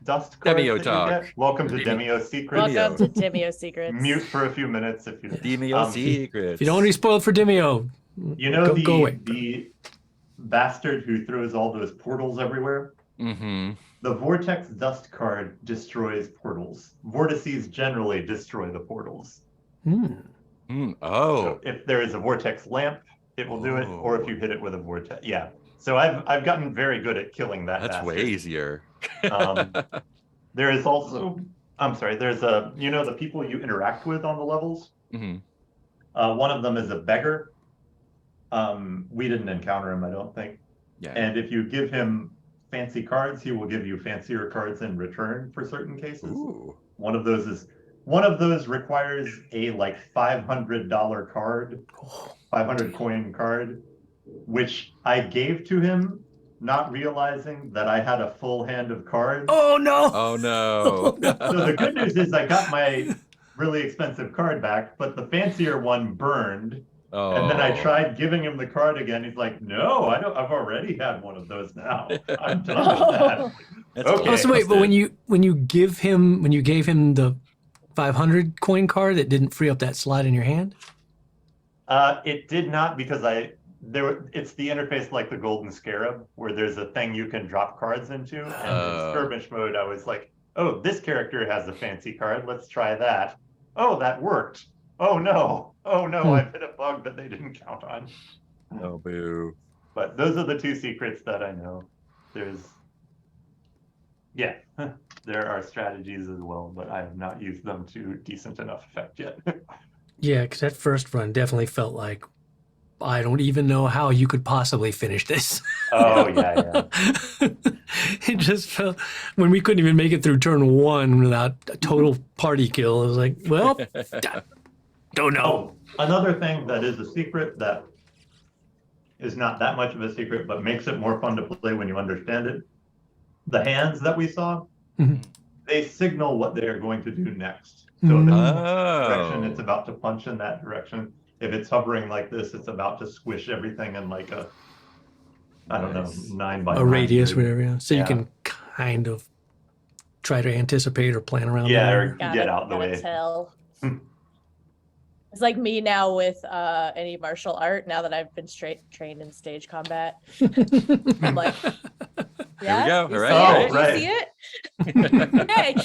dust cards Demio that talk. you get. Welcome to Demio Secrets. Welcome to Demio Secrets. Mute for a few minutes if you. Demio Secrets. If you don't want to be spoiled for Demio, You know go away. the bastard who throws all those portals everywhere. Mm-hmm. The Vortex Dust card destroys portals. Vortices generally destroy the portals. Oh. So if there is a Vortex lamp, it will do it, or if you hit it with a Vortex. Yeah. So I've gotten very good at killing that. That's bastard. way easier. There is also, I'm sorry, there's the people you interact with on the levels. Mm-hmm. One of them is a beggar. We didn't encounter him, I don't think. Yeah. And if you give him fancy cards, he will give you fancier cards in return for certain cases. Ooh. One of those requires a like $500 card, 500 coin card, which I gave to him, not realizing that I had a full hand of cards. Oh no! Oh no! So the good news is I got my really expensive card back, but the fancier one burned. Oh. And then I tried giving him the card again. He's like, "No, I don't. I've already had one of those now. I'm done with that." That's Okay. Oh, so wait, but when you gave him the 500 coin card, it didn't free up that slot in your hand? It did not, because it's the interface like the Golden Scarab, where there's a thing you can drop cards into. And in skirmish mode, I was like, "Oh, this character has a fancy card. Let's try that. Oh, that worked. Oh no, I've hit a bug that they didn't count on." Oh boo. But those are the two secrets that I know. There are strategies as well, but I have not used them to decent enough effect yet. Yeah, because that first run definitely felt like, I don't even know how you could possibly finish this. Oh, yeah. It just felt, when we couldn't even make it through turn one without a total party kill, it was like, well, don't know. Oh, another thing that is a secret that is not that much of a secret, but makes it more fun to play when you understand it. The hands that we saw, they signal what they are going to do next. So if it's in this direction, it's about to punch in that direction. If it's hovering like this, it's about to squish everything in like a, I don't know, 9 by 9 radius, grid. whatever. Yeah. So you can kind of try to anticipate or plan around. Yeah, that. or get out of the way. Tell. It's like me now with any martial art. Now that I've been trained in stage combat, I'm like, yeah, Here we go. All right. You see it? Hey.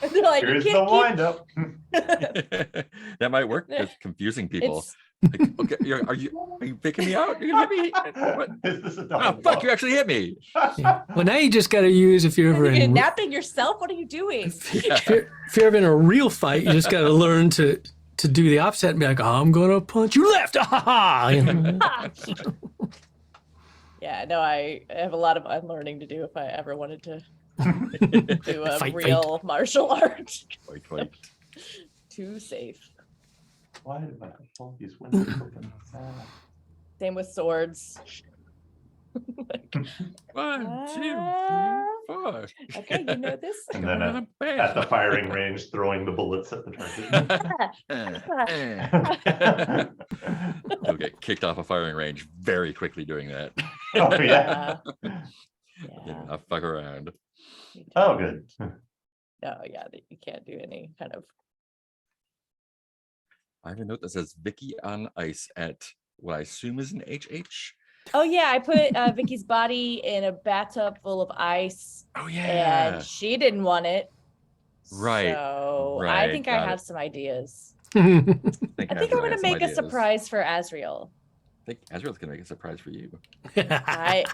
And they're like, Here's the wind up. That might work with confusing people. Like, okay, are you picking me out? You're gonna hit me? What? Is this a Oh, double fuck! You actually hit me. Yeah. Well, now you just got to use, if you're ever You're in, napping yourself. What are you doing? if you're ever in a real fight, you just got to learn to do the opposite and be like, I'm gonna punch you left. You know? Yeah, no, I have a lot of unlearning to do if I ever wanted to do a Fight. real martial art. Fight. Too safe. Why did I pull these windows open? Same with swords. 1, 2, 3, 4. Okay, you know this. And then at the firing range, throwing the bullets at the target. You'll get kicked off a firing range very quickly doing that. Oh, yeah. Yeah. I'll fuck around. Oh, good. No, yeah, that you can't do any kind of. I have a note that says Vicky on ice at what I assume is an HH. Oh yeah, I put Vicky's body in a bathtub full of ice. Oh yeah. And she didn't want it. Right. So Right, I think I have some ideas. I think I'm gonna make a surprise for Azriel. I think Azriel's gonna make a surprise for you. I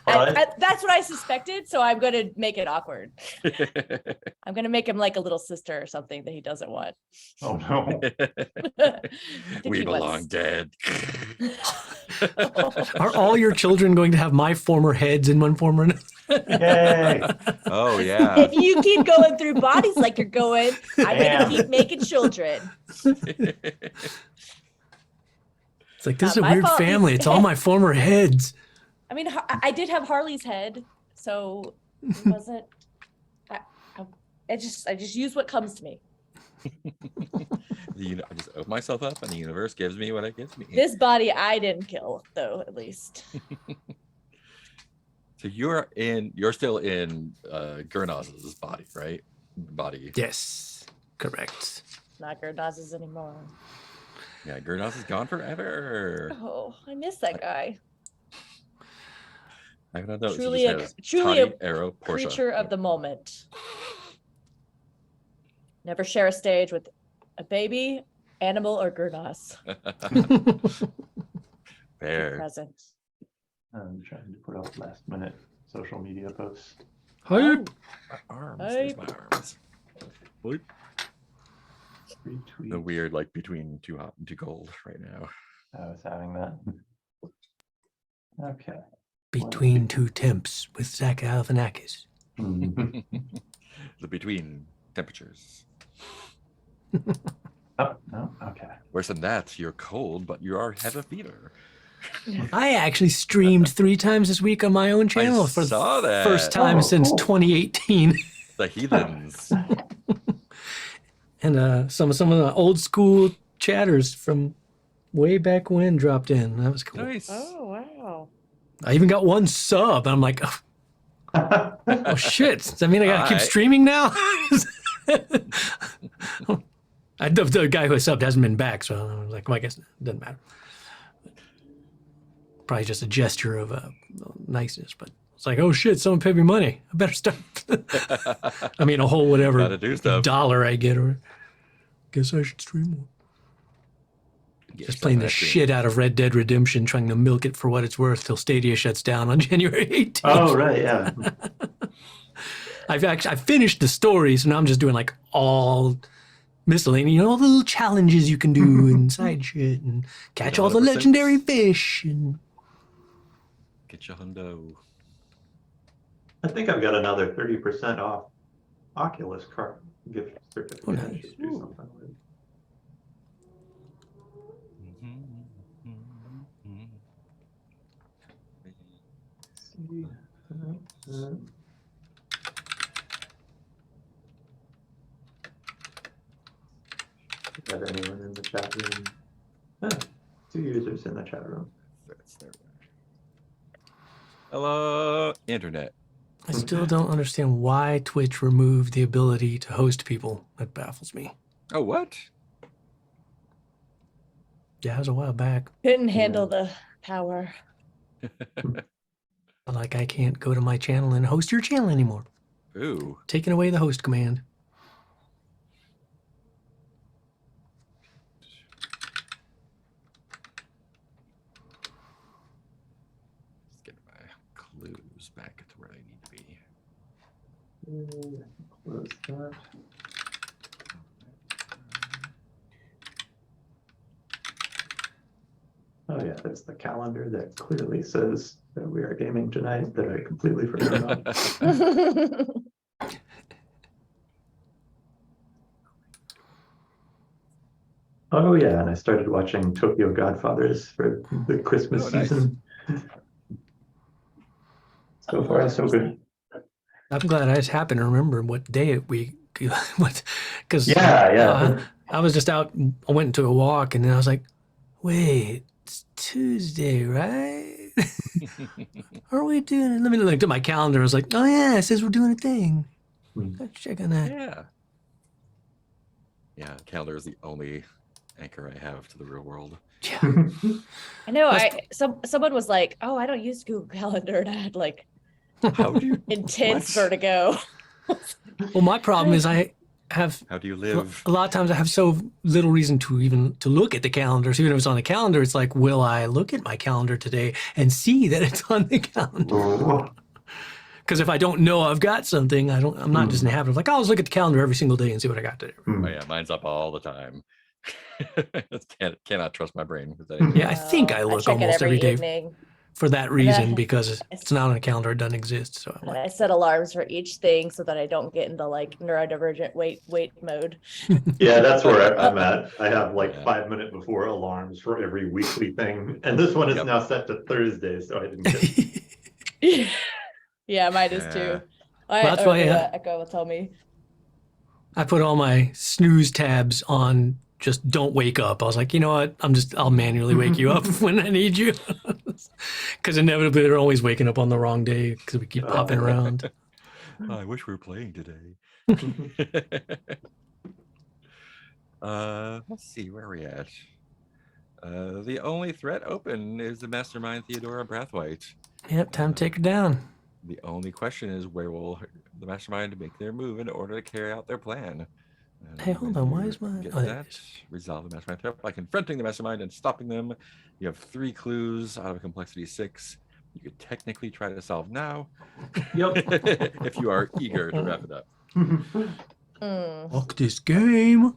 that's what I suspected, so I'm gonna make it awkward. I'm gonna make him like a little sister or something that he doesn't want. Oh no. We belong dead. Are all your children going to have my former heads in one form or another? Yay. Oh yeah. If you keep going through bodies like you're going, I'm gonna keep making children. It's like, this is a my weird fault. family. It's all my former heads. I mean, I did have Harley's head, so it wasn't. I just use what comes to me. I just open myself up, and the universe gives me what it gives me. This body I didn't kill, though, at least. So you're still in Gurnaz's body, right? Body. Yes, correct. Not Gernaz's anymore. Yeah, Gurnaz is gone forever. Oh, I miss that guy. I haven't noticed. Truly It a- just has truly Toddy, a Arrow, Portia. Creature of the moment. Never share a stage with a baby, animal, or Gernaz. Fair. Present. I'm trying to put out last minute social media posts. Hype. My arms. There's my arms. Retweet. The weird, like between two hot and two cold right now. I was having that. Okay. Between two temps with Zach Galifianakis. The between temperatures. Oh, no, okay. Worse than that, you're cold, but you have a fever. I actually streamed 3 times this week on my own channel for saw the that. first time Oh, since cool. 2018. The heathens. And some of the old school chatters from way back when dropped in. That was cool. Nice. Oh, wow. I even got 1 sub. I'm like, oh shit. Does that mean I gotta keep Alright. streaming now? The guy who subbed hasn't been back, so I was like, well, I guess it doesn't matter. Probably just a gesture of niceness, but it's like, oh shit, someone paid me money. I better start. I mean, a whole whatever Gotta do stuff. dollar I get, or guess I should stream more. Get Just playing the yourself an shit out of Red Dead Redemption, trying to milk it for what it's worth till Stadia shuts down on January 18th. Oh, right, yeah. I finished the story, so now I'm just doing like all miscellaneous, all the little challenges you can do and side shit and catch all the 100%. legendary fish and Get your hundo. I think I've got another 30% off Oculus card gift certificate. Oh, I nice. should do something with. See. Got anyone in the chat room? Huh, 2 users in the chat room. That's there. Hello, internet. I still don't understand why Twitch removed the ability to host people. That baffles me. Oh, what? Yeah, it was a while back. Couldn't handle the power. Like I can't go to my channel and host your channel anymore. Ooh. Taking away the host command. Just get my clues back to where they need to be. Close that. Oh yeah, there's the calendar that clearly says that we are gaming tonight that I completely forgot about. Oh yeah, and I started watching Tokyo Godfathers for the Christmas Oh, nice. season. So far, so good. I'm glad I just happened to remember what day we what because Yeah. I was just out. I went and took a walk, and then I was like, "Wait, it's Tuesday, right? Are we doing it?" Let me look at my calendar. I was like, "Oh yeah, it says we're doing a thing. Let's check on that." Yeah. Yeah, calendar is the only anchor I have to the real world. Yeah. I know. That's- Someone was like, "Oh, I don't use Google Calendar," and I had like How do you intense What? vertigo. Well, my problem is I have How do you live? a lot of times I have so little reason to even to look at the calendar. So even if it's on the calendar, it's like, will I look at my calendar today and see that it's on the calendar? Oh, Because if I don't know I've got something, I'm not just in the habit of like, I'll just look at the calendar every single day and see what I got today. Oh yeah, mine's up all the time. Cannot trust my brain with anything. Yeah, I think I look check it almost every day evening. for that reason Yeah. because it's not on a calendar, it doesn't exist. So I'm And like, I set alarms for each thing so that I don't get into like neurodivergent wait mode. yeah, that's where I'm at. I have like Yeah. 5 minute before alarms for every weekly thing. And this one is Yep. now set to Thursday, so I didn't get Yeah, mine is Yeah. too. That's why, Echo will tell me. I put all my snooze tabs on just don't wake up. I was like, you know what? I'll manually wake you up when I need you. Because inevitably they're always waking up on the wrong day because we keep popping around. Oh, I wish we were playing today. Let's see where are we at. The only threat open is the mastermind Theodora Brathwaite. Yep, time to take her down. The only question is where will the mastermind make their move in order to carry out their plan? And Hey, hold when on, why you is my- get oh, there it that? is. Resolve the mastermind threat by confronting the mastermind and stopping them. You have 3 clues out of a complexity 6. You could technically try to solve now. Yep. If you are eager to wrap it up. Fuck this game.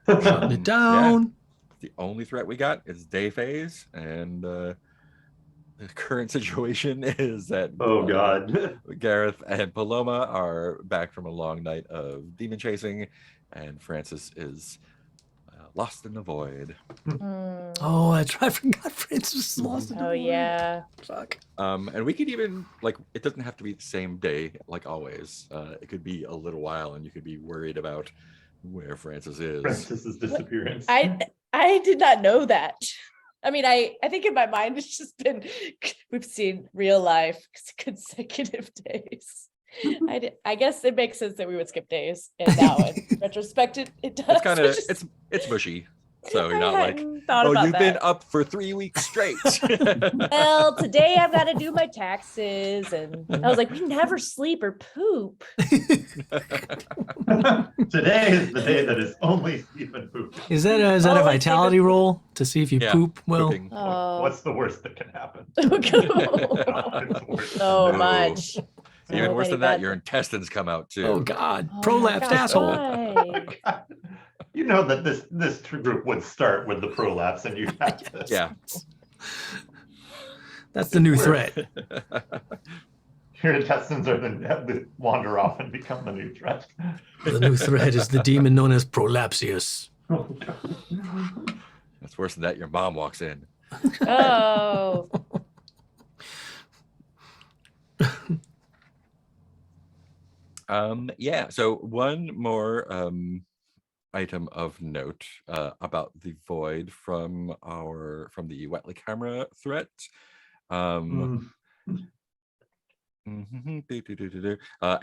Shutting it down. The only threat we got is day phase, and the current situation is that Oh God. Gareth and Paloma are back from a long night of demon chasing, and Francis is lost in the void. Oh, that's right. I forgot Francis was lost in the Oh void. yeah. Fuck. And we could even, like, it doesn't have to be the same day, like always. It could be a little while, and you could be worried about where Francis is. Francis's disappearance. I did not know that. I mean, I think in my mind it's just been we've seen real life consecutive days. I guess it makes sense that we would skip days, and now in retrospect it does. It's kind of which is- it's mushy, so you're I not like, hadn't thought oh, about you've been that. up for 3 weeks straight. Well, today I've got to do my taxes, and I was like, we never sleep or poop. Today is the day that is only sleep and poop. Is that a Oh, like vitality favorite- roll to see if you Yeah, poop well? Pooping. Oh, What's the worst that can happen? so No. much. Even So worse many than that, bad your intestines come out too. Oh God, Oh, prolapsed gosh, asshole. why? You know that this group would start with the prolapse, and you have this. Yeah. That's the new threat. Your intestines are then wander off and become the new threat. The new threat is the demon known as Prolapsius. That's worse than that. Your mom walks in. Oh, Yeah. So one more item of note about the void from the Wetly camera threat.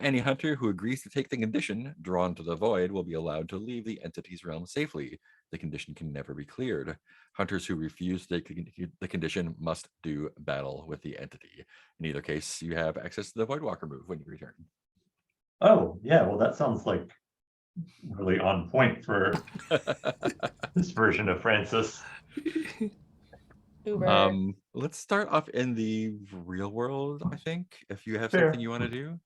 Any hunter who agrees to take the condition drawn to the void will be allowed to leave the entity's realm safely. The condition can never be cleared. Hunters who refuse to take the condition must do battle with the entity. In either case, you have access to the Voidwalker move when you return. Oh, yeah. Well, that sounds like really on point for this version of Francis. Uber. Let's start off in the real world, I think, if you have Fair. something you want to do.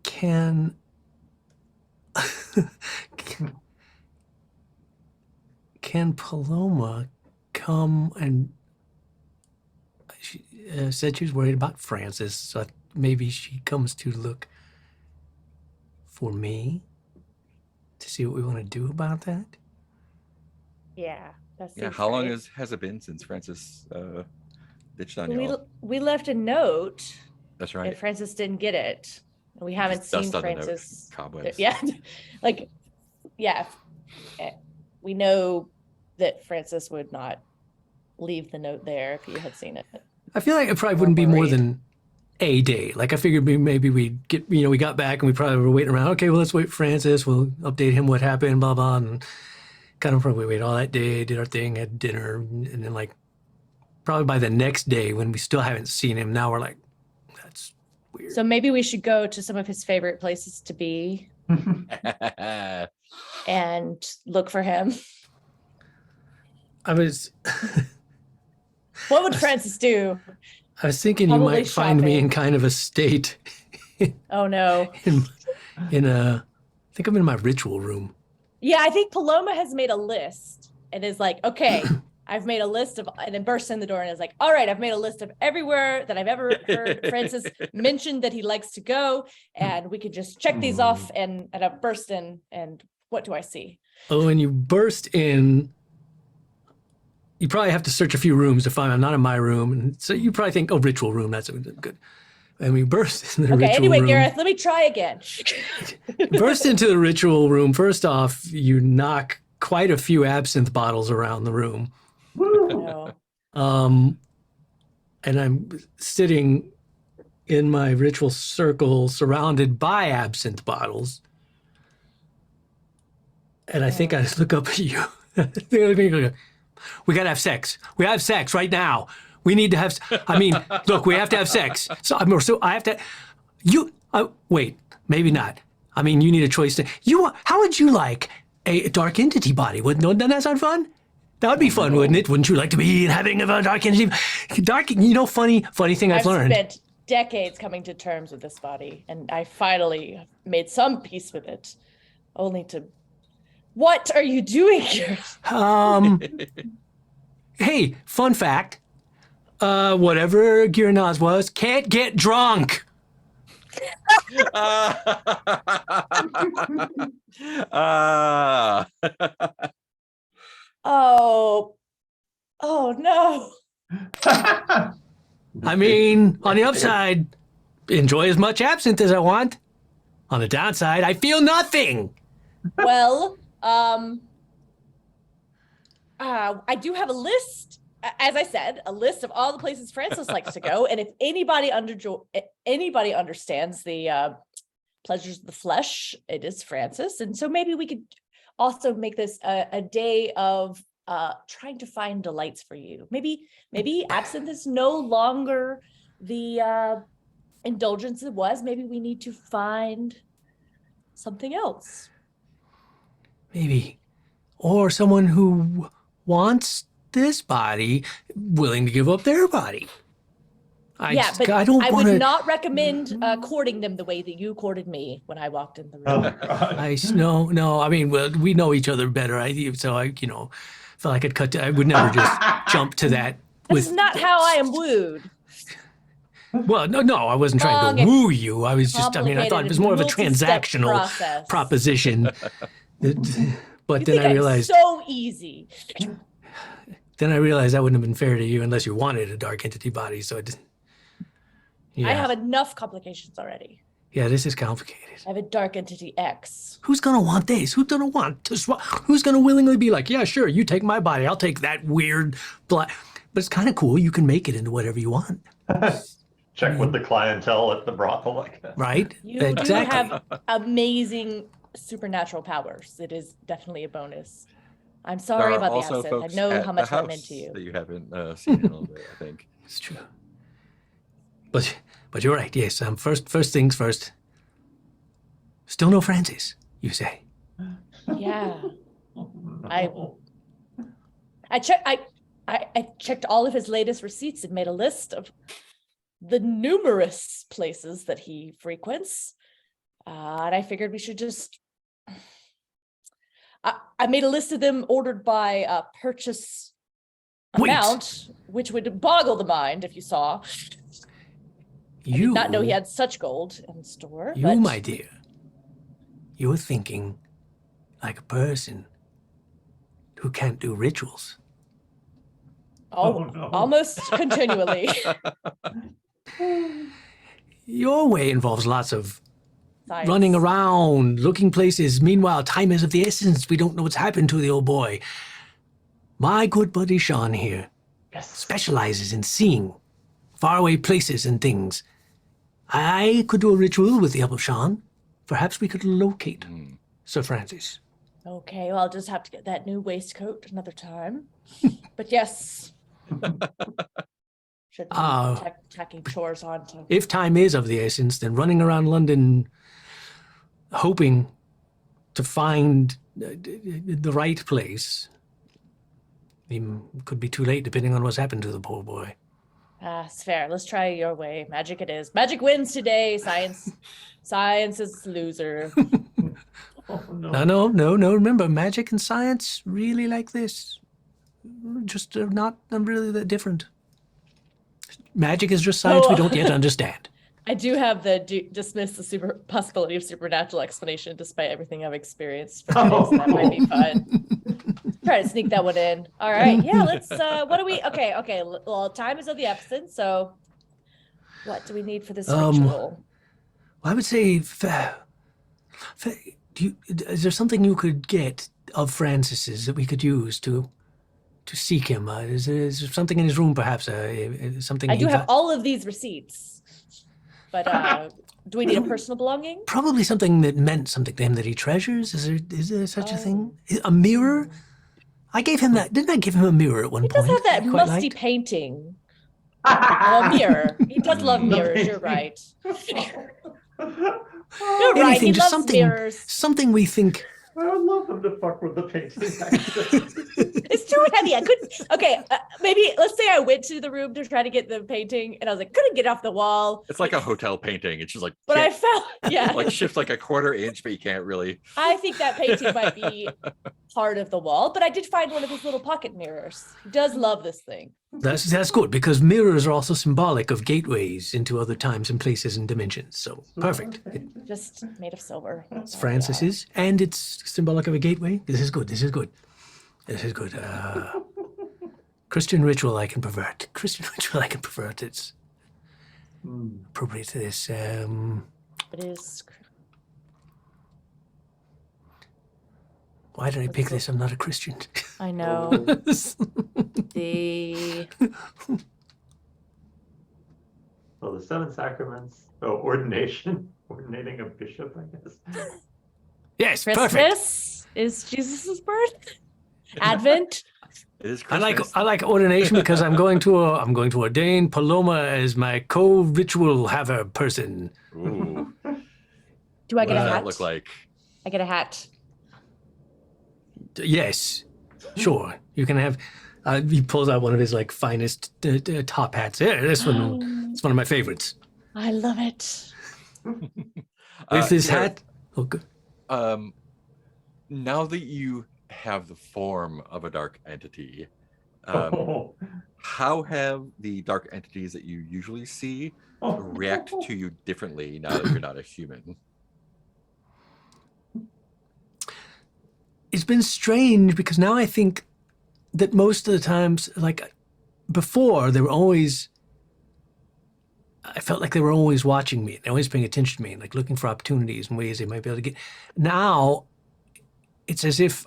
Can can Paloma come and she said she was worried about Francis, so maybe she comes to look for me to see what we want to do about that. Yeah, that's Yeah, how long has it been since Francis ditched on you? we left a note, That's and right. Francis didn't get it. And we haven't Just seen dust on the note. Francis. Cobwebs. Yeah, like yeah, we know that Francis would not leave the note there if he had seen it. I feel like it probably wouldn't be more worried. than a day. Like I figured maybe we'd get, we got back and we probably were waiting around. Okay, well, let's wait for Francis. We'll update him what happened, blah, blah. And kind of probably wait all that day, did our thing, had dinner. And then like probably by the next day when we still haven't seen him, now we're like, that's weird. So maybe we should go to some of his favorite places to be and look for him. I was What would Francis do? I was thinking you Probably might find me in shopping. kind of a state Oh no. in a, I think I'm in my ritual room. Yeah, I think Paloma has made a list and is like, okay, I've made a list of, and then bursts in the door and is like, all right, I've made a list of everywhere that I've ever heard Francis mention that he likes to go, and we could just check these off. And I've burst in, and what do I see? Oh, and you burst in. You probably have to search a few rooms to find. I'm not in my room, and so you probably think, "Oh, ritual room. That's good." and we burst in the Okay, ritual anyway, room. Gareth, let me try again. Burst into the ritual room. First off, you knock quite a few absinthe bottles around the room. No. And I'm sitting in my ritual circle surrounded by absinthe bottles. And I think I just look up at you. We gotta have sex. We have sex right now. We need to have. I mean, look, we have to have sex. So I have to. Wait, maybe not. I mean, you need a choice. How would you like a dark entity body? Wouldn't that sound fun? That would be fun, wouldn't it? Wouldn't you like to be having a dark entity? Funny thing I've learned. Spent decades coming to terms with this body, and I finally made some peace with it, only to. What are you doing here? Hey, fun fact. Whatever Girnaz was, can't get drunk. Oh no. I mean, on the upside, enjoy as much absinthe as I want. On the downside, I feel nothing. Well, I do have a list, as I said, a list of all the places Francis likes to go. And if anybody understands the pleasures of the flesh, it is Francis. And so maybe we could also make this a day of trying to find delights for you. Maybe absinthe is no longer the indulgence it was. Maybe we need to find something else. Maybe. Or someone who wants this body willing to give up their body. I would not recommend courting them the way that you courted me when I walked in the room. No. I mean, well, we know each other better. So I felt like I'd cut. I would never just jump to that. That's not how I am wooed. Well, no, I wasn't trying to woo you. I was just. I mean, I thought it was more of a transactional proposition. But then I realized so easy. Then I realized that wouldn't have been fair to you unless you wanted a dark entity body. So it. Yeah. I have enough complications already. Yeah, this is complicated. I have a dark entity X. Who's gonna want this? Who's gonna want to swap? Who's gonna willingly be like, yeah, sure, you take my body, I'll take that weird black. But it's kind of cool. You can make it into whatever you want. Check with the clientele at the brothel, like that. Right? You exactly. do have amazing supernatural powers. It is definitely a bonus. I'm sorry about the absinthe. I know how much I'm into you. That you haven't seen in all day, I think. It's true. But you're right. Yes. First things first. Still no Francis, you say? Yeah. I checked all of his latest receipts and made a list of the numerous places that he frequents. And I figured we should just. I made a list of them ordered by purchase amount, which would boggle the mind if you saw. I did not know he had such gold in the store. My dear, you're thinking like a person who can't do rituals. Oh, no. Almost continually. Your way involves lots of Science. Running around, looking places. Meanwhile, time is of the essence. We don't know what's happened to the old boy. My good buddy Sean here specializes in seeing faraway places and things. I could do a ritual with the help of Sean. Perhaps we could locate Sir Francis. Okay, well, I'll just have to get that new waistcoat another time. But yes. Should be tacking chores on. If time is of the essence, then running around London hoping to find the right place could be too late depending on what's happened to the poor boy. It's fair. Let's try your way. Magic it is. Magic wins today. Science is loser. No. Remember, magic and science really like this. Just not really that different. Magic is just science we don't yet understand. I do have the dismiss the possibility of supernatural explanation despite everything I've experienced. So that might be fun. Try to sneak that one in. All right. Yeah, let's, what do we, okay. Well, time is of the essence, so What do we need for this Um, ritual? I would say, is there something you could get of Francis's that we could use to seek him? Is there something in his room, perhaps? Something I do he have all of these receipts, but do we need a personal belonging? probably something that meant something to him that he treasures. Is there such a thing? A mirror? I gave him that. Didn't I give him a mirror at one He point? does have that he quite musty liked? painting. A mirror. He does love The mirrors. You're right. You're right. Anything, He just loves something. mirrors. Something we think. I would love them to fuck with the painting. It's too heavy. I couldn't. Okay, maybe let's say I went to the room to try to get the painting, and I was like, couldn't get off the wall. It's like a hotel painting. It's just like, But I can't- felt, yeah. like shift like a quarter inch, but you can't really. I think that painting might be part of the wall, but I did find one of his little pocket mirrors. He does love this thing. That's good because mirrors are also symbolic of gateways into other times and places and dimensions. So perfect. Just made of silver. It's Francis's, and it's symbolic of a gateway. This is good. This is good. This is good. Christian ritual I can pervert. Christian ritual I can pervert. It's appropriate to this. It is. Why did I pick this? I'm not a Christian. I know. The Well, the seven sacraments. Oh, ordinating a bishop, I guess. Yes, perfect. Christmas is Jesus's birth. Advent. It is I Christmas. like ordination because I'm going to ordain Paloma as my co-ritual haver person. Ooh, Do I what get a does hat? that look like? I get a hat. Yes, sure. You can have. He pulls out one of his like finest top hats. Yeah, this one. It's one of my favorites. I love it. With this Gareth, hat. Oh, good. Now that you have the form of a dark entity, Oh. how have the dark entities that you usually see react to you differently now that you're not a human? It's been strange because now I think that most of the times, like before, they were always. I felt like they were always watching me, and always paying attention to me, and like looking for opportunities and ways they might be able to get. Now, it's as if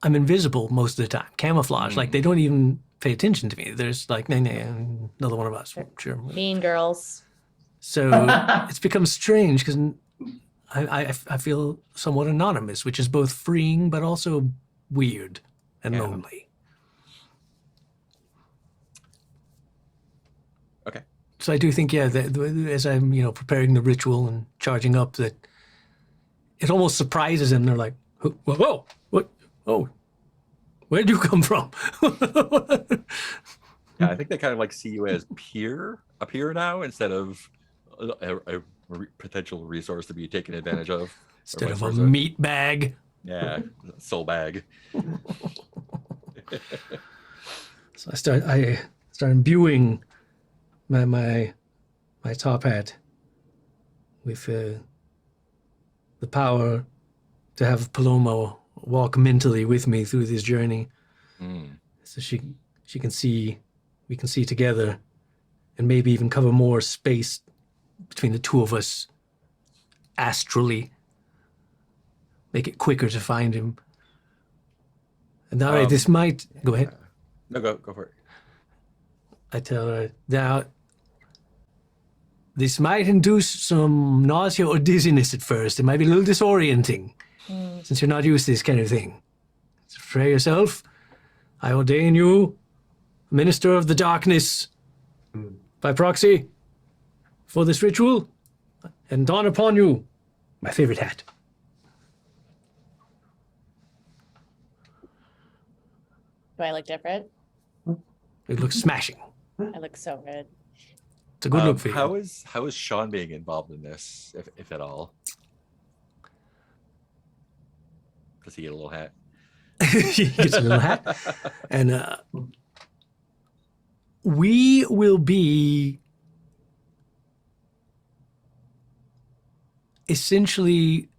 I'm invisible most of the time, camouflage. Like they don't even pay attention to me. There's like, nah, another one of us. Sure. Mean girls. So it's become strange because I feel somewhat anonymous, which is both freeing but also weird and Yeah. lonely. Okay. So I do think, yeah, that as I'm, preparing the ritual and charging up, that it almost surprises them. They're like, whoa, what? Oh, where'd you come from? Yeah, I think they kind of like see you as a peer now instead of a potential resource to be taken advantage of. Instead of vice a versa. meat bag. Yeah, soul bag. So I start imbuing my top hat with the power to have Paloma walk mentally with me through this journey, so she can see, we can see together, and maybe even cover more space between the two of us astrally. Make it quicker to find him. And all right, this might go ahead. No, go for it. I tell her, now, this might induce some nausea or dizziness at first. It might be a little disorienting, since you're not used to this kind of thing. So prepare yourself. I ordain you minister of the darkness by proxy for this ritual, and don upon you my favorite hat. Do I look different? It looks smashing. I look so good. It's a good look for you. How is Sean being involved in this, if at all? Does he get a little hat? He gets a little hat. And we will be essentially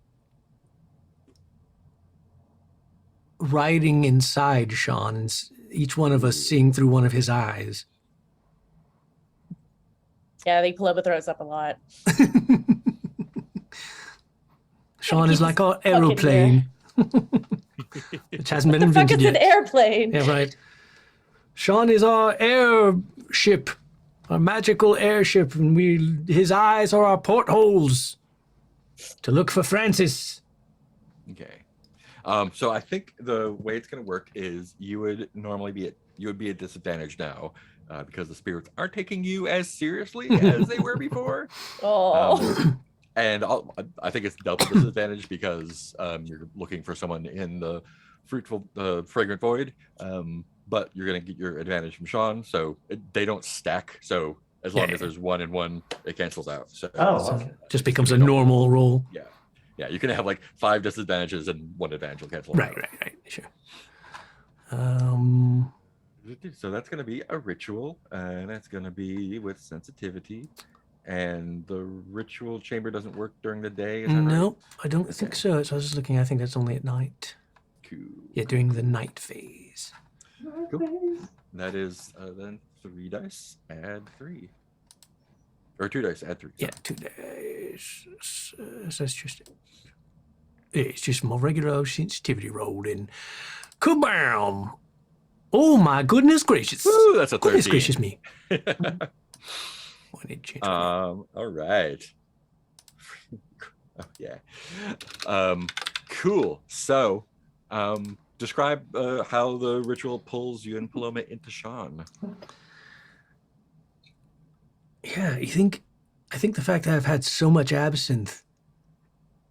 riding inside Sean, and each one of us seeing through one of his eyes. Yeah, I think Paloma throws up a lot. Sean is keep like our fucking here. aeroplane, which hasn't been The fuck invented is an yet. airplane? Yeah, right. Sean is our airship, our magical airship, and his eyes are our portholes to look for Francis. Okay. So I think the way it's going to work is you would normally be at disadvantage now because the spirits aren't taking you as seriously as they were before. Oh. And I think it's double disadvantage because you're looking for someone in the fragrant void, but you're going to get your advantage from Sean, so they don't stack. So as long as there's 1 and 1, it cancels out. So, okay. Just becomes a normal roll. Yeah, you can have like 5 disadvantages and 1 advantage will cancel Right, out. right, sure. So that's going to be a ritual, and that's going to be with sensitivity. And the ritual chamber doesn't work during the day, is that right? No, I don't think so. So I was just looking, I think that's only at night. Cool. Yeah, during the night phase. Cool. That is then 3 dice, add 3. Or 2 dice, add 3. Yeah, 2 days. So it's just my regular sensitivity roll in. Kabam! Oh my goodness gracious! Woo, that's a 13. Goodness gracious me! I need to change my All right. Oh, yeah. Cool. So, describe how the ritual pulls you and Paloma into Sean. Yeah, I think the fact that I've had so much absinthe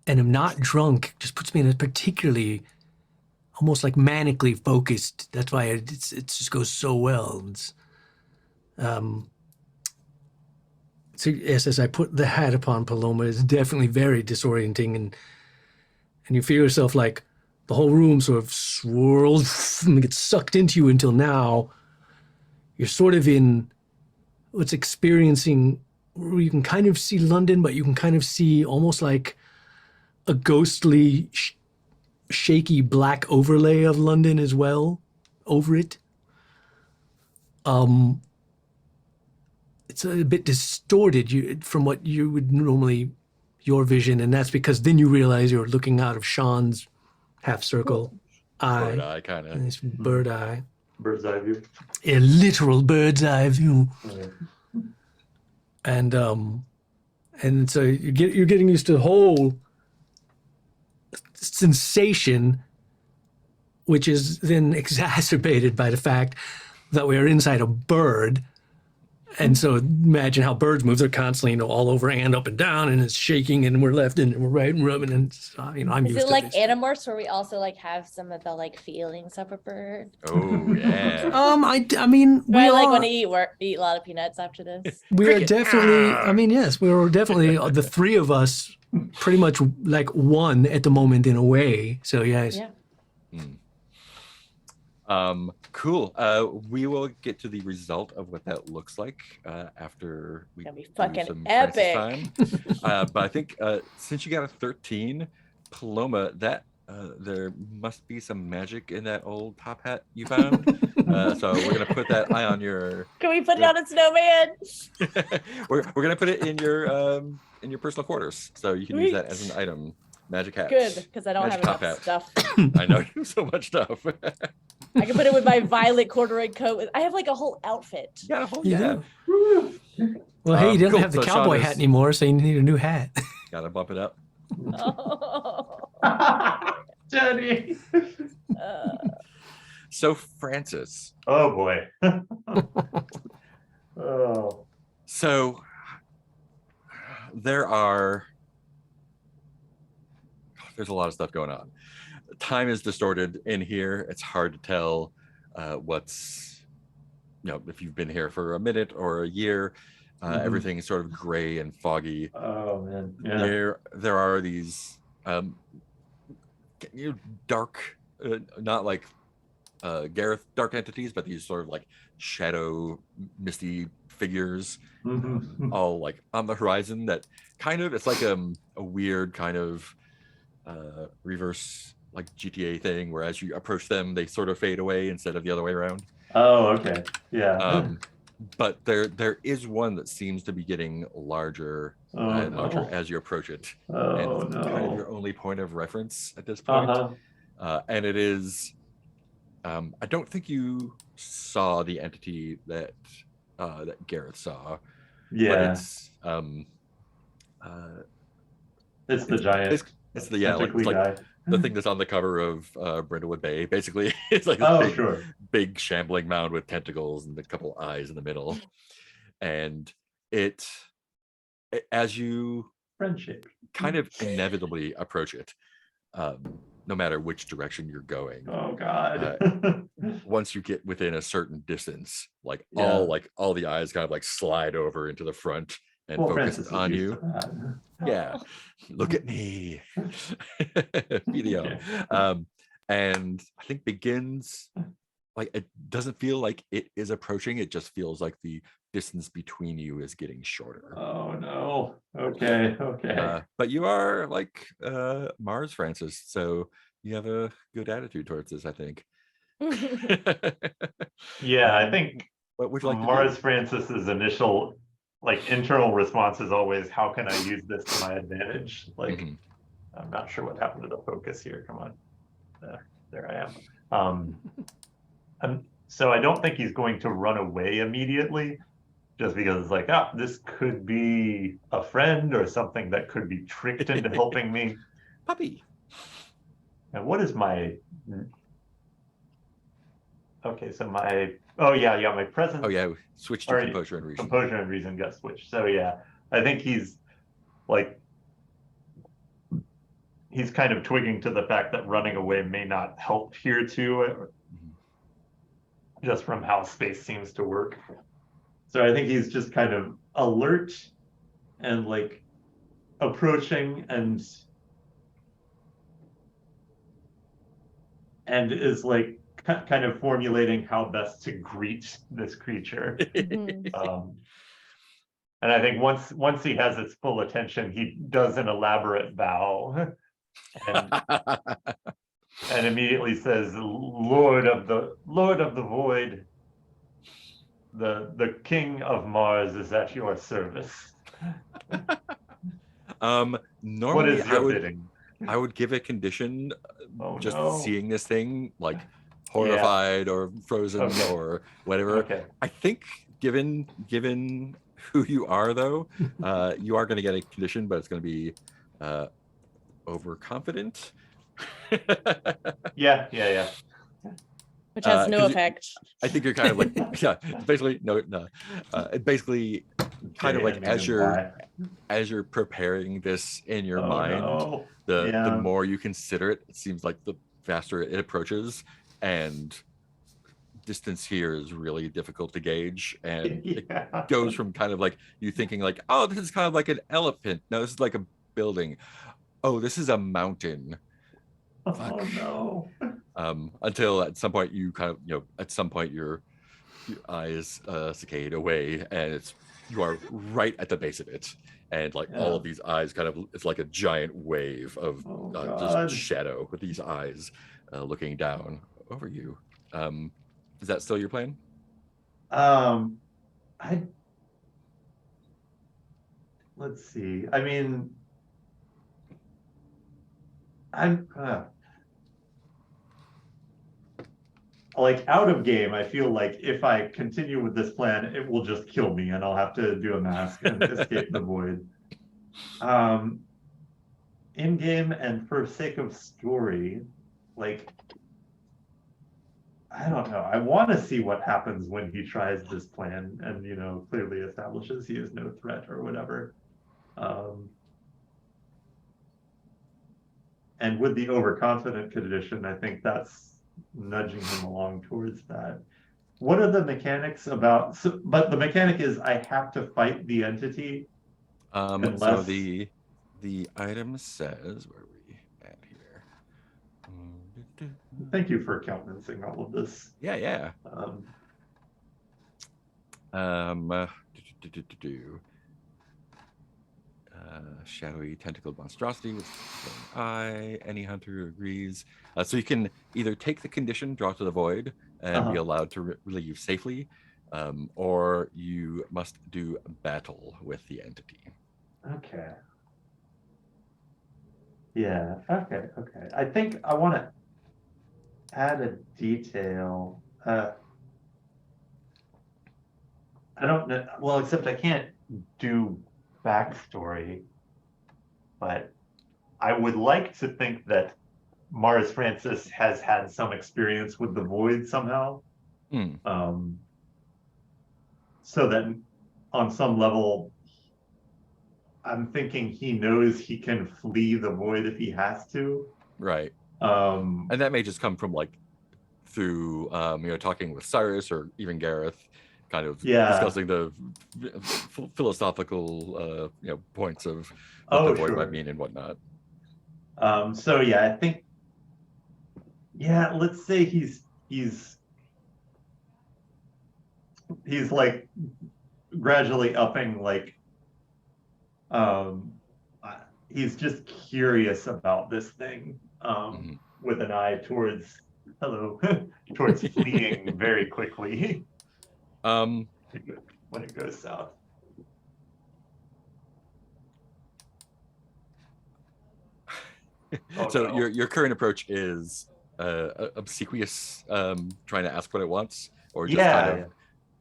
and am not drunk just puts me in a particularly, almost like manically focused. That's why it just goes so well. So yes, as I put the hat upon Paloma, it's definitely very disorienting, and you feel yourself like the whole room sort of swirls and gets sucked into you until now you're sort of in what's experiencing where you can kind of see London, but you can kind of see almost like a ghostly, shaky black overlay of London as well over it. It's a bit distorted from what you would normally, your vision, and that's because then you realize you're looking out of Sean's half circle eye. Bird eye, kind of. Nice bird eye. Bird's eye view. A literal bird's eye view. Yeah. And so you're getting used to the whole sensation, which is then exacerbated by the fact that we are inside a bird. And so imagine how birds move. They're constantly, all over and up and down, and it's shaking, and we're left and we're right and rubbing, and I'm Is used it to like this. Animorphs where we also like have some of the like feelings of a bird? Oh, yeah. I mean, Do I like want to eat a lot of peanuts after this? we are Cricket. definitely, I mean, yes, we were definitely, the 3 of us pretty much like one at the moment in a way. So yes. Yeah. Cool. We will get to the result of what that looks like after we Gonna be do fucking some Francis epic. time. But I think since you got a 13, Paloma, that there must be some magic in that old top hat you found. So we're gonna put that eye on your. Can we put it on a snowman? we're gonna put it in your personal quarters, so you can use that as an item. Magic hat. Good, because I don't Magic have enough top hat. stuff. I know you have so much stuff. I can put it with my violet corduroy coat. I have like a whole outfit. You got a whole Yeah. Well, hey, you don't Cool. have the So Sean cowboy is- hat anymore, so you need a new hat. Gotta bump it up. Jenny. So Francis. Oh boy. Oh. So there's a lot of stuff going on. Time is distorted in here. It's hard to tell what's, if you've been here for a minute or a year. Everything is sort of gray and foggy. Oh man. Yeah. There are these dark, not like Gareth dark entities, but these sort of like shadow, misty figures, Mhm. all like on the horizon. That kind of, it's like a weird kind of reverse like GTA thing, where as you approach them, they sort of fade away instead of the other way around. Oh, okay. Yeah. but there is one that seems to be getting larger Oh, and larger no. as you approach it. Oh, And it's kind of your no. only point of reference at this point. And it is, I don't think you saw the entity that Gareth saw, but Yeah, it's it's the giant. it's the like tentacly guy. the thing that's on the cover of Brindlewood Bay. Basically, it's like this Oh, sure. big shambling mound with tentacles and a couple eyes in the middle, and as you Friendship. kind of inevitably approach it, no matter which direction you're going. Oh, God. Once you get within a certain distance, like Yeah. all the eyes kind of like slide over into the front and Well, focus Francis is on used you. to that. Yeah, look at me. Video. And I think begins like it doesn't feel like it is approaching, it just feels like the distance between you is getting shorter. Oh, no. Okay. But you are like Mars Francis, so you have a good attitude towards this, I think. Yeah, I think What would you like to Mars do? Francis's initial internal response is always, how can I use this to my advantage? Mhm. I'm not sure what happened to the focus here. Come on. There I am. So I don't think he's going to run away immediately, just because it's like, oh, this could be a friend or something that could be tricked into helping me. Puppy. And what is my... Okay, so my... Oh, yeah, my presence... Oh yeah, switch to Alright, composure and reason. Composure and reason got switched. So yeah, I think he's kind of twigging to the fact that running away may not help here too, just from how space seems to work. So I think he's just kind of alert and approaching and is kind of formulating how best to greet this creature. And I think once he has its full attention, he does an elaborate bow and immediately says, Lord of the Void, the King of Mars is at your service. What Normally is your bidding? I would give a condition No. seeing this thing like horrified or frozen or whatever. Okay. I think given who you are though, you are going to get a condition, but it's going to be overconfident. Yeah. Which has no 'cause effect. I think you're kind of like basically no. Basically kind of like as you're preparing this in your mind, the more you consider it, it seems like the faster it approaches, and distance here is really difficult to gauge, and it goes from kind of like you thinking like, oh, this is kind of like an elephant, no, this is like a building, oh, this is a mountain. Oh no. Until at some point you kind of at some point your eyes saccade away, and you are right at the base of it, and all of these eyes kind of, it's like a giant wave of just shadow with these eyes looking down over you. Is that still your plan? Let's see. I mean, I'm out of game. I feel like if I continue with this plan, it will just kill me and I'll have to do a mask and escape the void. In game and for sake of story, I don't know. I want to see what happens when he tries this plan and, clearly establishes he is no threat or whatever. And with the overconfident condition, I think that's nudging him along towards that. What are the mechanics about? But the mechanic is I have to fight the entity. So the item says, where are we at here? Thank you for countenancing all of this. Yeah. Shadowy tentacled monstrosity with an eye. Any hunter who agrees. So you can either take the condition, draw to the void, and be allowed to leave safely. or you must do battle with the entity. Okay. Yeah, okay. I think I want to add a detail. I don't know, well, except I can't do backstory, but I would like to think that Mars Francis has had some experience with the void somehow. So that on some level, I'm thinking he knows he can flee the void if he has to. Right. And that may just come from like through talking with Cyrus or even Gareth, kind of discussing the philosophical points of what the void might mean and whatnot. So yeah, I think let's say he's like gradually upping, like he's just curious about this thing, with an eye towards towards fleeing very quickly when it goes south. So your current approach is obsequious, trying to ask what it wants, or just kind of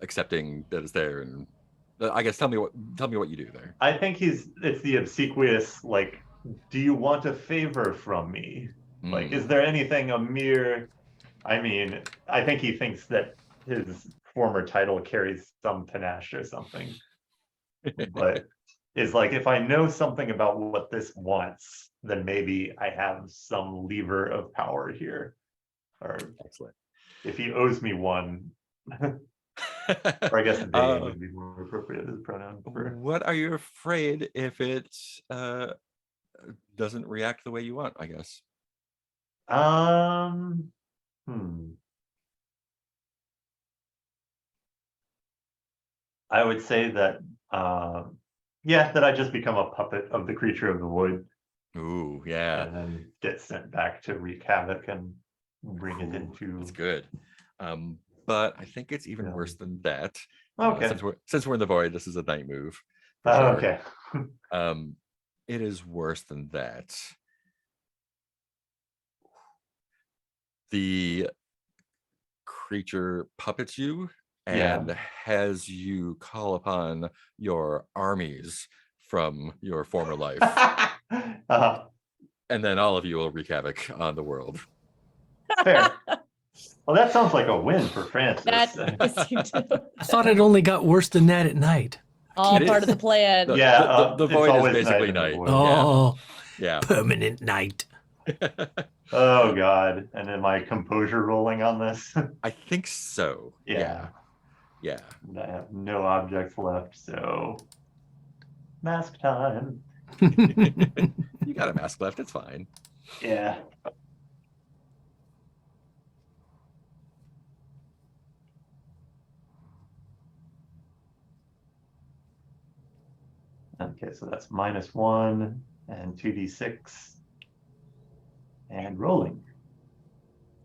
accepting that it's there. And I guess tell me what you do there. I think it's the obsequious, like, do you want a favor from me? Like, is there anything I mean, I think he thinks that his former title carries some panache or something. But it's like, if I know something about what this wants, then maybe I have some lever of power here. Or excellent. If he owes me one, or I guess they would be more appropriate as a pronoun. What are you afraid if it doesn't react the way you want, I guess? I would say that that I just become a puppet of the creature of the void. Ooh, yeah. And then get sent back to wreak havoc and bring it into. That's good. But I think it's even worse than that. Okay. Since we're in the void, this is a night move. Okay. It is worse than that. The creature puppets you and has you call upon your armies from your former life. And then all of you will wreak havoc on the world. Fair. Well, that sounds like a win for Francis. I thought it only got worse than that at night. All part of the plan. The void is basically night. Oh, yeah. Permanent night. Oh God! And am I composure rolling on this? I think so. Yeah. I have no objects left, so mask time. You got a mask left. It's fine. Yeah. Okay, so that's -1 and 2d6 and rolling.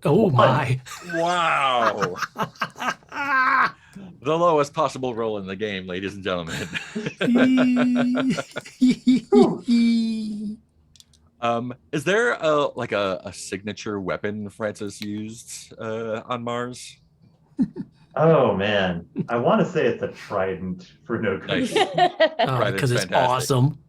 Oh my. Wow. The lowest possible roll in the game, ladies and gentlemen. Is there a signature weapon Francis used on Mars? Oh man, I want to say it's a trident for no good reason. Because it's awesome.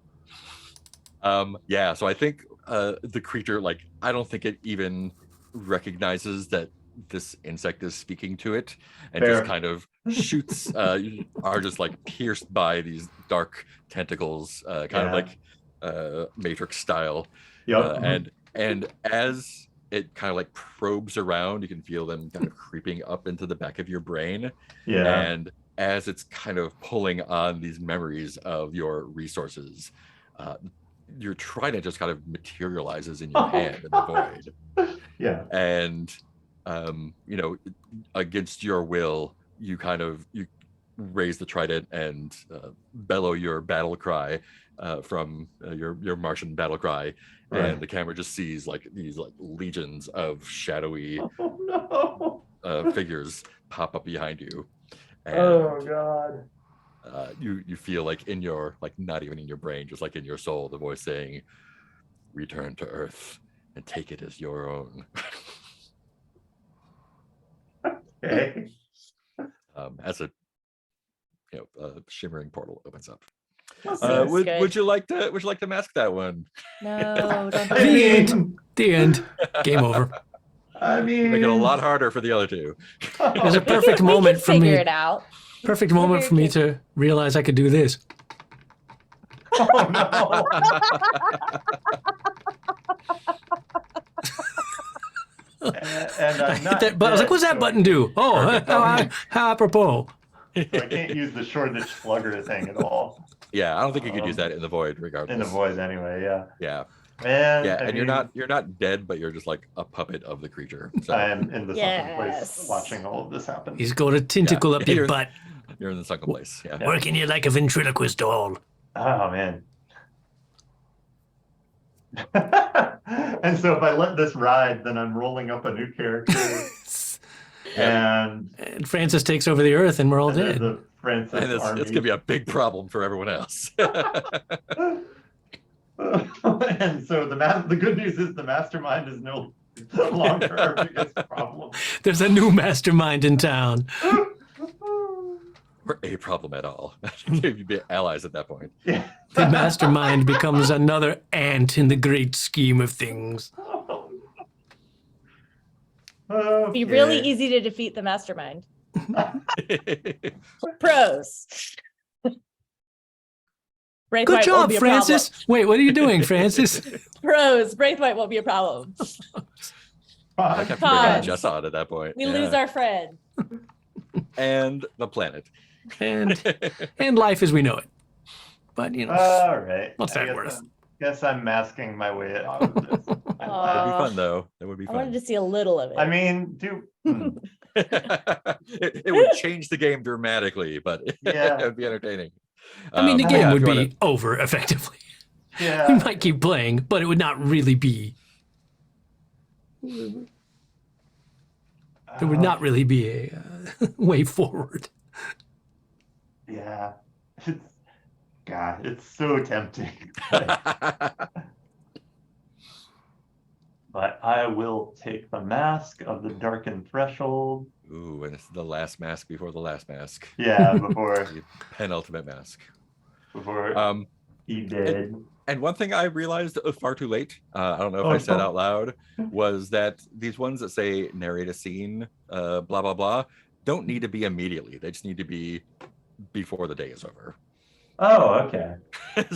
So I think the creature, I don't think it even recognizes that this insect is speaking to it, and just kind of shoots are just pierced by these dark tentacles, kind of like Matrix style. And as it kind of probes around, you can feel them kind of creeping up into the back of your brain. And as it's kind of pulling on these memories of your resources, your trident just kind of materializes in your hand in the void. And against your will, you raise the trident and bellow your battle cry from your Martian battle cry, and the camera just sees these legions of shadowy figures pop up behind you, And God. you feel like in your, like not even in your brain, just like in your soul, the voice saying, return to Earth and take it as your own. Okay. As a shimmering portal opens up. This is Would good. you like to mask that one? No, don't do I it. The mean, end. The end. Game over. I mean, Make it a lot harder for the other two. There's a We perfect can moment for figure me. it out. Perfect moment for me to realize I could do this. Oh no. And I I'm hit not that button. I was like, dead, what's that so button do? Oh, Perfect. how apropos. So I can't use the Shoreditch Slugger thing at all. Yeah, I don't think you could use that in the void, regardless. In the void anyway, yeah. Yeah, Man, yeah, I and mean, you're not dead, but you're just like a puppet of the creature. So I am in the sunken place Yes. watching all of this happen. He's got a tentacle up your You're- butt, you're in the sunken place. Yeah. Yeah. working you like a ventriloquist doll. Oh man. And so if I let this ride, then I'm rolling up a new character, and And Francis takes over the Earth, and we're all and there's dead. a Francis And it's army. gonna be a big problem for everyone else. And so the good news is the mastermind is no longer our biggest problem. There's a new mastermind in town. Or a problem at all. You'd be allies at that point. Yeah. The mastermind becomes another ant in the great scheme of things. Be really Okay. easy to defeat the mastermind. Pros. Braithwaite Good won't job, be a Francis. Wait, what are you doing, Francis? problem. Pros. Braithwaite won't be a problem. I Fine. have to bring on Cons. Jess on at that point. We Yeah. lose our friend. and the planet. And life as we know it. But you know, All right. What's that I guess worth? guess I'm masking my way out of this. That would be Aw. fun, though. That would be I wanted fun. to see a little of it. I mean, It would change the game dramatically, but Yeah. it would be entertaining. I mean, the But game yeah, if would you be wanna- over effectively. We yeah. might keep playing, but it would not really be. There would not really be a way forward. Yeah. It's, God, it's so tempting. But I will take the mask of the darkened threshold. Ooh, and it's the last mask before the last mask. Yeah, before The penultimate mask. before he did. And one thing I realized far too late, I don't know if I said out loud, was that these ones that say narrate a scene, blah, blah, blah, don't need to be immediately. They just need to be before the day is over. Oh, okay.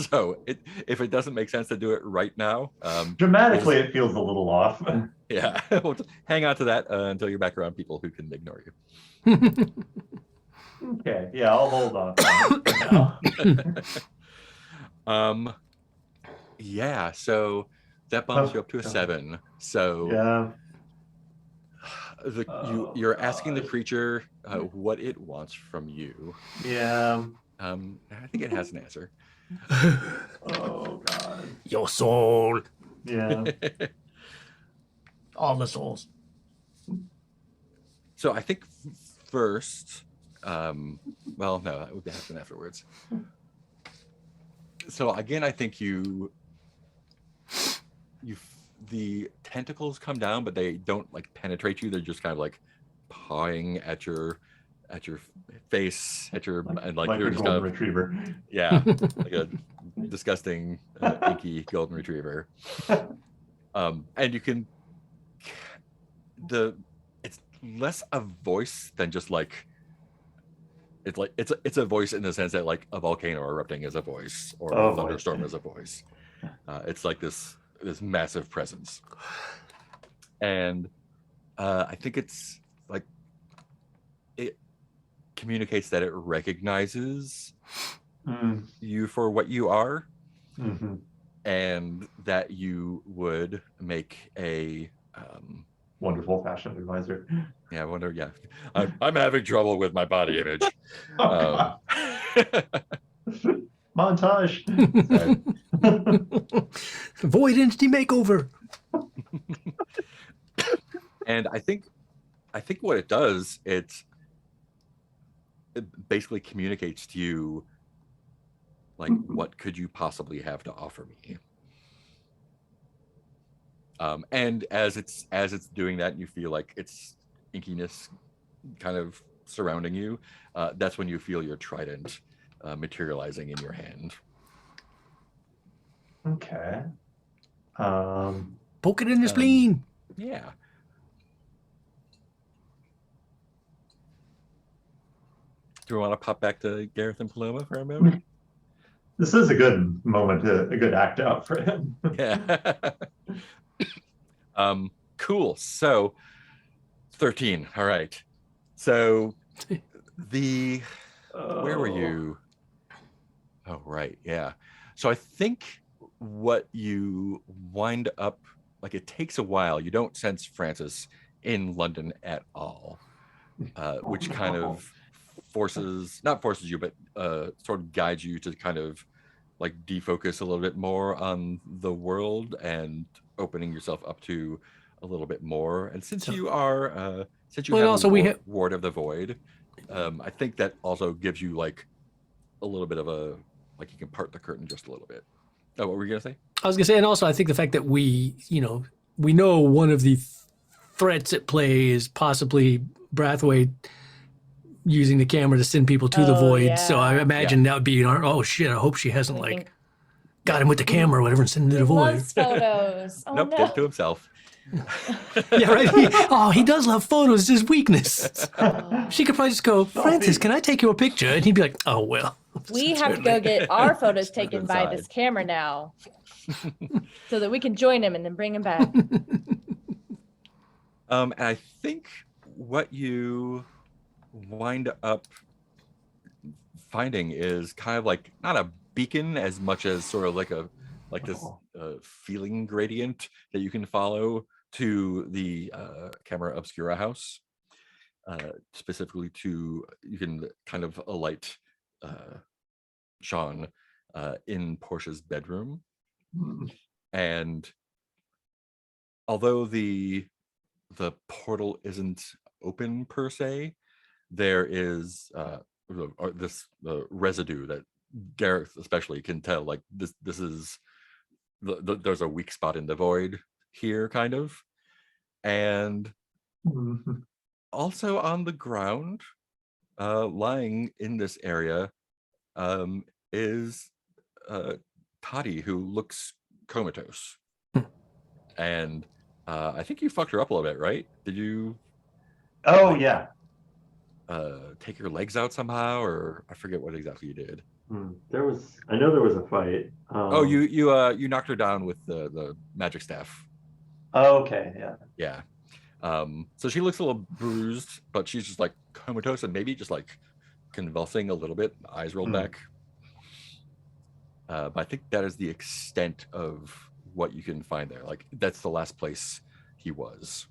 So if it doesn't make sense to do it right now, Dramatically, it feels a little off. yeah, we'll just hang on to that until you're back around people who can ignore you. Okay, yeah, I'll hold off on it for now. Yeah, so that bumps Oh, you up to a God. 7. So Yeah. you're asking the gosh. creature what it wants from you. Yeah. I think it has an answer. Oh God. Your soul. Yeah. All the souls. So I think first, well, no, that would happen afterwards. So again, I think the tentacles come down, but they don't like penetrate you. They're just kind of like pawing at your face, and like Like you're a just golden kind of, retriever. yeah, like a disgusting inky golden retriever. And you can it's less a voice than just like it's a voice in the sense that like a volcano erupting is a voice or Oh, a boy. thunderstorm is a voice. It's like this massive presence, and I think it's like it communicates that it recognizes Mm. you for what you are, hmm and that you would make a Wonderful fashion advisor. yeah, I wonder. Yeah, I'm having trouble with my body image. Oh, God. Montage. Void entity makeover. And I think what it does, it it basically communicates to you, like, what could you possibly have to offer me? And as it's doing that, and you feel like it's inkiness kind of surrounding you, that's when you feel your trident materializing in your hand. Okay. Poke it in the spleen. Yeah. Do we want to pop back to Gareth and Paloma for a moment? This is a good moment, a good act out for him. Yeah. Cool. So 13. All right. So where were you? Oh, right. Yeah. So I think what you wind up, like, it takes a while. You don't sense Francis in London at all, which kind of not forces you, but sort of guides you to kind of like defocus a little bit more on the world and opening yourself up to a little bit more. And since you are, since you Well, have also a Ward of the Void, I think that also gives you like a little bit of a, like, you can part the curtain just a little bit. Oh, what were you gonna say? I was gonna say, and also I think the fact that we know one of the threats at play is possibly Brathwaite using the camera to send people to the void. yeah. So I imagine that would be oh shit, I hope she hasn't We like think- got him with the camera or whatever and sent him to He the void. loves photos. Oh Nope, no. did it to himself. Yeah, right. He does love photos. It's his weakness. She could probably just go, Francis, can I take your picture? And he'd be like, oh well. We have to go get our photos taken by this camera now, so that we can join him and then bring him back. And I think what you wind up finding is kind of like not a beacon as much as sort of like this feeling gradient that you can follow to the Camera Obscura house. Specifically you can kind of alight Sean in Portia's bedroom. And although the portal isn't open per se, there is this residue that Gareth especially can tell, like this is there's a weak spot in the void here, kind of. And also on the ground, lying in this area, is Toddy, who looks comatose. And I think you fucked her up a little bit, right? Did you Oh yeah. take her legs out somehow, or I forget what exactly you did? I know there was a fight. Oh, you knocked her down with the magic staff. Oh, okay, yeah. Yeah. So she looks a little bruised, but she's just like comatose and maybe just like convulsing a little bit, eyes rolled back. But I think that is the extent of what you can find there. Like, that's the last place he was.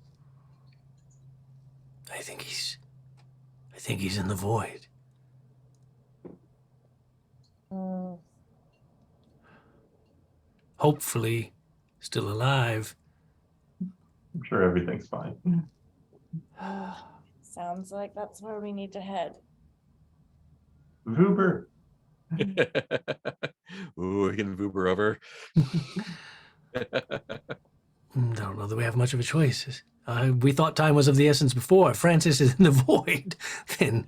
I think he's in the void. Hopefully still alive. I'm sure everything's fine. Sounds like that's where we need to head. Vuber. Ooh, we can Vuber over. Don't know that we have much of a choice. We thought time was of the essence before. If Francis is in the void, then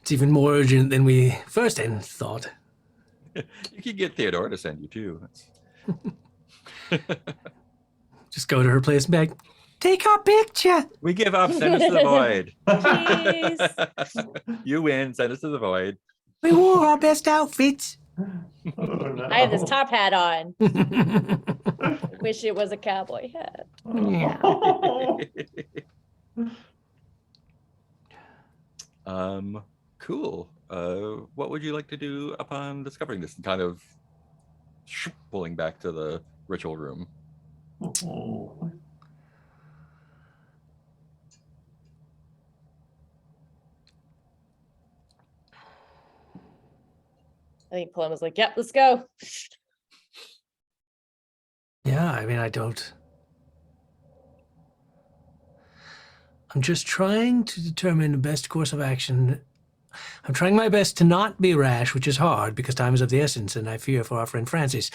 it's even more urgent than we first thought. You could get Theodore to send you too. Just go to her place and be like, take our picture. We give up, send us to the void. Jeez. You win, send us to the void. We wore our best outfits. Oh, no. I have this top hat on. Wish it was a cowboy hat. Cool. What would you like to do upon discovering this and kind of pulling back to the ritual room? Oh. I think Paloma's like, yep, let's go. Yeah, I mean, I'm just trying to determine the best course of action I'm trying my best to not be rash, which is hard because time is of the essence and I fear for our friend Francis.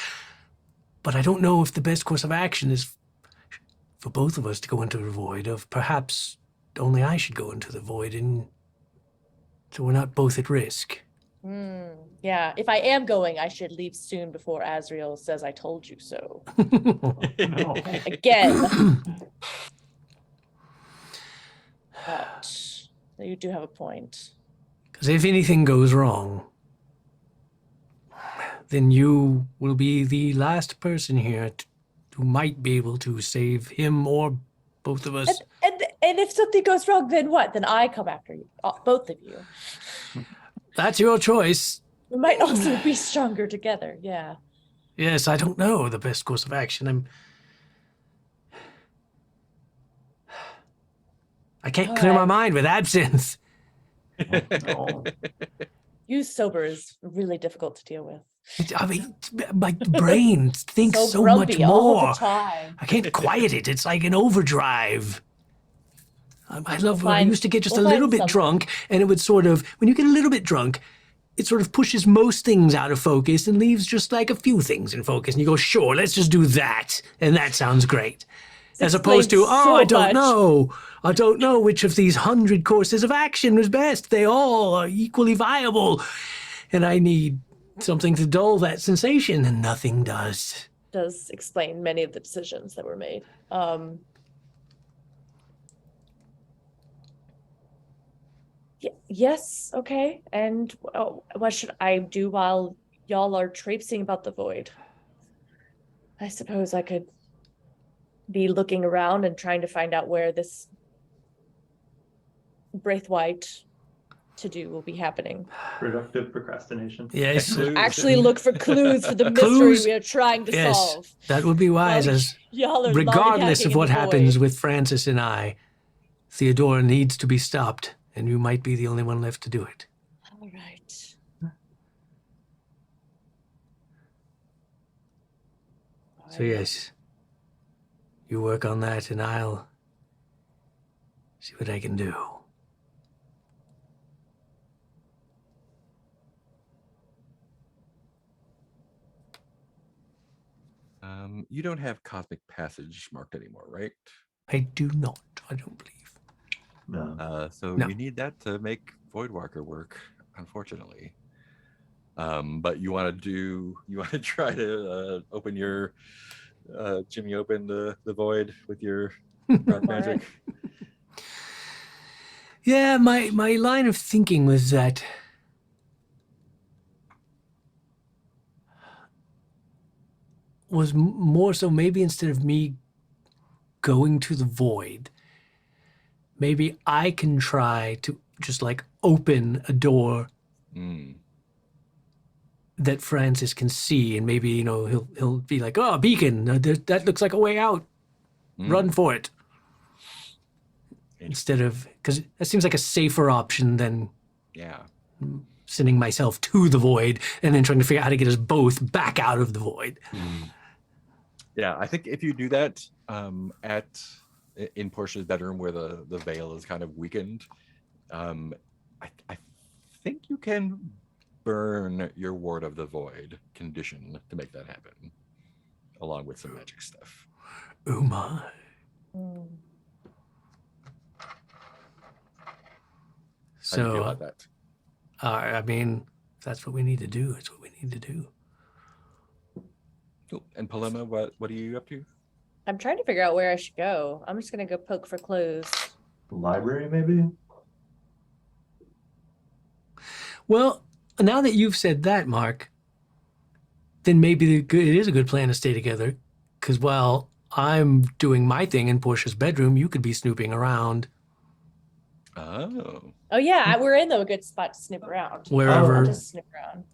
But I don't know if the best course of action is for both of us to go into the void, or perhaps only I should go into the void, and so we're not both at risk. Yeah, if I am going, I should leave soon before Azrael says I told you so. No. Again. But you do have a point. Because if anything goes wrong, then you will be the last person here who might be able to save him or both of us. And if something goes wrong, then what? Then I come after you, both of you. That's your choice. We might also be stronger together. Yeah. Yes, I don't know the best course of action. I can't clear my mind with absinthe. No. You sober is really difficult to deal with. I mean, my brain thinks so much grumpy all more. the time. I can't quiet it. It's like an overdrive. I love when I find- used to get just we'll a little find bit something. drunk, and it would sort of, when you get a little bit drunk, it sort of pushes most things out of focus and leaves just like a few things in focus. And you go, sure, let's just do that. And that sounds great. As opposed to, explains oh, so I don't much. know. I don't know which of these 100 courses of action was best. They all are equally viable. And I need something to dull that sensation, and nothing does. Does explain many of the decisions that were made. Yes, okay. And what should I do while y'all are traipsing about the void? I suppose I could be looking around and trying to find out where this Braithwaite to-do will be happening. Productive procrastination. Yes, Clues. Actually look for clues for the mystery Clues? we are trying to yes, solve. that would be wise. While As y'all are regardless lollygaging of in what the happens void. with Francis and I, Theodora needs to be stopped, and you might be the only one left to do it. All right. So yes, you work on that, and I'll see what I can do. You don't have Cosmic Passage marked anymore, right? I do not. I don't believe. No. So No. you need that to make Voidwalker work, unfortunately. But you want to try to open your Jimmy open the void with your dark magic. Yeah, my line of thinking was that was more so maybe instead of me going to the void, maybe I can try to just like open a door Mm. that Francis can see, and maybe he'll be like, "Oh, a beacon! That looks like a way out. Mm. Run for it!" Instead of, because that seems like a safer option than Yeah. sending myself to the void and then trying to figure out how to get us both back out of the void. Yeah, I think if you do that in Portia's bedroom where the veil is kind of weakened, I think you can burn your Ward of the Void condition to make that happen, along with some magic stuff. Oh my! Mm. How do you feel So, about that? I mean, if that's what we need to do. It's what we need to do. Cool. And Paloma, what are you up to? I'm trying to figure out where I should go. I'm just gonna go poke for clues. Library, maybe? Well, now that you've said that, Mark, then maybe it is a good plan to stay together. Because while I'm doing my thing in Portia's bedroom, you could be snooping around Oh. Oh yeah, we're in a good spot to snoop around. wherever. I'll just snoop around.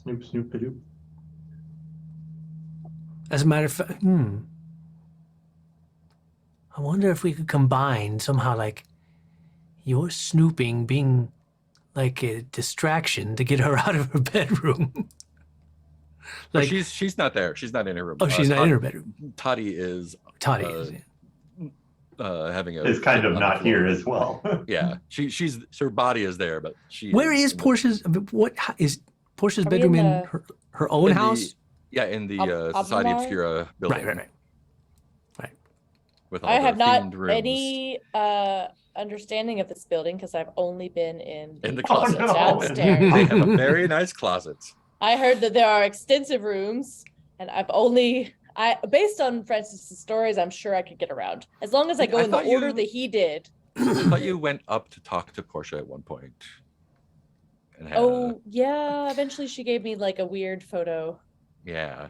Snoop, snoop, padoop. As a matter of fact, I wonder if we could combine somehow, like your snooping being like a distraction to get her out of her bedroom. But Like, she's not there. She's not in her room. oh, she's not in her bedroom. Toddy is. Toddy uh, is. having a Is kind fit of on the not here floor. as well. Yeah, she's her body is there, but she Where is in the- Portia's? What is Portia's Are we bedroom in in the- her own in the- house? Yeah, in the Ob- Society Obamar? Obscura building. Right. With all I the have not themed rooms any understanding of this building because I've only been in in the Oh, closet. no. downstairs. They have a very nice closet. I heard that there are extensive rooms, and based on Francis's stories, I'm sure I could get around as long as I go I in the thought order you- that he did. I thought you went up to talk to Portia at one point. And had Oh yeah, eventually she gave me like a weird photo. yeah.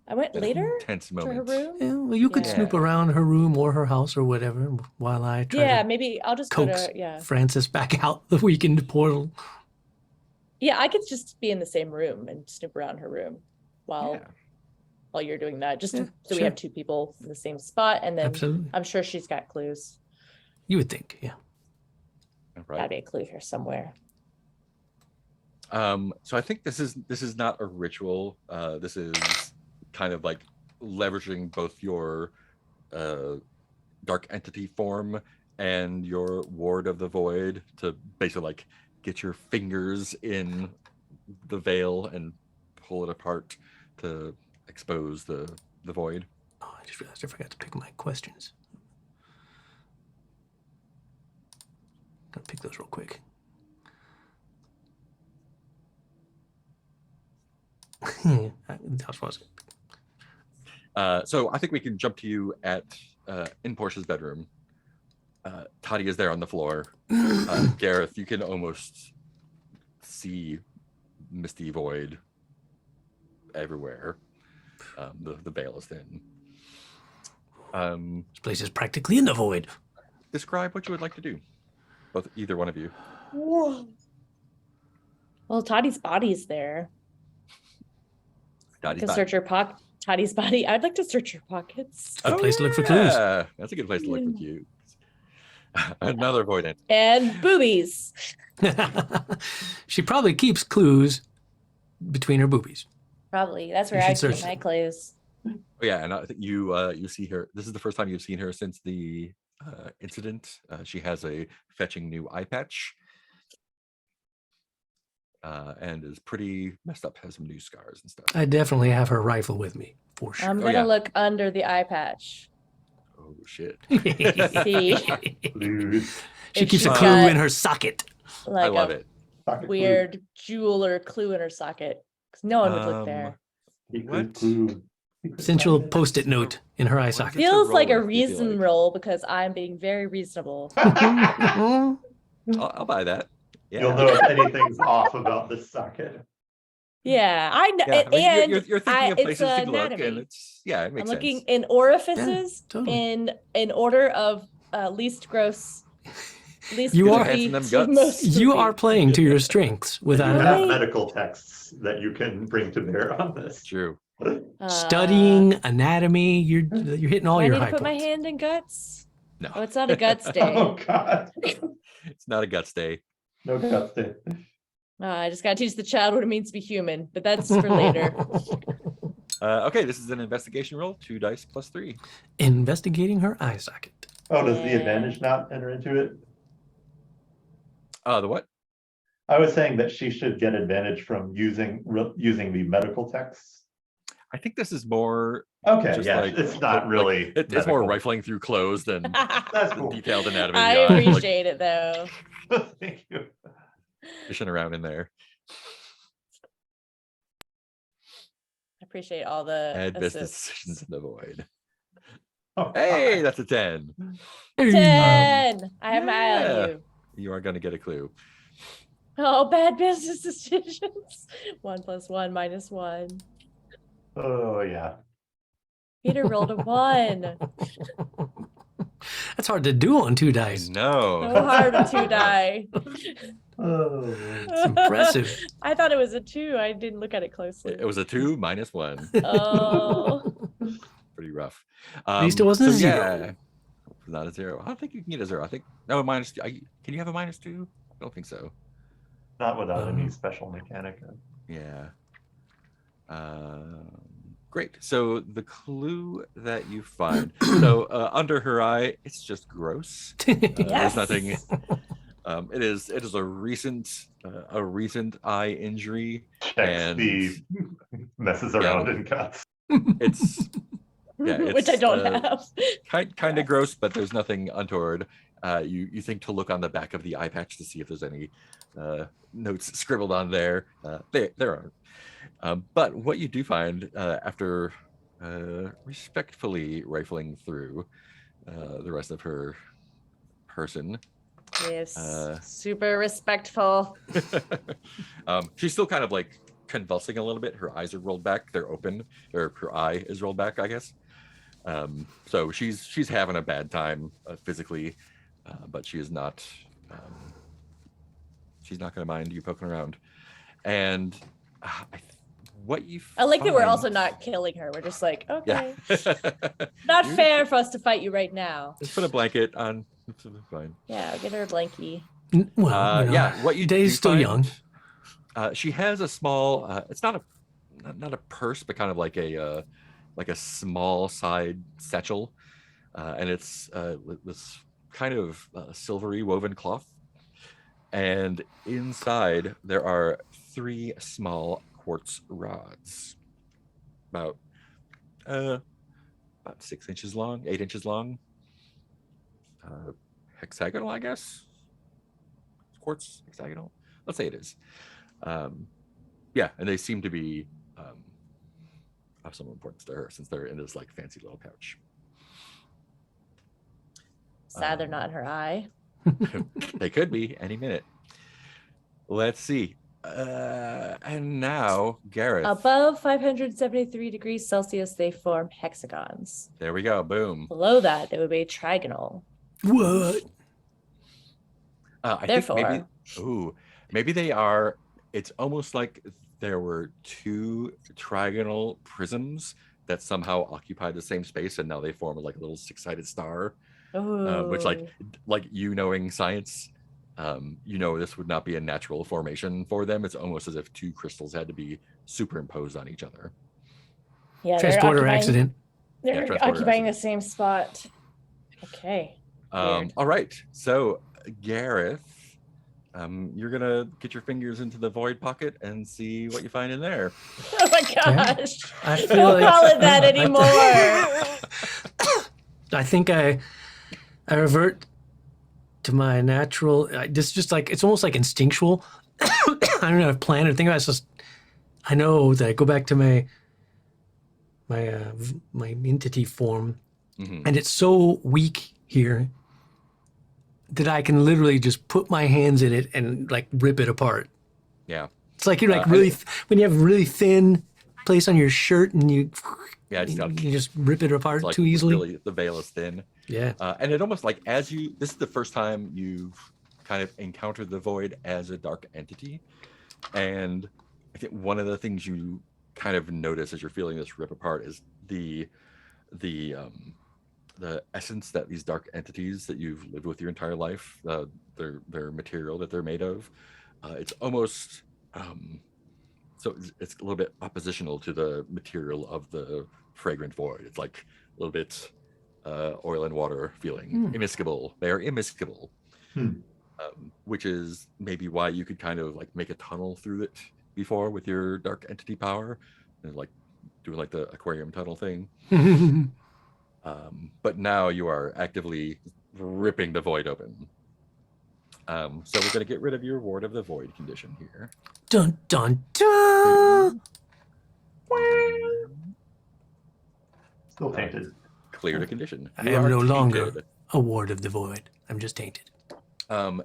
I went an later Tense to her moment. room. Yeah, well, you could Yeah. snoop around her room or her house or whatever while I try Yeah, to maybe I'll just go coax to yeah. Francis back out the weekend portal. Yeah, I could just be in the same room and snoop around her room while Yeah. you're doing that. Just Yeah, so we sure. have two people in the same spot, and then Absolutely. I'm sure she's got clues. You would think, yeah. Gotta Right. be a clue here somewhere. So I think this is not a ritual. This is kind of like leveraging both your dark entity form and your ward of the void to basically like get your fingers in the veil and pull it apart to expose the void. Oh, I just realized I forgot to pick my questions. Gotta pick those real quick. That was it. So I think we can jump to you at in Portia's bedroom. Toddy is there on the floor. Gareth, you can almost see misty void everywhere. The veil is thin. This place is practically in the void. Describe what you would like to do. Either one of you. Well, Toddy's body's there. Toddy's Can back. search your pocket. Toddy's body. I'd like to search your pockets. Good place to look for clues. Yeah, that's a good place to look for clues. Another void entity. And boobies. She probably keeps clues between her boobies. Probably. That's You where I should keep search my them. clues. Oh, yeah, and I think you see her. This is the first time you've seen her since the incident. She has a fetching new eye patch, and is pretty messed up. Has some new scars and stuff. I definitely have her rifle with me, for sure. I'm Oh, gonna yeah. look under the eye patch. Oh shit! See. Clues. She If keeps a she's clue got, in her socket. Like I love a it. Pocket weird jewel or clue in her socket. Because no one would look there. clue. What? Secret clue. Secret Sensual pocket. post-it note in her eye What is socket. it? Feels like a roll, I feel reason like. roll because I'm being very reasonable. Mhm. I'll buy that. Yeah. You'll know if anything's off about this socket. Yeah, I know. Yeah, I mean, and you're thinking of it's places to look, anatomy. and it's it I'm makes looking sense. in orifices totally. in order of least gross, least You are- creepy Hands in them to guts. most You creepy. are playing to your strengths You without a have Right. medical texts that you can bring to bear on this. True. studying anatomy. You're hitting all I your need to high put my points. hand in guts. No, Oh, it's not a guts day. Oh God, it's not a guts day. no guts day. I just gotta teach the child what it means to be human, but that's for later. Okay, this is an investigation roll. 2 dice plus 3. Investigating her eye socket. Oh, does the Yeah. advantage not enter into it? The what? I was saying that she should get advantage from using the medical texts. I think this is more. Okay, Just yeah, like- it's not really. It's more medical. rifling through clothes than That's cool. detailed anatomy. I Like, appreciate it though. Thank you. fishing around in there. I appreciate all the Add business assists. decisions in the void. Oh, Hey, God. that's a 10. 10. I have my eye yeah. on you. You are going to get a clue. Oh, bad business decisions. 1 + 1 - 1. Oh yeah. Peter rolled a 1. That's hard to do on 2 I dice. know. So hard to 2 die. Oh. It's impressive. I thought it was a 2. I didn't look at it closely. It was a 2 minus 1. Oh. Pretty rough. At least it wasn't a zero. Yeah, not a 0. I don't think you can get a 0. I think no minus 2. Can you have a minus 2? I don't think so. Not without any special mechanic. Yeah. Great. So the clue that you find, so under her eye, it's just gross. Yes. There's nothing. It is a recent eye injury, Checks and the messes around and cuts. it's Which I it's, don't have. kind of gross, but there's nothing untoward. You think to look on the back of the eye patch to see if there's any notes scribbled on there. There aren't. But what you do find after respectfully rifling through the rest of her person, Yes. Super respectful. she's still kind of like convulsing a little bit. Her eyes are rolled back. They're open, or her eye is rolled back, I guess. So she's having a bad time physically, but she is not. She's not going to mind you poking around. And what you I like that we're find- also not killing her. We're just like, okay, Yeah. not You- fair for us to fight you right now. Just put a blanket on. It's fine. Yeah, I'll get her a blankie. Well, you know, Yeah, what you Day's do still find, young. she has a small. It's not a purse, but kind of like a small side satchel, and it's this kind of silvery woven cloth. And inside there are 3 small quartz rods, about 6 inches long, 8 inches long, hexagonal, I guess. Quartz hexagonal. Let's say it is. Yeah, and they seem to be of some importance to her since they're in this like fancy little pouch. Sad they're not in her eye. They could be any minute. Let's see. And now, Gareth. Above 573 degrees Celsius, they form hexagons. There we go. Boom. Below that, they would be trigonal. What? I Therefore, think maybe they are. It's almost like there were 2 trigonal prisms that somehow occupy the same space, and now they form like a little 6-sided star. Which, like you knowing science, this would not be a natural formation for them. It's almost as if 2 crystals had to be superimposed on each other. yeah, Transporter accident. They're transporter occupying accident. the same spot. Okay. Weird. All right. So, Gareth, you're gonna get your fingers into the void pocket and see what you find in there. Oh my gosh. I feel Don't like- call it that anymore. I think I revert to my natural. This just like it's almost like instinctual. I don't know if plan or think about it. It's just I know that I go back to my entity form, Mhm. and it's so weak here that I can literally just put my hands in it and like rip it apart. Yeah. It's like you're like I- really when you have really thin place on your shirt and you Yeah, it's not- you just rip it apart It's like too easily. really the veil is thin. Yeah. And it almost like this is the first time you've kind of encountered the void as a dark entity. And I think one of the things you kind of notice as you're feeling this rip apart is the essence that these dark entities that you've lived with your entire life, their material that they're made of, it's almost so it's a little bit oppositional to the material of the fragrant void. It's like a little bit oil and water feeling, immiscible. They are immiscible, which is maybe why you could kind of like make a tunnel through it before with your dark entity power, and like doing like the aquarium tunnel thing. But now you are actively ripping the void open. So we're going to get rid of your Ward of the Void condition here. Dun dun dun. Still tainted. Clear the condition. I You am are no longer tainted. a ward of the void. I'm just tainted. And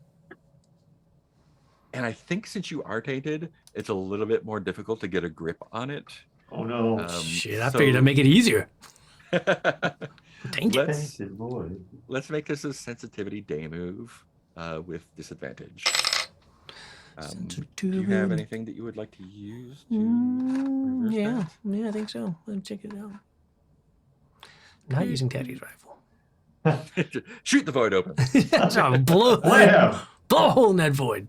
I think since you are tainted, it's a little bit more difficult to get a grip on it. Oh no. Shit, I figured I'd make it easier. I'm tainted. Tainted void. Let's make this a sensitivity day move with disadvantage. Do you have anything that you would like to use to reverse Yeah, that? yeah, I think so. Let's check it out. Not using Teddy's rifle. Shoot the void open. So blow Wham! a hole in that void.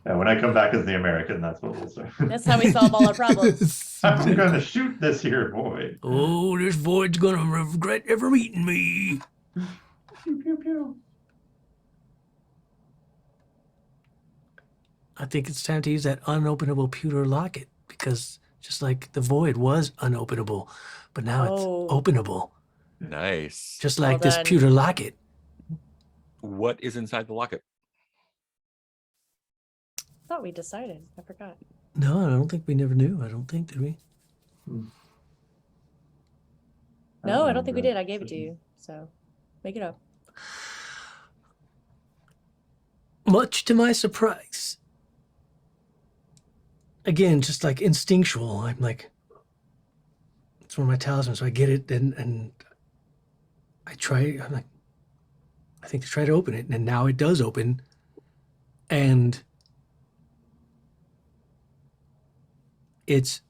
And when I come back as the American, that's what we'll say. That's how we solve all our problems. I'm gonna shoot this here void. Oh, this void's gonna regret ever eating me. Pew, pew, pew. I think it's time to use that unopenable pewter locket because just like the void was unopenable, but now Oh. it's openable. Nice. Just Well like this done. pewter locket. What is inside the locket? I thought we decided. I forgot. No, I don't think we never knew. I don't think, did we? No, I don't think we remember. did. I gave it to you. So make it up. Much to my surprise. Again, just like instinctual. I'm like, it's one of my talismans, so I get it and I try. I'm like, I think to try to open it, and now it does open, and it's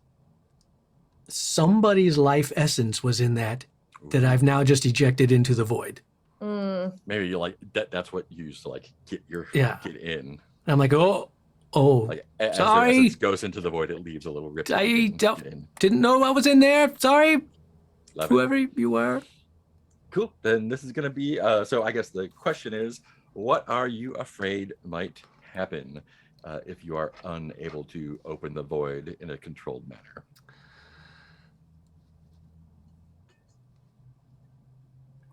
somebody's life essence was in that I've now just ejected into the void. Mm. Maybe you like that's what you use to like get your Yeah. get in. And I'm like, oh, Like as the sorry. essence goes into the void, it leaves a little rip. that you I can don't- get in. didn't know I was in there. Sorry, Love it. whoever you were. Cool. Then this is going to be, so I guess the question is, what are you afraid might happen if you are unable to open the void in a controlled manner?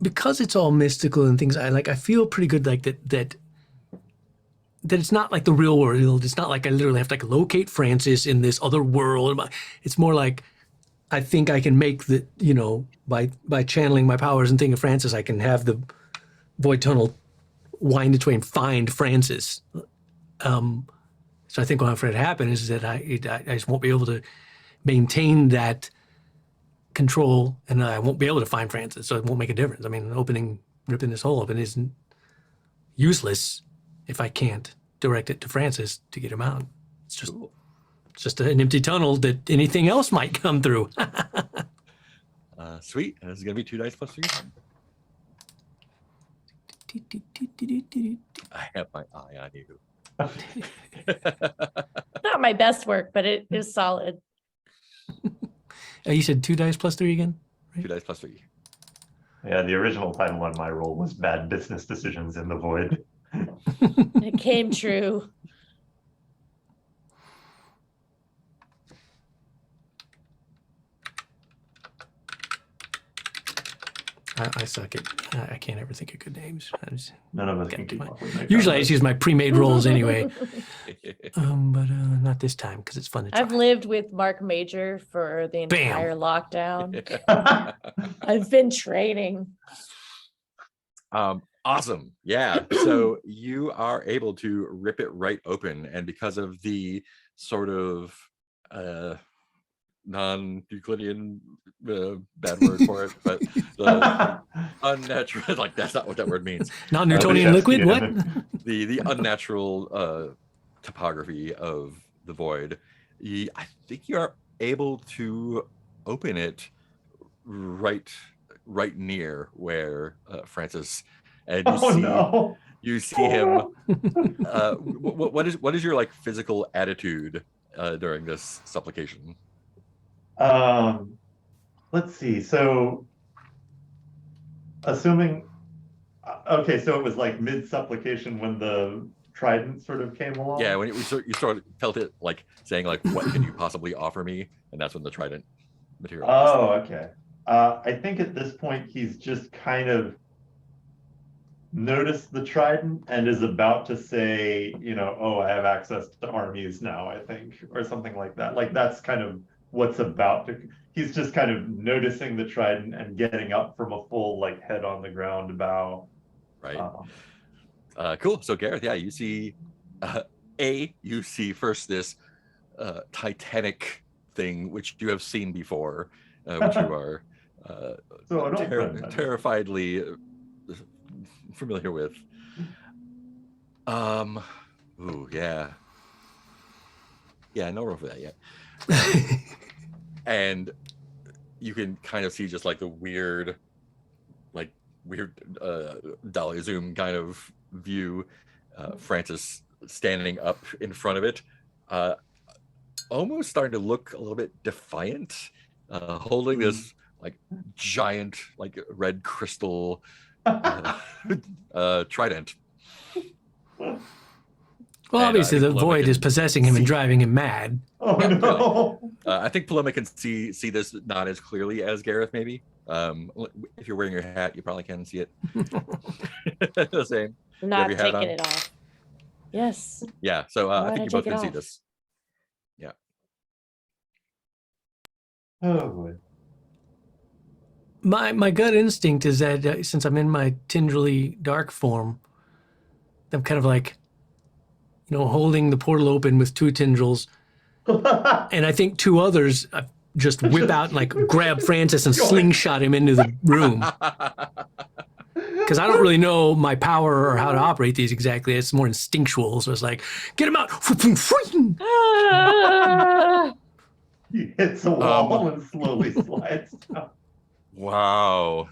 Because it's all mystical and things, I feel pretty good like that it's not like the real world. It's not like I literally have to like locate Francis in this other world. It's more like I think I can make the, you know, by channeling my powers and thinking of Francis, I can have the void tunnel wind its way and find Francis. So I think what I'm afraid to happen is that I just won't be able to maintain that control, and I won't be able to find Francis, so it won't make a difference. I mean, ripping this hole open isn't useless if I can't direct it to Francis to get him out. It's just Cool. it's just an empty tunnel that anything else might come through. Sweet. And this is going to be 2 dice plus 3. I have my eye on you. Not my best work, but it is solid. You said 2 dice plus 3 again? 2 dice plus 3. Yeah, the original title on my roll was Bad Business Decisions in the Void. It came true. I suck at. I can't ever think of good names. None of us Get can to keep my- up with my Usually I just use my pre-made rolls anyway. Um, But not this time because it's fun to try. I've lived with Mark Major for the Bam. entire lockdown. combos. I've been training. Awesome. Yeah. So you are able to rip it right open. And because of the sort of non-Euclidean bad word for it, but the unnatural, like that's not what that word means. Non-Newtonian liquid? What? The unnatural topography of the void. I think you are able to open it right near where Francis, and you Oh see no. you see him. What is your like physical attitude during this supplication? Let's see. So, assuming, okay, so it was like mid supplication when the trident sort of came along. Yeah, when you sort of felt it like saying like, "What can you possibly offer me?" And that's when the trident materialized. Oh, okay. I think at this point he's just kind of noticed the trident and is about to say, you know, oh, I have access to armies now, I think, or something like that. Like that's kind of what's about to, he's just kind of noticing the trident and getting up from a full like head on the ground bow. Right. Cool. So Gareth, yeah, you see, you see first this Titanic thing, which you have seen before, which you are So an old friend, then. terrifiedly familiar with. Ooh, yeah. Yeah, no room for that yet. And you can kind of see just like the weird dolly zoom kind of view, Francis standing up in front of it. almost starting to look a little bit defiant, holding this like giant, like red crystal trident. Well, And, obviously I the think Paloma void is can possessing him and see- driving him mad. Oh Yeah, no. I think Paloma can see this not as clearly as Gareth, maybe. If you're wearing your hat, you probably can see it. The same. I'm not your hat taking on? it off. Yes. Yeah. So Why I would think I you both take it can see off? this. Oh boy. My gut instinct is that since I'm in my Tindrily dark form, I'm kind of like, holding the portal open with 2 tendrils, and I think 2 others just whip out and like grab Francis and slingshot him into the room. Because I don't really know my power or how to operate these exactly. It's more instinctual. So it's like, get him out. Ah! He hits a wall and slowly slides down. Wow.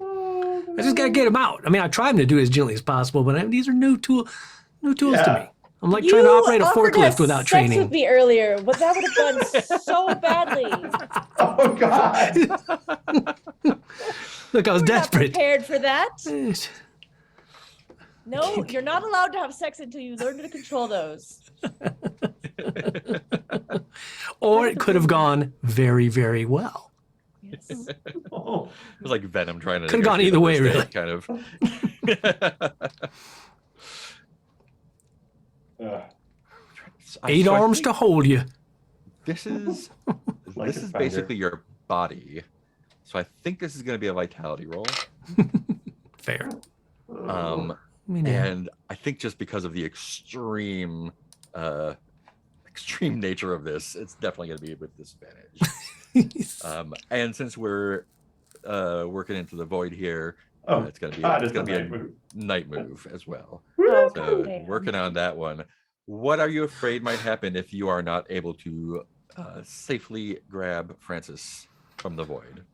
I just gotta get him out. I mean, I try to do it as gently as possible, but these are new tools to Yeah. me. I'm like trying to operate a offered to have forklift without sex training. with me earlier. What that would have done so badly. Oh God. Look, I was We're not desperate. prepared for that. Yes. No, you're not allowed to have sex until you learn to control those. Or it could have gone very, very well. Yes. Oh. It was like Venom trying to. Could've gone negotiate either the way, first date, kind of. Eight So I arms think to hold you. This is Like this a is spider. basically your body. So I think this is going to be a vitality roll. Fair. Um, I mean, yeah. and I think just because of the extreme nature of this, it's definitely going to be with disadvantage. And since we're working into the void here, Oh, it's going to be God, it's it's a going to be night a move. night move as well. Oh, So damn. working on that one. What are you afraid might happen if you are not able to safely grab Francis from the void?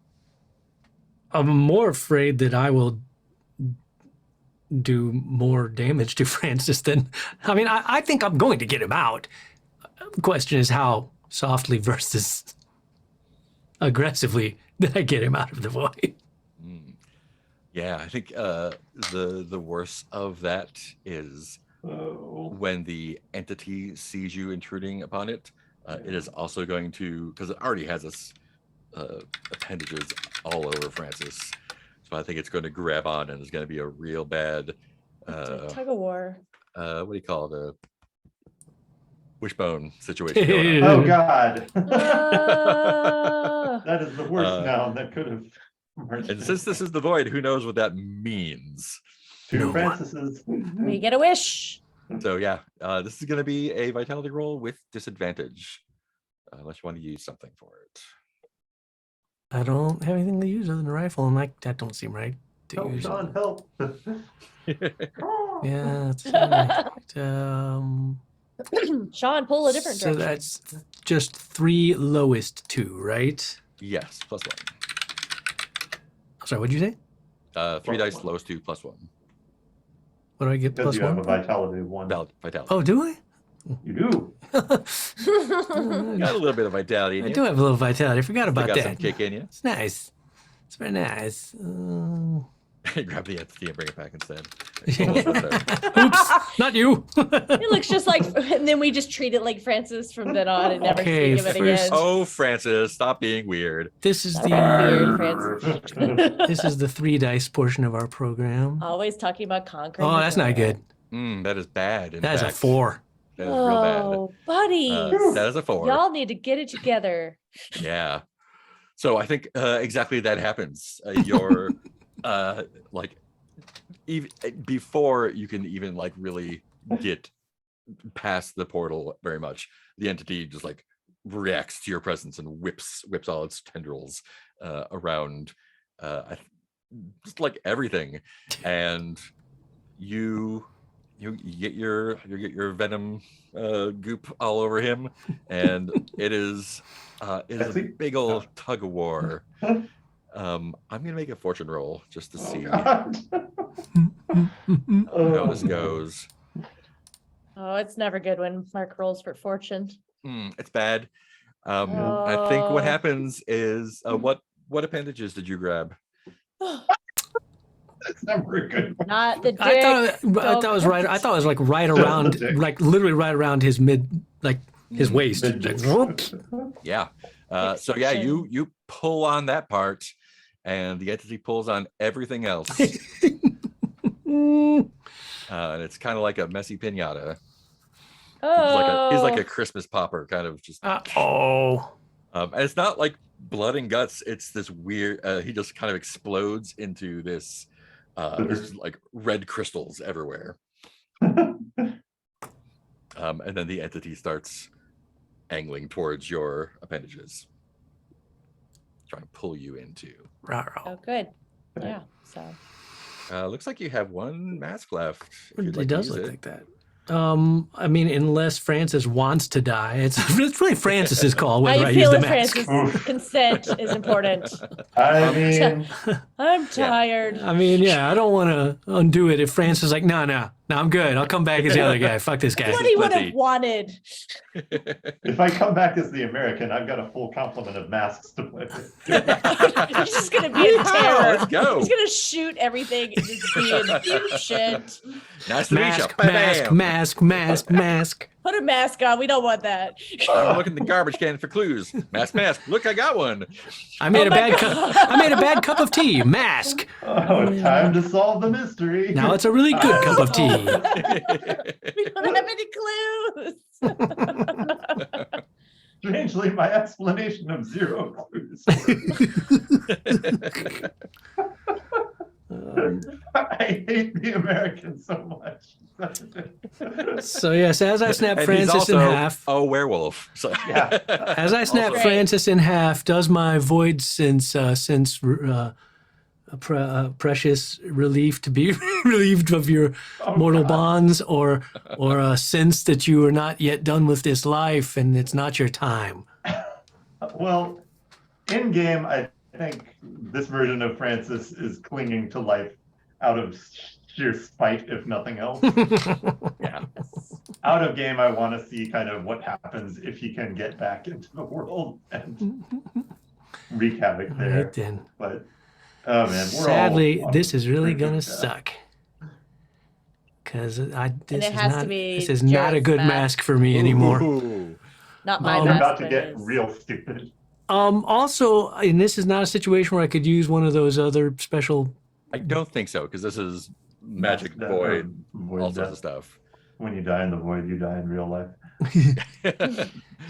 I'm more afraid that I will do more damage to Francis than. I mean, I think I'm going to get him out. The question is how softly versus aggressively did I get him out of the void? Mm. Yeah, I think the worst of that is Oh. when the entity sees you intruding upon it. It is also going to, because it already has its appendages all over Francis. So I think it's going to grab on and it's going to be a real bad, It's a tug of war. what do you call it? A wishbone situation going on. Oh God. Ah. That is the worst Uh, noun that could have. And since this is the void, who knows what that means? Two No. Francis's. We get a wish. So yeah, this is going to be a vitality roll with disadvantage, unless you want to use something for it. I don't have anything to use other than a rifle. I'm like, that don't seem right to Help, use. Sean, help. Yeah, that's right. Sean, pull a different So direction. that's just 3 lowest 2, right? Yes, +1. Sorry, what'd you say? 3 dice, +1. lowest 2, +1. What do I get? Because Plus you have a 1? vitality of 1. Vitality. Oh, do I? You do. Got a little bit of vitality in I you. do have a little vitality. I forgot Still about got some that. kick in you. It's nice. It's very nice. Grab the entity and bring it back instead. Oops, not you. It looks just like, and then we just treat it like Francis from then on and never Okay, speak of it first- again. Oh, Francis, stop being weird. This is Weird, the Francis. this is the 3 dice portion of our program. Always talking about conquering. Oh, the that's not world. good. That is bad. In That's a fact. 4. That is real bad. Oh, buddy. That is a 4. Y'all need to get it together. Yeah. So I think exactly that happens. You're like, even before you can even like really get past the portal very much, the entity just like reacts to your presence and whips all its tendrils around just like everything, and you get your venom goop all over him, and it is a big old tug of war. I'm gonna make a fortune roll just to see God. how this goes. Oh, it's never good when Mark rolls for fortune. It's bad. I think what Oh. happens is what appendages did you grab? That's never a good one. Not the dick. I thought it Don't was grab right. the I thought it was like right Just the around, dick. like literally right around his his waist. Midget. Like, whoop. Yeah. So yeah, Extension. you pull on that part, and the entity pulls on everything else. Mm. And it's kind of like a messy pinata. Oh. He's like a Christmas popper, kind of just. Oh. And it's not like blood and guts. It's this weird. He just kind of explodes into this. There's like red crystals everywhere. And then the entity starts angling towards your appendages, trying to pull you into. Oh, good. Yeah. So. Looks like you have one mask left. if you'd It like to does use look it. like that. I mean, unless Francis wants to die, it's really Francis's call How whether you I use the feeling, mask. Francis? Consent is important. I mean, I'm tired. I mean, yeah, I don't want to undo it if Francis is like, no, I'm good. I'll come back as the other guy. Fuck this guy. That's what he would Plenty. have wanted. if I come back as the American, I've got a full complement of masks to play with. He's just gonna be a terror. Let's go. He's gonna shoot everything and just be in huge shit. Nice to meet you. Mask, mask. Put a mask on. We don't want that. I'm looking at the garbage can for clues. Mask. Look, I got one. I made Oh a my bad God. cup. I made a bad cup of tea. Mask. Oh, time to solve the mystery. Now it's a really good cup of tea. We don't have any clues. Strangely, my explanation of 0 clues. I hate the Americans so much. So yes, as I snap And he's Francis also in half, a werewolf. So Yeah. as I snap Great. Francis in half, does my void sense precious relief to be relieved of your Oh, mortal God. bonds, or a sense that you are not yet done with this life and it's not your time? Well, in game, I think this version of Francis is clinging to life out of sheer spite, if nothing else. yeah. Out of game, I want to see kind of what happens if he can get back into the world and wreak havoc there. Right then. But oh man, we're Sadly, all this is really pretty gonna good. suck. Because this it is has to not be this is not a Jared's good mask. mask for me anymore. Ooh. Not my Oh, We're mask. about to but get his. real stupid. Also, and this is not a situation where I could use one of those other special. I don't think so, because this is magic Mask, void, void all sorts death. of stuff. When you die in the void, you die in real life.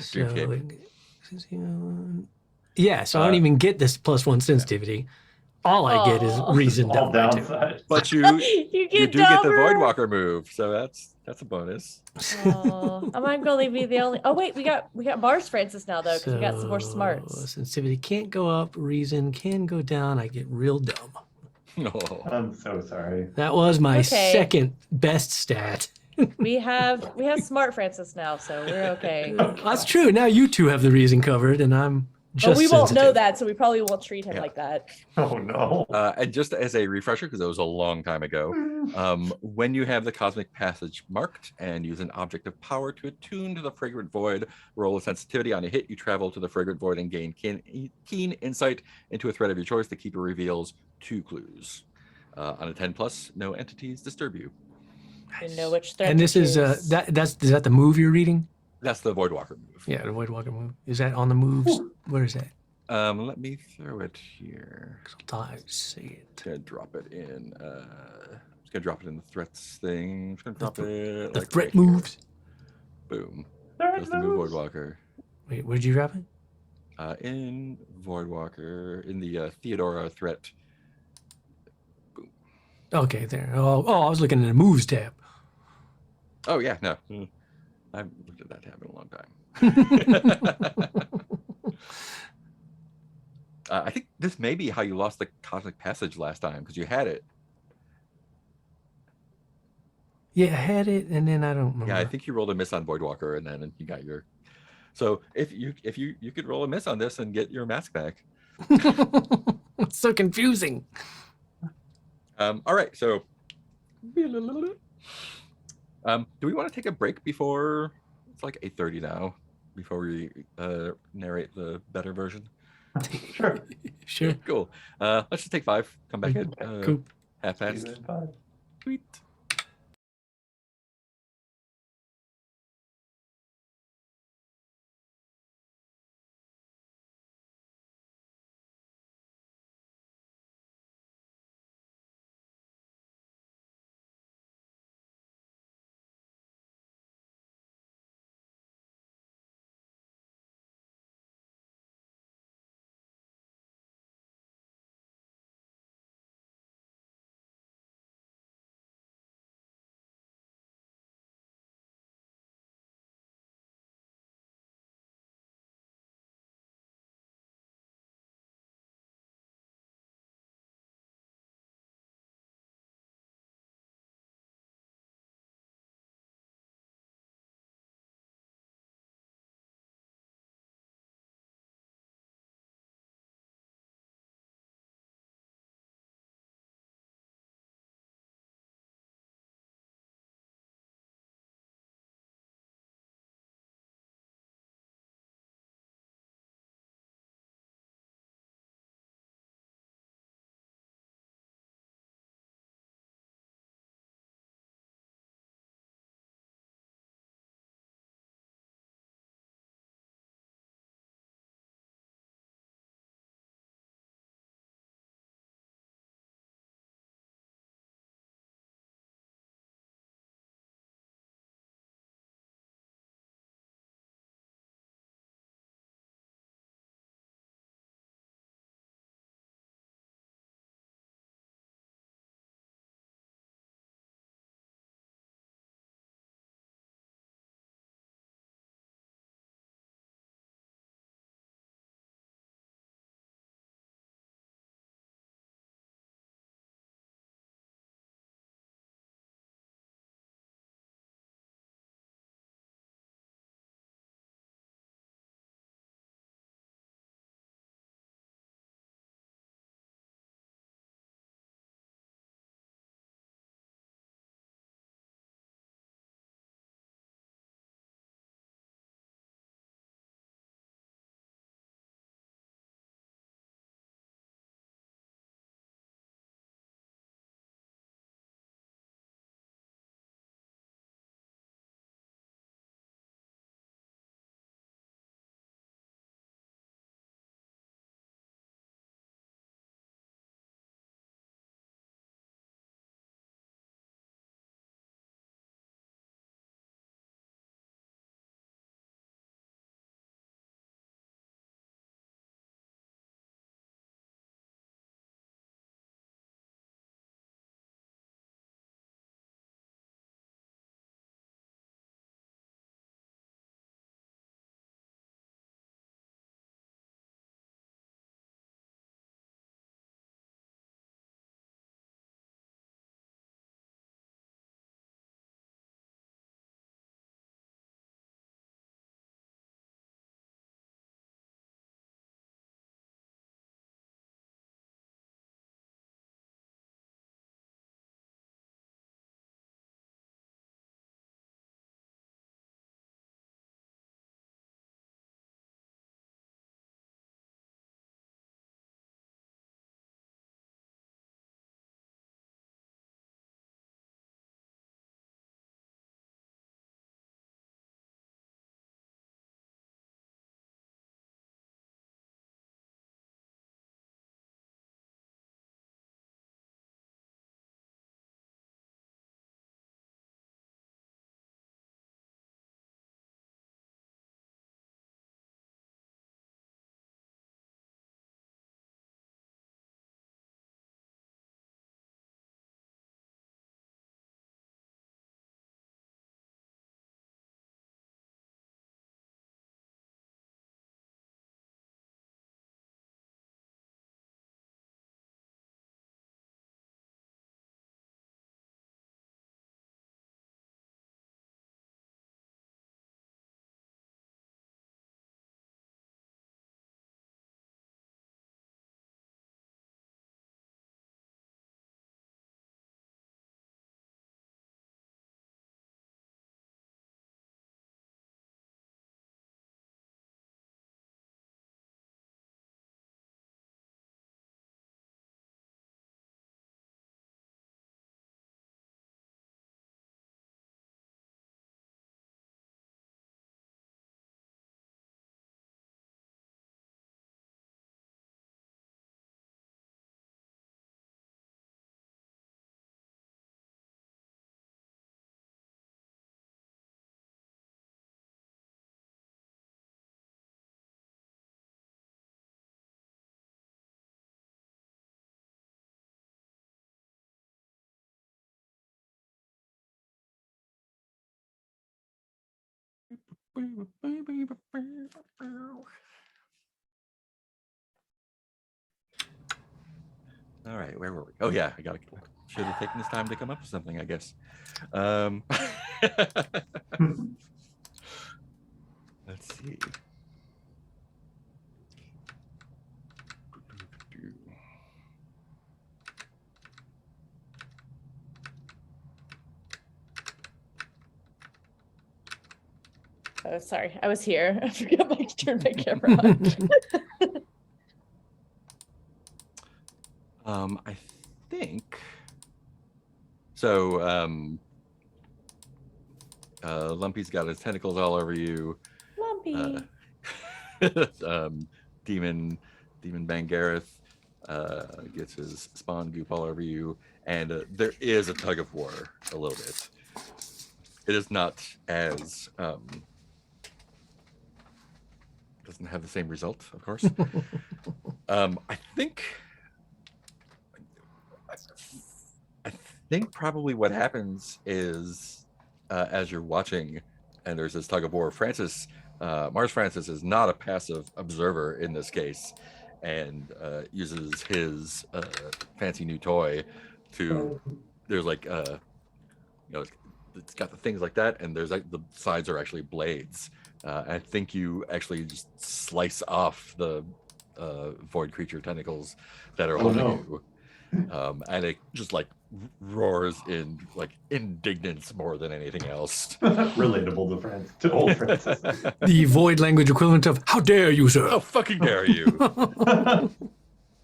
So, Dreamscape. yeah, so I don't even get this +1 sensitivity. All I get is Aw. reason All down by 2. downside. But you you do get the Dover. Voidwalker move, so that's a bonus. Oh, am I going to be the only? Oh wait, we got Mars Francis now though, because we got some more smarts. Sensitivity can't go up, reason can go down. I get real dumb. No. I'm so sorry. That was my Okay. second best stat. We have smart Francis now, so we're okay. That's true. Now you two have the reason covered, and I'm just. But we won't know sensitive. that, so we probably won't treat him Yeah. like that. Oh no. And just as a refresher, because it was a long time ago, when you have the cosmic passage marked and use an object of power to attune to the fragrant void, roll a sensitivity on a hit, you travel to the fragrant void and gain keen insight into a threat of your choice. The keeper reveals 2 clues. On a 10+, no entities disturb you. You know which threat. And to this is choose. is that the move you're reading? That's the Voidwalker move. Yeah, the Voidwalker move. Is that on the moves? Where is that? Let me throw it here. I see it. Gonna drop it in. Just gonna drop it in the threats thing. Just gonna drop it. The like threat right here. moves. Boom. Threat That's the move moves. Voidwalker. Wait, where'd you drop it? In Voidwalker, in the Theodora threat. Okay, there. Oh, I was looking at the moves tab. Oh yeah, no. I haven't looked at that tab in a long time. I think this may be how you lost the Cosmic Passage last time, because you had it. Yeah, I had it, and then I don't remember. Yeah, I think you rolled a miss on Voidwalker, and then you got your. So if you could roll a miss on this and get your mask back. It's so confusing. All right, so do we want to take a break before it's like 8:30 now? before we narrate the better version? Sure. Sure. Cool. Let's just take 5. Come back at Cool. half See you past. in 5. Sweet. All right, where were we? Oh yeah, should have taken this time to come up with something, I guess. Let's see. Oh, sorry, I was here. I forgot to turn my camera on. I think so. Lumpy's got his tentacles all over you. Lumpy. Demon Bangareth gets his spawn goop all over you, and there is a tug of war a little bit. It is not as doesn't have the same result, of course. I think probably what happens is as you're watching and there's this tug of war, Mars Francis is not a passive observer in this case, and uses his fancy new toy to, there's like it's got the things like that, and there's like the sides are actually blades. I think you actually just slice off the void creature tentacles that are holding you, and it just like roars in like indignance more than anything else. Relatable to old Francis. The void language equivalent of "How dare you, sir!" How fucking dare you!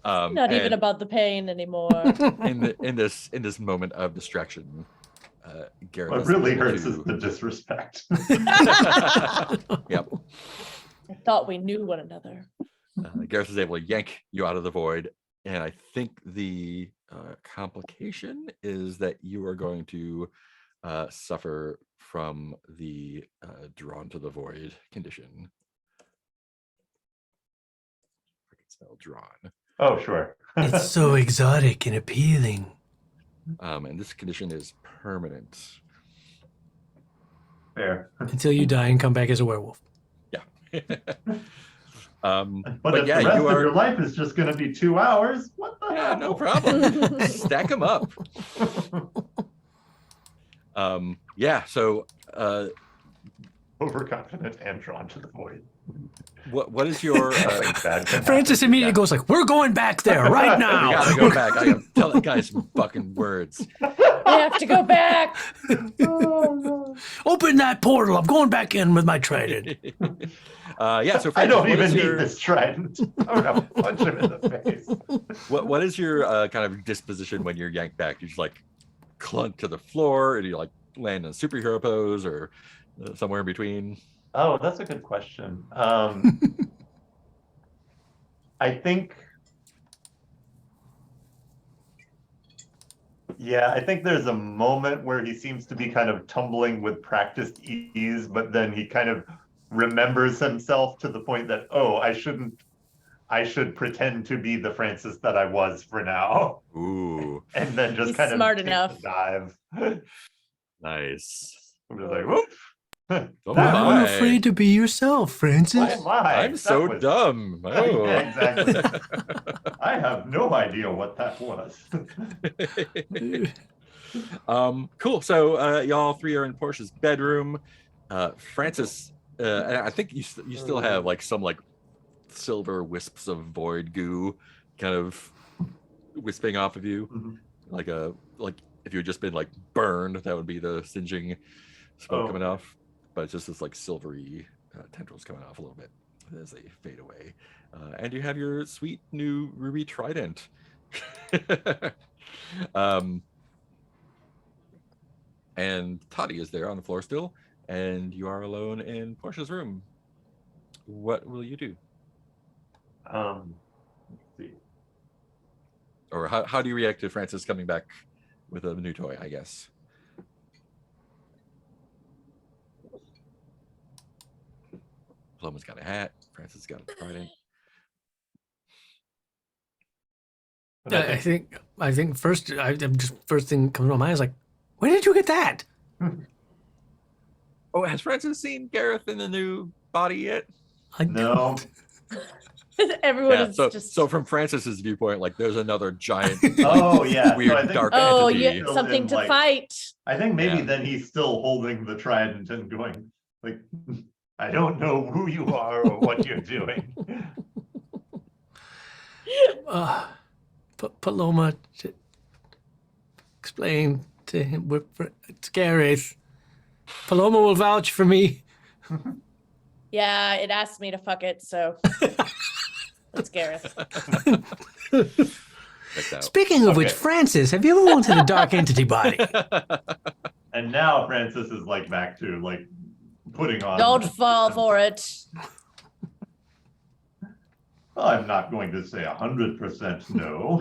Not even about the pain anymore. in this moment of distraction, Garrett. What really hurts is the disrespect. Yep. I thought we knew one another. Gareth is able to yank you out of the void, and I think the complication is that you are going to suffer from the drawn to the void condition. I can spell drawn. Oh, sure. It's so exotic and appealing. And this condition is permanent. Fair. Until you die and come back as a werewolf. Yeah. But if yeah, the rest you of are. your life is just going to be 2 hours, what the Yeah, hell? no problem. Stack them up. Yeah. So, Overconfident and drawn to the void. what is your? Bad can Francis happen. immediately goes like, "We're going back there right We now." gotta go back. I gotta tell that guy some fucking words. We have to go back. Open that portal. I'm going back in with my trident. Yeah. So I Francis, don't what even is need your- this trident. I'm gonna punch him in the face. What is your kind of disposition when you're yanked back? You just like clunk to the floor, or do you like land in a superhero pose, or somewhere in between? Oh, that's a good question. I think, yeah, I think there's a moment where he seems to be kind of tumbling with practiced ease, but then he kind of remembers himself to the point that, oh, I should pretend to be the Francis that I was for now. Ooh, And then just He's kind of smart takes enough. a dive. nice. I'm just like, whoop. Oh That my. I'm was- afraid to be yourself, Francis. Oh my, I'm that so was- dumb. Oh. Yeah, exactly. I have no idea what that was. Cool. So y'all three are in Portia's bedroom. Francis, and I think you still have like some like silver wisps of void goo kind of wisping off of you. Mhm. Like if you had just been like burned, that would be the singeing smoke Oh. coming off. But it's just this like silvery tendrils coming off a little bit as they fade away. And you have your sweet new ruby trident. And Toddy is there on the floor still, and you are alone in Portia's room. What will you do? Let's see. Or how do you react to Francis coming back with a new toy, I guess? Loma's got a hat. Francis got a trident. But I think first thing comes to my mind is like, where did you get that? Oh, has Francis seen Gareth in the new body yet? I No. don't. Everyone Yeah, is so just. so from Francis's viewpoint, like there's another giant Oh yeah. weird so I think, dark Oh, entity. yeah, Still something in, to like- fight. I think maybe Yeah. then he's still holding the trident and going like, I don't know who you are or what you're doing. Paloma, explain to him. It's Gareth. Paloma will vouch for me. Yeah, it asked me to fuck it, so it's Gareth. Checked out. Speaking of which, Okay. Francis, have you ever wanted a dark entity body? And now Francis is like back to like putting on. Don't fall for it. I'm not going to say 100% no.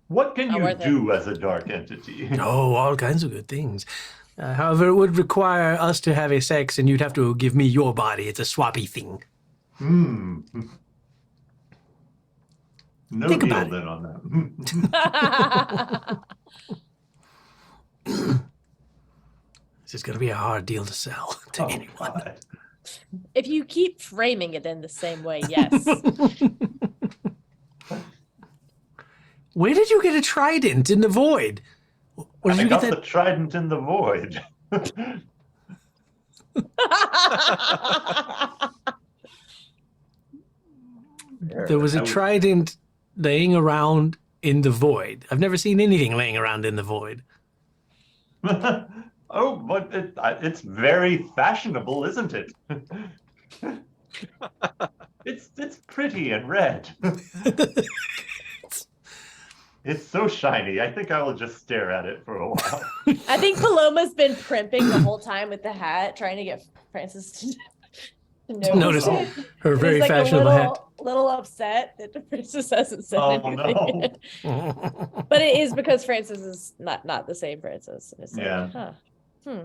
What can Not you worth it. do as a dark entity? Oh, all kinds of good things. However, it would require us to have a sex, and you'd have to give me your body. It's a swappy thing. Hmm. No Think deal about it. then on that. This is going to be a hard deal to sell to Oh, anyone. God. If you keep framing it in the same way, yes. Where did you get a trident in the void? Where did I you get got that? the trident in the void. There was a trident laying around in the void. I've never seen anything laying around in the void. Oh, but it's very fashionable, isn't it? It's pretty and red. It's so shiny. I think I will just stare at it for a while. I think Paloma's been primping the whole time with the hat, trying to get Francis to Notice it. her And very he's like fashionable a little upset that the princess hasn't said Oh, anything. no. hat. But it is because Francis is not the same Francis. And it's like, Yeah. huh.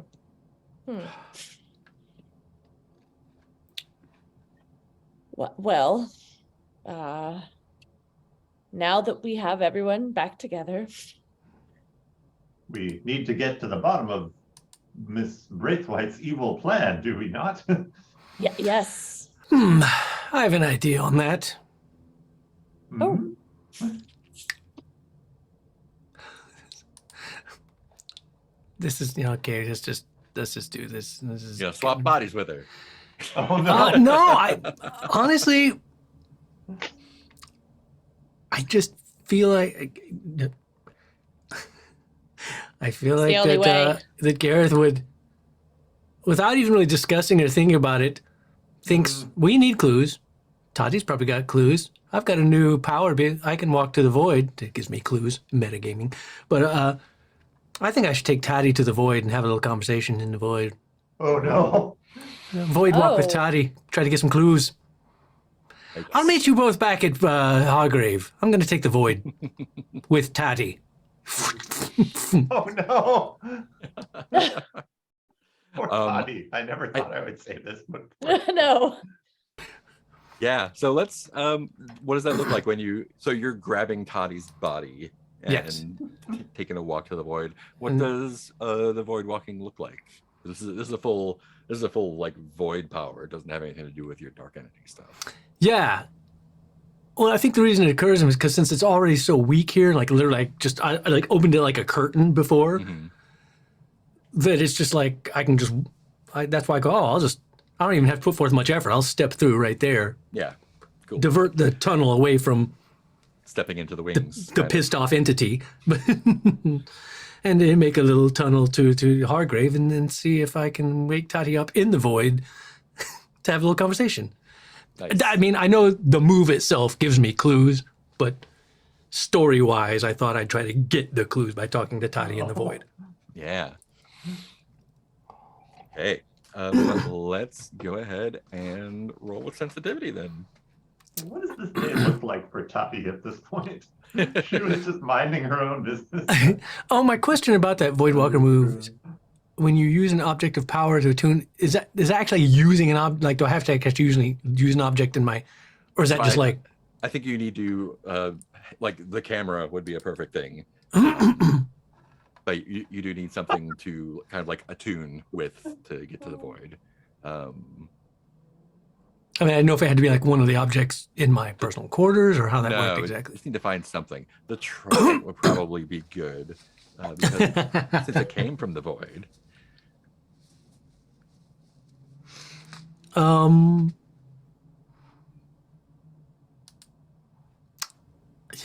Well, now that we have everyone back together, We need to get to the bottom of Miss Braithwaite's evil plan, do we not? yes. I have an idea on that. Mhm. This is okay. Let's just do this. This is Swap bodies with her. Oh no. No, I honestly, I just feel like the only way. That Gareth would, without even really discussing or thinking about it, thinks we need clues. Tati's probably got clues. I've got a new power. I can walk to the void. It gives me clues. Metagaming, but I think I should take Tati to the void and have a little conversation in the void. Oh no. Void walk with Oh. Tati. Try to get some clues. I'll meet you both back at Hargrave. I'm going to take the void with Tati. Oh no. Poor Um, Toddy. I never thought I would say this, but No. Yeah. So let's. What does that look like when you? So you're grabbing Toddy's body and Yes. taking a walk to the void. What Mm. does the void walking look like? This is a full like void power. It doesn't have anything to do with your dark entity stuff. Yeah. Well, I think the reason it occurs is because since it's already so weak here, like literally, I like opened it like a curtain before, Mhm. that it's just like I can just. That's why I go. Oh, I don't even have to put forth much effort. I'll step through right there, Yeah. Cool. divert the tunnel away from Stepping into the wings. the kind of. pissed off entity, and then make a little tunnel to Hargrave, and then see if I can wake Tati up in the void to have a little conversation. Nice. I mean, I know the move itself gives me clues, but story-wise, I thought I'd try to get the clues by talking to Tati in the void. Yeah. Okay. Let's go ahead and roll with sensitivity then. what does this day look like for Toddy at this point? She was just minding her own business. Oh, my question about that Void Walker move is, when you use an object of power to attune, is that actually using an object? Like, do I have to actually usually use an object in my, or is that just like? I think you need to like the camera would be a perfect thing. but you do need something to kind of like attune with to get to the void. I mean, I didn't know if it had to be like one of the objects in my personal quarters or how that No, worked you exactly. just need to find something. The trident would probably be good because since it came from the void.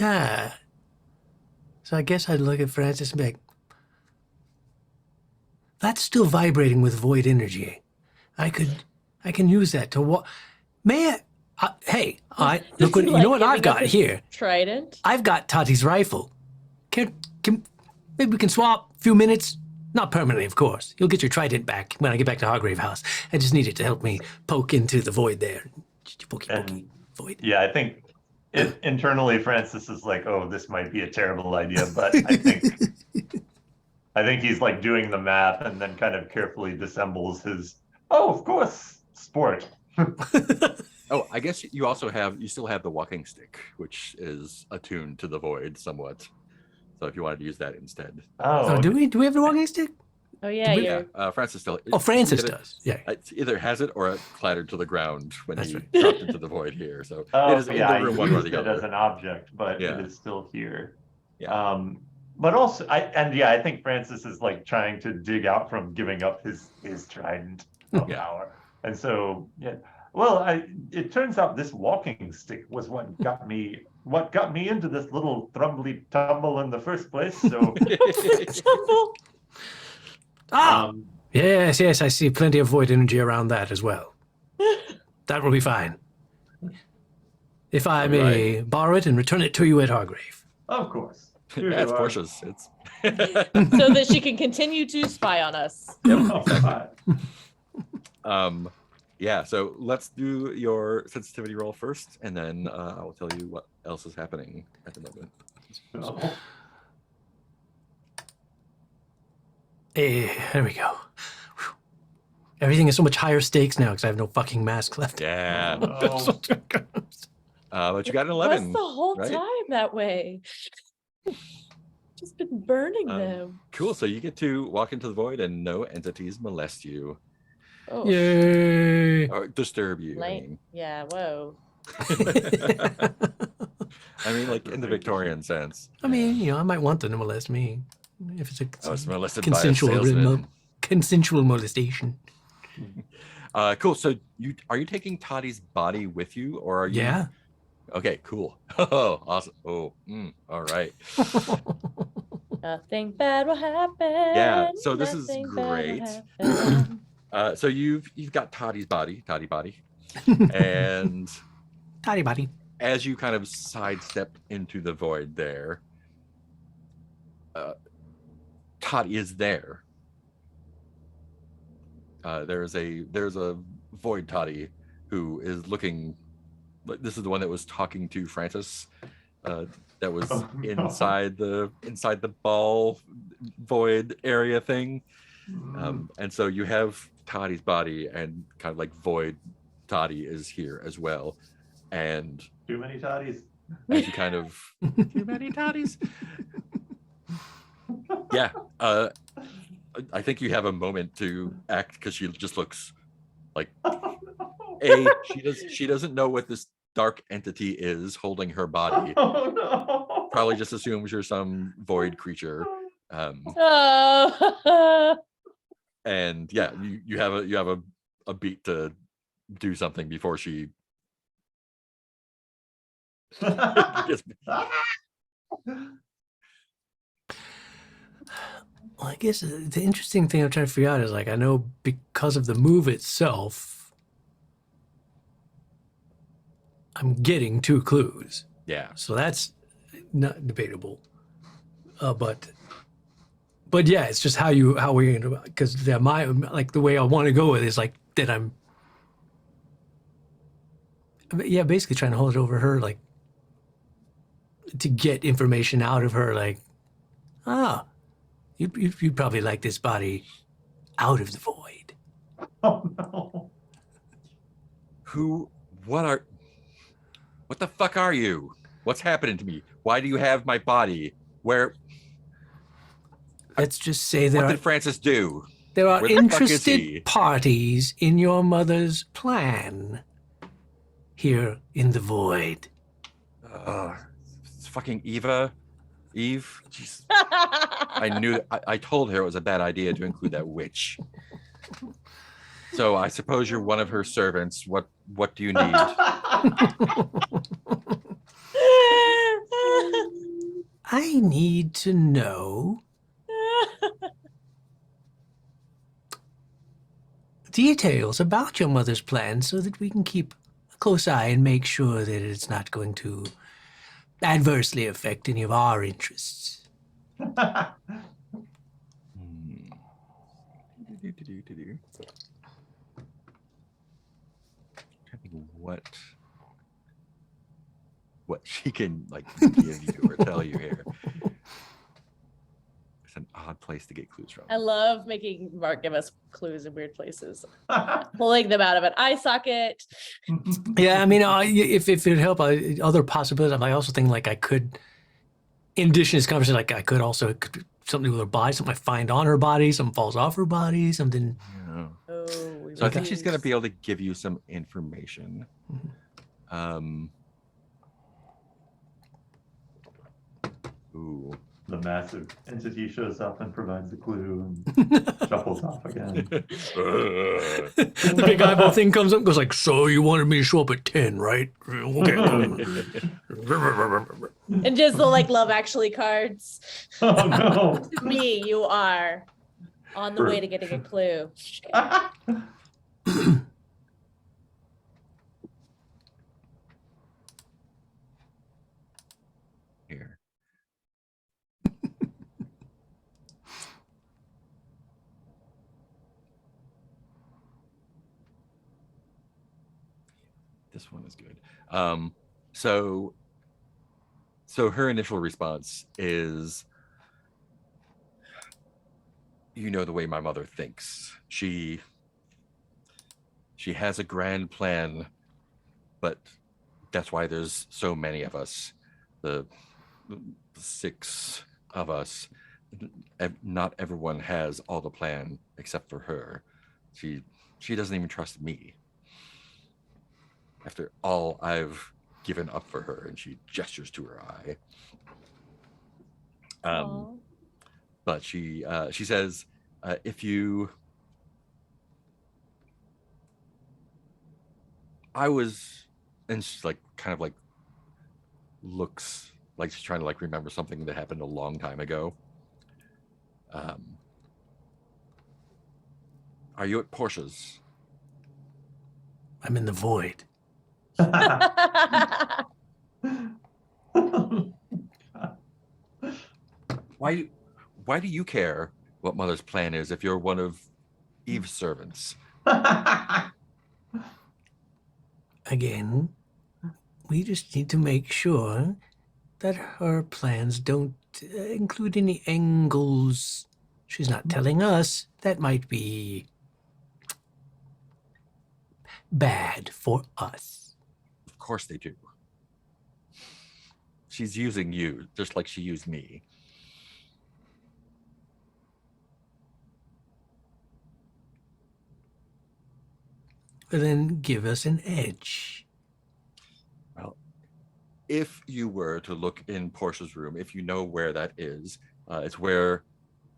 Yeah. So I guess I'd look at Francis and be like, that's still vibrating with void energy. I can use that to what? May I? Hey, look what, you know what I've got here. Trident. I've got Tati's rifle. Can maybe we can swap a few minutes? Not permanently, of course. You'll get your trident back when I get back to Hargrave House. I just need it to help me poke into the void there. Pokey, void. Yeah, I think internally Francis is like, oh, this might be a terrible idea, but I think he's like doing the math and then kind of carefully dissembles his, oh, of course, sport. Oh, I guess you still have the walking stick, which is attuned to the void somewhat. So if you wanted to use that instead. Oh, do we have the walking stick? Oh yeah, Yeah. Francis still. Oh, Francis does. Yeah. It either has it or it clattered to the ground when That's he right. dropped into the void here. So Oh, it is yeah, in the room I one or used the it as other. an object, but Yeah. it is still here. Yeah. But also, I think Francis is like trying to dig out from giving up his trident of Yeah. power, and so yeah. Well, it turns out this walking stick was what got me into this little thrumbly tumble in the first place. So, Yes, I see plenty of void energy around that as well. That will be fine. If I may borrow it and return it to you at Hargrave. of course. Here Yeah, it's you are. Portia's. It's so that she can continue to spy on us. Yeah, so let's do your sensitivity roll first, and then I'll tell you what else is happening at the moment. Oh. Hey, there we go. Whew. Everything is so much higher stakes now because I have no fucking mask left. Yeah, Oh. but you got an What's 11. the whole right? time that way? Just been burning them. Cool, so you get to walk into the void and no entities molest you Oh, Yay. or disturb you. I Light. mean. Yeah, whoa. I mean, like in the Victorian sense. I mean, I might want them to molest me if it's I was a molested consensual by a salesman. consensual molestation. Cool. So are you taking Toddy's body with you, or are you? Yeah. Okay. Cool. Oh, awesome. Oh, all right. Nothing bad will happen. Yeah, so this is Nothing bad will great. happen. So you've got Toddy body, and Toddy body. as you kind of sidestep into the void there, Toddy is there. There's a void Toddy who is looking. This is the one that was talking to Francis. That was Oh, no. inside the ball void area thing. And so you have Toddy's body, and kind of like void Toddy is here as well. And Too many toddies. as you kind of too many Toddies. Yeah. I think you have a moment to act because she just looks like she doesn't know what this dark entity is holding her body. Oh no. Probably just assumes you're some void creature. Oh. And yeah, you have a beat to do something before she gets. Well, I guess the interesting thing I'm trying to figure out is like, I know because of the move itself, I'm getting 2 clues. Yeah. So that's not debatable. But yeah, it's just how we're going to, because the way I want to go with it is like that basically trying to hold it over her, like to get information out of her, like, you'd probably like this body out of the void. Oh no. What the fuck are you? What's happening to me? Why do you have my body? Where? let's just say there What are did Francis do? there are Where the fuck is he? interested parties in your mother's plan here in the void. It's fucking Eve. Jeez. I knew. I told her it was a bad idea to include that witch. So I suppose you're one of her servants. What do you need? I need to know details about your mother's plan so that we can keep a close eye and make sure that it's not going to adversely affect any of our interests. Hmm. Trying to think what she can like give you or tell you here. It's an odd place to get clues from. I love making Mark give us clues in weird places, pulling them out of an eye socket. Yeah, I mean, if it would help, other possibilities. I also think like I could, in addition to this conversation, like I could also it could be something with her body, something I find on her body, something falls off her body, something. Yeah. Oh, So I think she's going to be able to give you some information. Ooh. The massive entity shows up and provides a clue and shuffles off again. The big eyeball thing comes up and goes like, so you wanted me to show up at 10, right? Okay. and just the like Love Actually cards. Oh no. To me, you are on the way to getting a clue. Here. This one is good. So her initial response is, you know the way my mother thinks. She has a grand plan, but that's why there's so many of us. The 6 of us. Not everyone has all the plan except for her. She doesn't even trust me. After all I've given up for her, and she gestures to her eye. Aw. But she says, if you, I was, and she's like kind of like looks like she's trying to like remember something that happened a long time ago. Are you at Portia's? I'm in the void. Why do you care what Mother's plan is if you're one of Eve's servants? Again, we just need to make sure that her plans don't include any angles she's not telling us that might be bad for us. Of course they do. She's using you just like she used me. Then give us an edge. Well, if you were to look in Portia's room, if you know where that is, it's where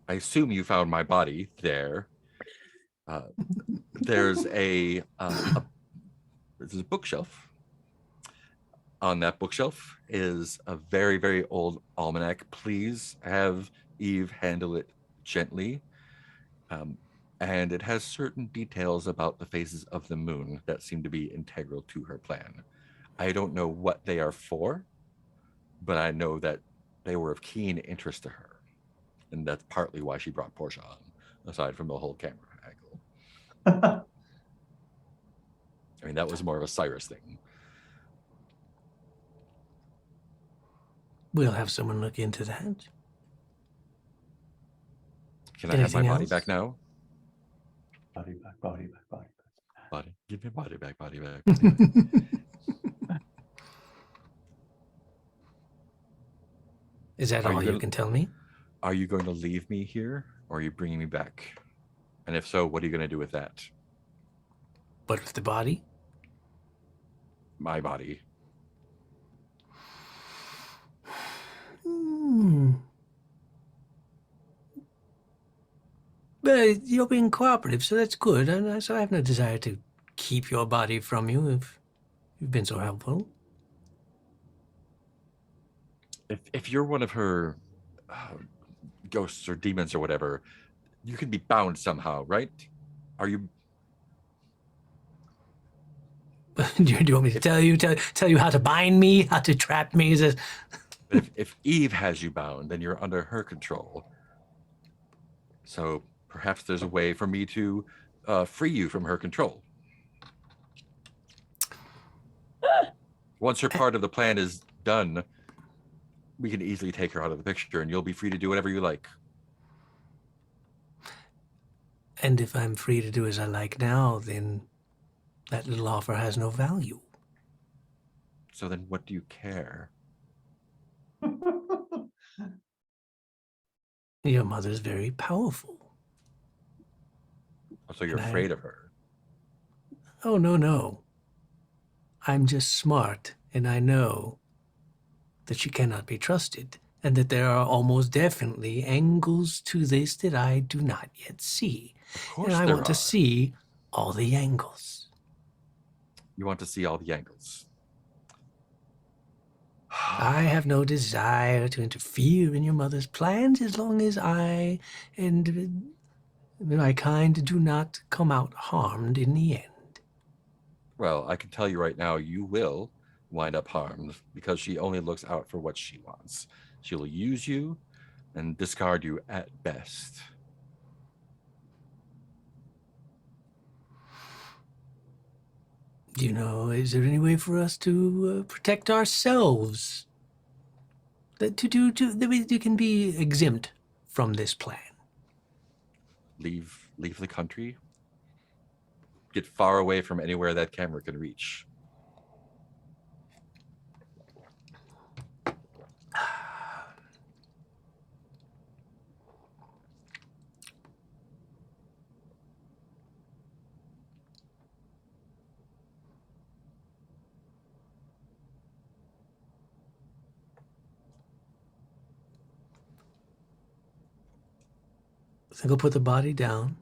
I assume you found my body there. There's a bookshelf. On that bookshelf is a very, very old almanac. Please have Eve handle it gently. And it has certain details about the phases of the moon that seem to be integral to her plan. I don't know what they are for, but I know that they were of keen interest to her. And that's partly why she brought Portia on, aside from the whole camera angle. I mean, that was more of a Cyrus thing. We'll have someone look into that. Can I have my Anything body else? back now? Body back, body back, body back. Body. Give me body back, body back. Body back. Is that Are all you you gonna- can tell me? Are you going to leave me here, or are you bringing me back? And if so, what are you going to do with that? But with the body? My body. But you're being cooperative, so that's good. And so I have no desire to keep your body from you if you've been so helpful. If you're one of her ghosts or demons or whatever, you can be bound somehow, right? Are you? Do you want me to tell you how to bind me, how to trap me? If Eve has you bound, then you're under her control. So perhaps there's a way for me to free you from her control. Once her part of the plan is done, we can easily take her out of the picture, and you'll be free to do whatever you like. And if I'm free to do as I like now, then that little offer has no value. So then what do you care? Your mother's very powerful. So you're And afraid of her. Oh, no. I'm just smart, and I know that she cannot be trusted, and that there are almost definitely angles to this that I do not yet see. Of course And I there want to are. see all the angles. You want to see all the angles. I have no desire to interfere in your mother's plans as long as I and my kind do not come out harmed in the end. Well, I can tell you right now, you will wind up harmed because she only looks out for what she wants. She'll use you and discard you at best. Is there any way for us to protect ourselves? That we can be exempt from this plan. Leave the country. Get far away from anywhere that camera can reach. I think I'll put the body down.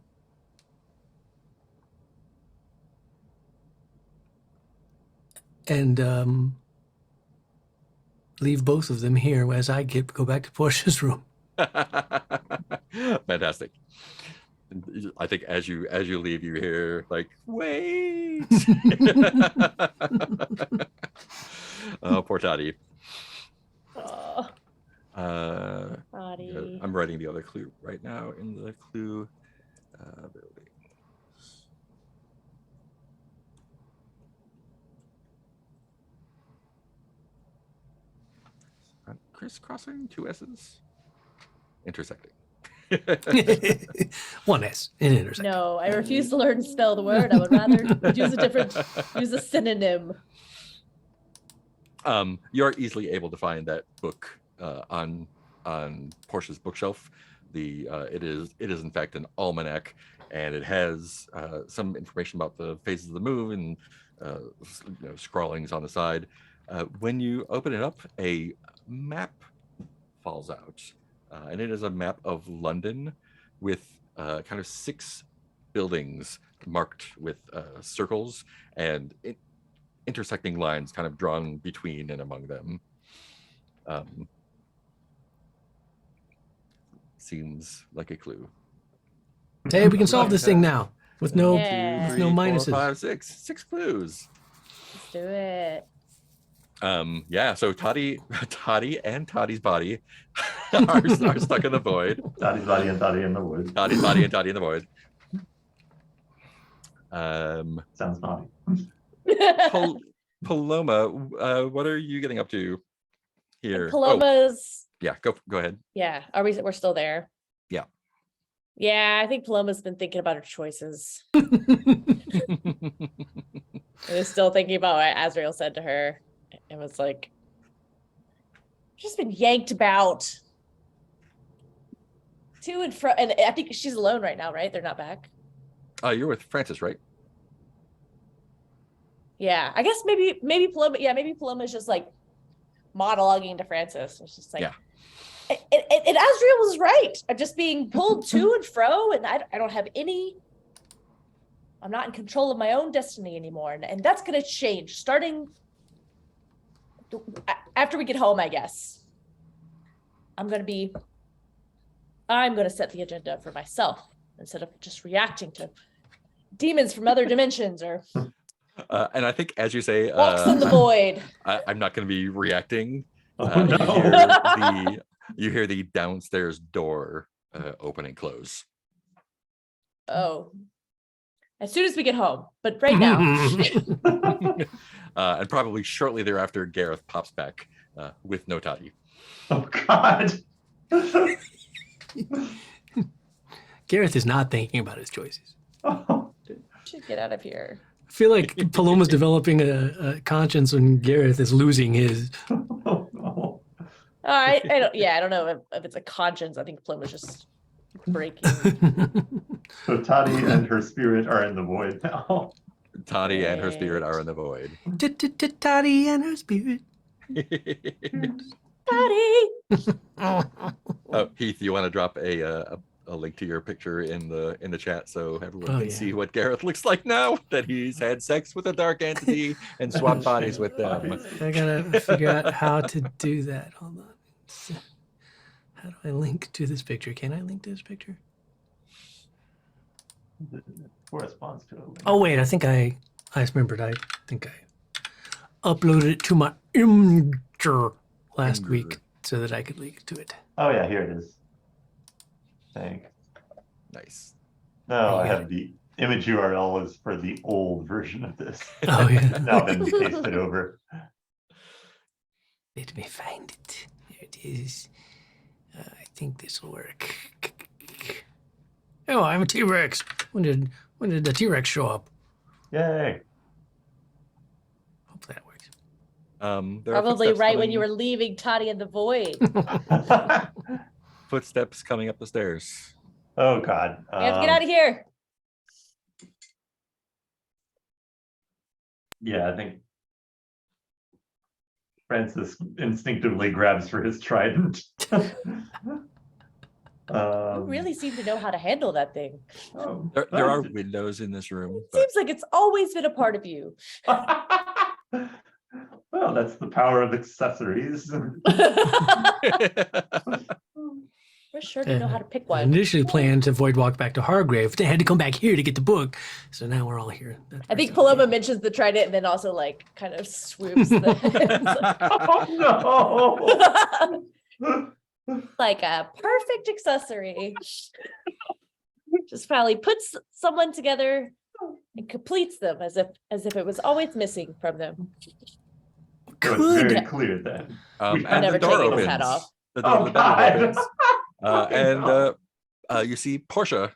And leave both of them here as I go back to Portia's room. Fantastic. I think as you leave, you hear like, wait. Oh, poor Toddy. Oh, body. I'm writing the other clue right now in the clue building. Crisscrossing, 2 S's, intersecting. One S in intersect. No, I refuse to learn to spell the word. I would rather use a synonym. You're easily able to find that book on Portia's bookshelf. It is in fact an almanac, and it has some information about the phases of the moon and scrawlings on the side. When you open it up, a map falls out, and it is a map of London with kind of 6 buildings marked with circles and intersecting lines kind of drawn between and among them. Seems like a clue. Hey, we can solve this thing now with no Yeah. with no 3, 4, minuses. 5, 6. 6 clues. Let's do it. Yeah, so Toddy and Toddy's body are stuck in the void. Toddy's body and Toddy in the woods. Toddy's body and Toddy in the void. Sounds naughty. Paloma, what are you getting up to here? Paloma's. Yeah, go ahead. Yeah, we're still there? Yeah. Yeah, I think Paloma's been thinking about her choices. And is still thinking about what Azrael said to her. And was like, just been yanked about. To and fro, and I think she's alone right now, right? They're not back. You're with Francis, right? Yeah, I guess maybe Paloma. Yeah, maybe Paloma's just like monologuing to Francis. It's just like, Yeah. And Asriel was right. I'm just being pulled to and fro, and I don't have any. I'm not in control of my own destiny anymore, and that's gonna change starting after we get home, I guess. I'm gonna set the agenda for myself instead of just reacting to demons from other dimensions or And I think, as you say, walks in the void. I'm not going to be reacting. Oh, You no. hear the downstairs door open and close. Oh, as soon as we get home, but right now. And probably shortly thereafter, Gareth pops back with no Toddy. Oh, God. Gareth is not thinking about his choices. Oh, Should get out of here. I feel like Paloma's developing a conscience and Gareth is losing his. no. I don't know if it's a conscience. I think Paloma's just breaking. So Toddy and her spirit are in the void now. Toddy and her spirit are in the void. Toddy and her spirit. Daddy. Heath, you want to drop a link to your picture in the chat so everyone Oh, can yeah. see what Gareth looks like now that he's had sex with a dark entity and swapped bodies with them. I gotta figure out how to do that. Hold on. How do I link to this picture? Can I link to this picture? It corresponds to a link. Oh wait, I think I remembered. I think I uploaded it to my Imgur last Imgur. week so that I could link to it. Oh, yeah, here it is. Thanks. Nice. No, I Yeah. have the image URL is for the old version of this. Oh yeah. Now been pasted over. Let me find it. There it is. I think this will work. Oh, I'm a T-Rex. When did the T-Rex show up? Yay. Hopefully that works. There are Probably footsteps right when you coming- were leaving Toddy in the void. footsteps coming up the stairs. Oh, God. We have to get out of here. Yeah, I think Francis instinctively grabs for his trident. You really seem to know how to handle that thing. There are windows in this room. It seems like it's always been a part of you. Well, that's the power of accessories. We're sure to know how to pick I one. initially planned to void walk back to Hargrave. They had to come back here to get the book. So now we're all here. That's I think pretty Paloma mentions the trident and then also like kind of swoops the Oh, no. like a perfect accessory. Just finally puts someone together and completes them as if it was always missing from them. It was Good. very clear then. And I'm never the door taking opens. his hat off. The door Oh, the bedroom God. opens. Fucking And hell. you see Portia,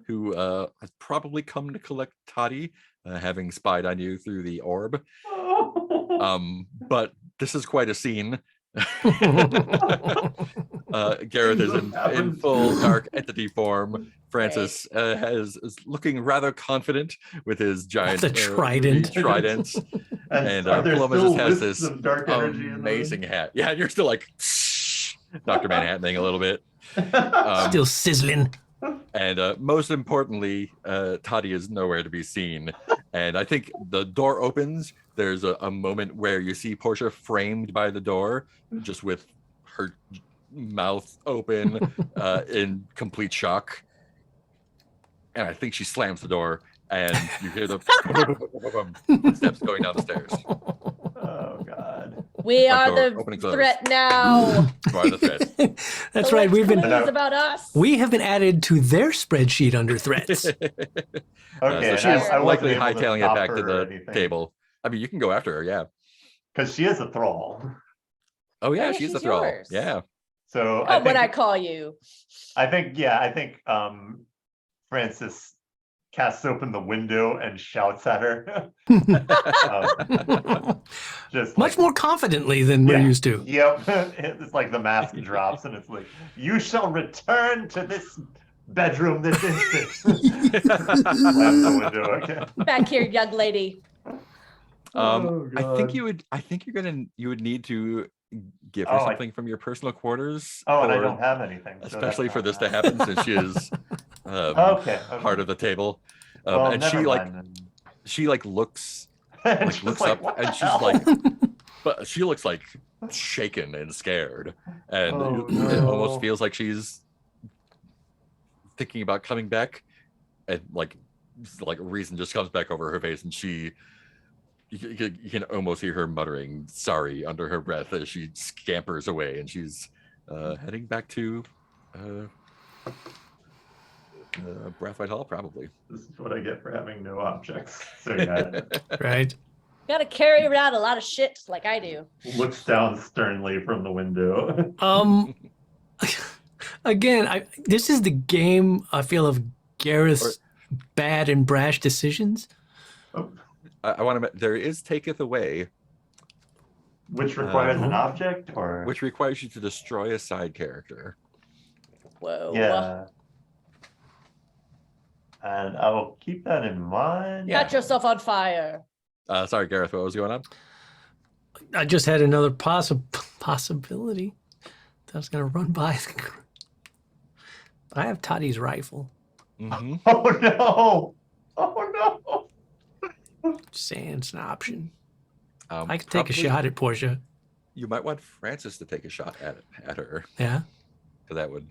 who has probably come to collect Toddy, having spied on you through the orb. Oh. But this is quite a scene. Gareth is in full dark entity form. Francis is looking rather confident with his giant The trident. trident. And are there Paloma still just has wisps this of dark energy in the room? amazing hat. Yeah, and you're still like Dr. Manhattan a little bit. Still sizzling. And most importantly, Toddy is nowhere to be seen. And I think the door opens. There's a moment where you see Portia framed by the door, just with her mouth open in complete shock. And I think she slams the door, and you hear the footsteps going down the stairs. Oh, God. We Front are door, the open and close. threat now. You are the threat. That's So right. what's We've been clues about us. we have been added to their spreadsheet under threats. Okay, So and she's I wasn't likely able to hightailing it stop back to her or the anything. table. I mean, you can go after her, yeah. Because she is a thrall. Oh yeah, yeah, she's a she's thrall. yours. Yeah. So What would I call you? I think Francis casts open the window and shouts at her. Just Much like, more confidently than we're Yeah. used to. Yep. It's like the mask drops and it's like, you shall return to this bedroom this instant. Slams the window again. Back here, young lady. Oh, I think God. you would need to give her Oh, something from your personal quarters. Oh, and I or- don't have anything. so especially that's for not this to bad. happen, since she is Okay. heart of the table. Well, And she never like mind she like looks then. like She's looks like, up "What and the she's hell?" like, but she looks like shaken and scared, and Oh, it no. almost feels like she's thinking about coming back, and like reason just comes back over her face, and you can almost hear her muttering sorry under her breath as she scampers away, and she's heading back to Brathwaite Hall, probably. This is what I get for having no objects. So yeah, Right. Gotta carry around a lot of shit like I do. looks down sternly from the window. Again, this is the game I feel of Gareth's bad and brash decisions. I want to. There is taketh away, Which requires an object, or which requires you to destroy a side character. Whoa. yeah. And I will keep that in mind. Yeah. Got yourself on fire. Sorry, Gareth. What was going on? I just had another possibility that I was going to run by. I have Toddy's rifle. Mhm. Oh no! Oh no! Just saying it's an option. Um, I could take a probably shot at Portia. You might want Francis to take a shot at her, Yeah. because that would.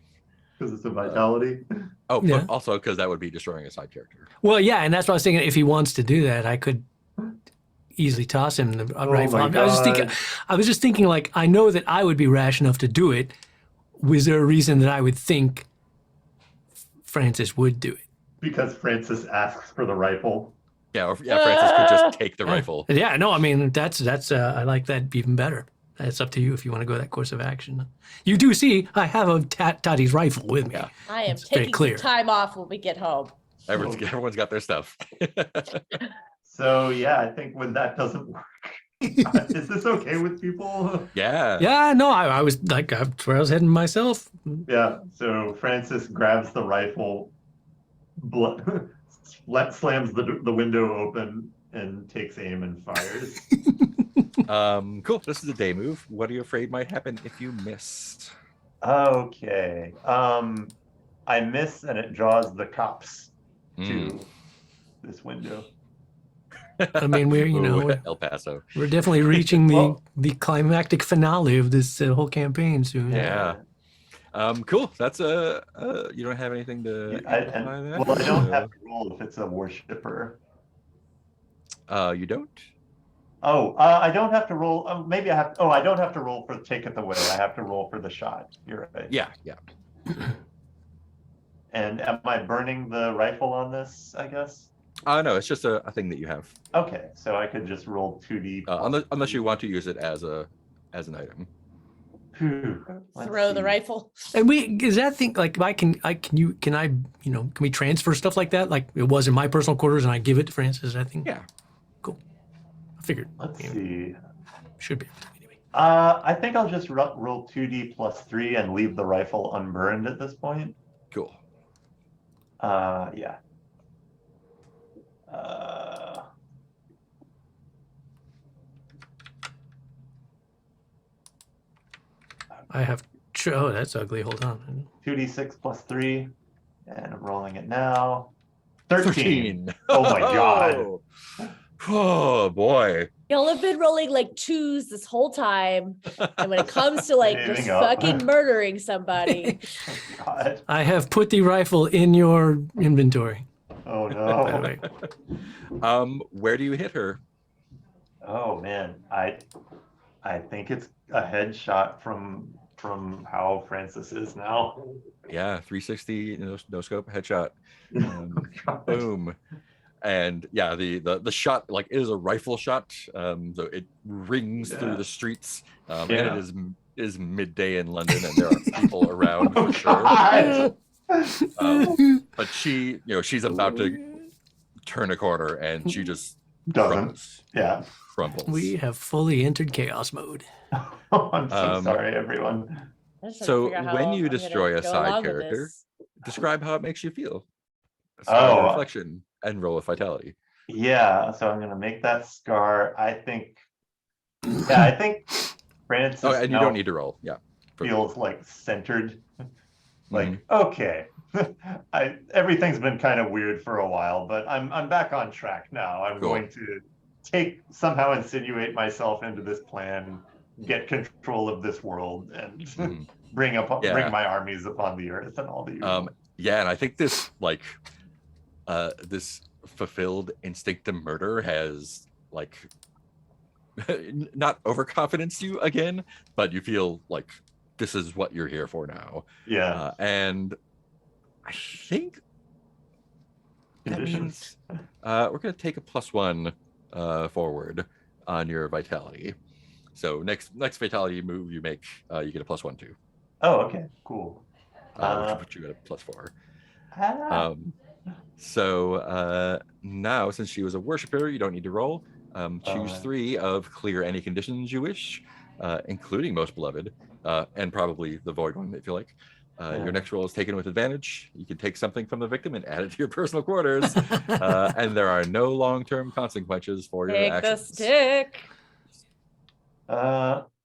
Because it's a vitality. Oh, Yeah. but also because that would be destroying a side character. Well, yeah, and that's what I was thinking. If he wants to do that, I could easily toss him the rifle. my I was just thinking, like, I know that I would be rash enough to do it. Was there a reason that I would think Francis would do it? Because Francis asks for the rifle. Yeah, or Francis could just take the Yeah. rifle. Yeah, no, I mean that's I like that even better. It's up to you if you want to go that course of action. You do see I have a Toddy's rifle with me. Yeah. I am It's very taking clear. some time off when we get home. Everyone's got their stuff. So yeah, I think when that doesn't work, is this okay with people? Yeah. Yeah, no, I was like, that's where I was heading myself. Yeah. So Francis grabs the rifle, slams the window open, and takes aim and fires. Cool. This is a day move. What are you afraid might happen if you missed? Okay. I miss, and it draws the cops to this window. I mean, we're Ooh, El Paso. we're definitely reaching Well- the climactic finale of this whole campaign soon. Yeah. Cool. That's you don't have anything to amplify that? Well, I don't have to roll if it's a worshipper. You don't? Oh, I don't have to roll. Maybe I have. Oh, I don't have to roll for taketh away. I have to roll for the shot. You're right. Yeah. And am I burning the rifle on this? I guess. No, it's just a thing that you have. Okay, so I could just roll 2d. Unless you want to use it as an item. Throw the rifle. And is that thing like can we transfer stuff like that? Like it was in my personal quarters and I give it to Francis, I think. Yeah. Cool. I figured. Let's you know, see. should be anyway. I think I'll just roll 2d plus 3 and leave the rifle unburned at this point. Cool. Yeah. I have oh, that's ugly. Hold on. 2d6 plus 3, and I'm rolling it now. 13. 13. Oh my God. Oh boy. Y'all have been rolling like twos this whole time. And when it comes to like just Saving up. fucking murdering somebody, God. I have put the rifle in your inventory. Oh By the no. way. Where do you hit her? Oh man. I think it's a headshot from how Francis is now. Yeah, 360 no scope headshot. God. Boom. And yeah, the shot like it is a rifle shot. So it rings through the streets. And it is midday in London, and there are people around for sure. God. But she's about to turn a corner and she just Doesn't. crumbles. Yeah. Crumbles. We have fully entered chaos mode. I'm so Um, sorry, everyone. I just have to So figure out how when you I'm gonna destroy a go side along with character, this. describe how it makes you feel. Start with Oh. reflection and roll with vitality. Yeah, so I'm gonna make that scar. I think Francis Oh, and you now don't need to roll. Yeah. feels like centered. Mm-hmm. Like, okay. Everything's been kind of weird for a while, but I'm back on track now. I'm Cool. going to somehow insinuate myself into this plan, get control of this world, and Mhm. bring Yeah. my armies upon the earth and all the usual. Yeah, and I think this this fulfilled instinct to murder has like not overconfidence you again, but you feel like this is what you're here for now. Yeah. And I think that Conditions. means we're gonna take a +1 forward on your vitality. So next vitality move you make, you get a +1 too. Oh, okay, cool. Which will put you at a +4. Ah. So now, since she was a worshiper, you don't need to roll. Choose 3 of clear any conditions you wish, including Most Beloved, and probably the Void one if you like. Your next roll is taken with advantage. You can take something from the victim and add it to your personal quarters, and there are no long-term consequences for your Take the actions. stick.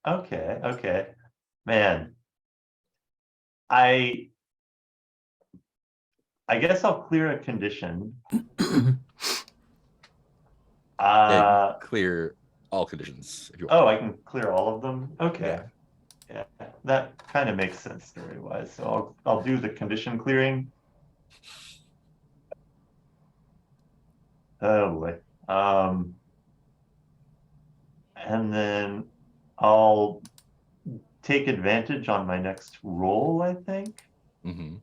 Okay. Man. I guess I'll clear a condition. Clear all conditions if you want. Oh, I can clear all of them? Okay. Yeah, that kind of makes sense story-wise. So I'll do the condition clearing. Oh boy. And then I'll take advantage on my next roll, I think. Mhm.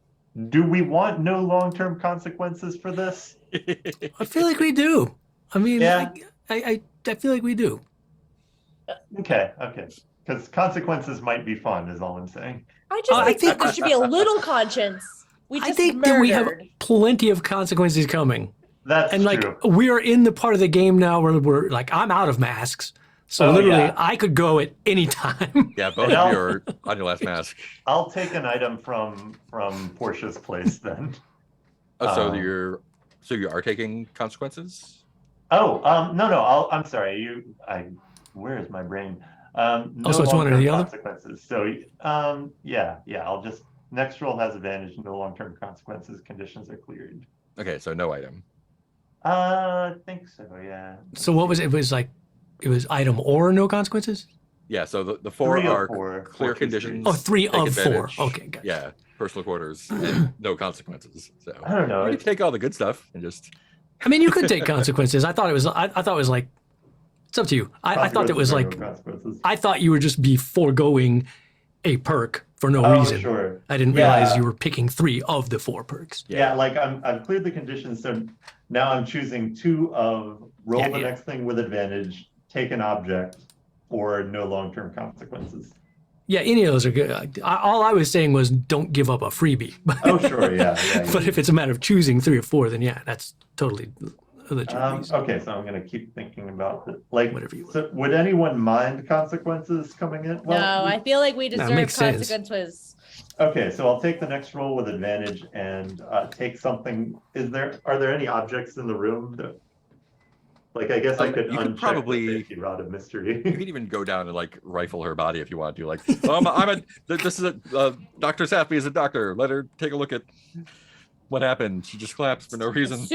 Do we want no long-term consequences for this? I feel like we do. I mean, Yeah. I feel like we do. Okay. Because consequences might be fun, is all I'm saying. I just I think that think- there should be a little conscience. We just I think murdered. that we have plenty of consequences coming. That's And like true. we are in the part of the game now where we're like, I'm out of masks. So Oh, literally yeah. I could go at any time. Yeah, both And of you are on your last mask. I'll take an item from Portia's place then. Oh, so Um, you are taking consequences? Oh, no, I'm sorry. Where is my brain? No so it's one or long-term the other? consequences. So, yeah. I'll just next roll has advantage. No long-term consequences. Conditions are cleared. Okay, so no item. I think so. Yeah. So what was it? It was item or no consequences? Yeah, so the 4 3 of are 4, clear Fortress conditions. Oh, 3 take of 4. advantage. Okay, gotcha. Yeah, personal quarters and no consequences. So I don't know. you can It's, take all the good stuff and just I mean, you could take consequences. I thought it was like, it's up to you. I thought it was consequences like, are no consequences. I thought you were just be foregoing a perk for no Oh, reason. sure. I didn't realize you were picking 3 of the 4 perks. Yeah, like I've cleared the conditions, so now I'm choosing 2 of roll Yeah, the yeah. next thing with advantage, take an object, or no long-term consequences. Yeah, any of those are good. All I was saying was don't give up a freebie. Oh, sure, yeah. But if it's a matter of choosing 3 or 4, then yeah, that's totally a legit reason. Okay, so I'm gonna keep thinking about it. Like, Whatever you want. so would anyone mind consequences coming in? No, I feel like we deserve makes sense. consequences. Okay, so I'll take the next roll with advantage and take something. Are there any objects in the room that, like, I guess I could you could uncheck probably- the safety rod of mystery. you could even go down and like rifle her body if you want to. Like, this is Dr. Safi is a doctor. Let her take a look at what happened. She just collapsed for no reason. As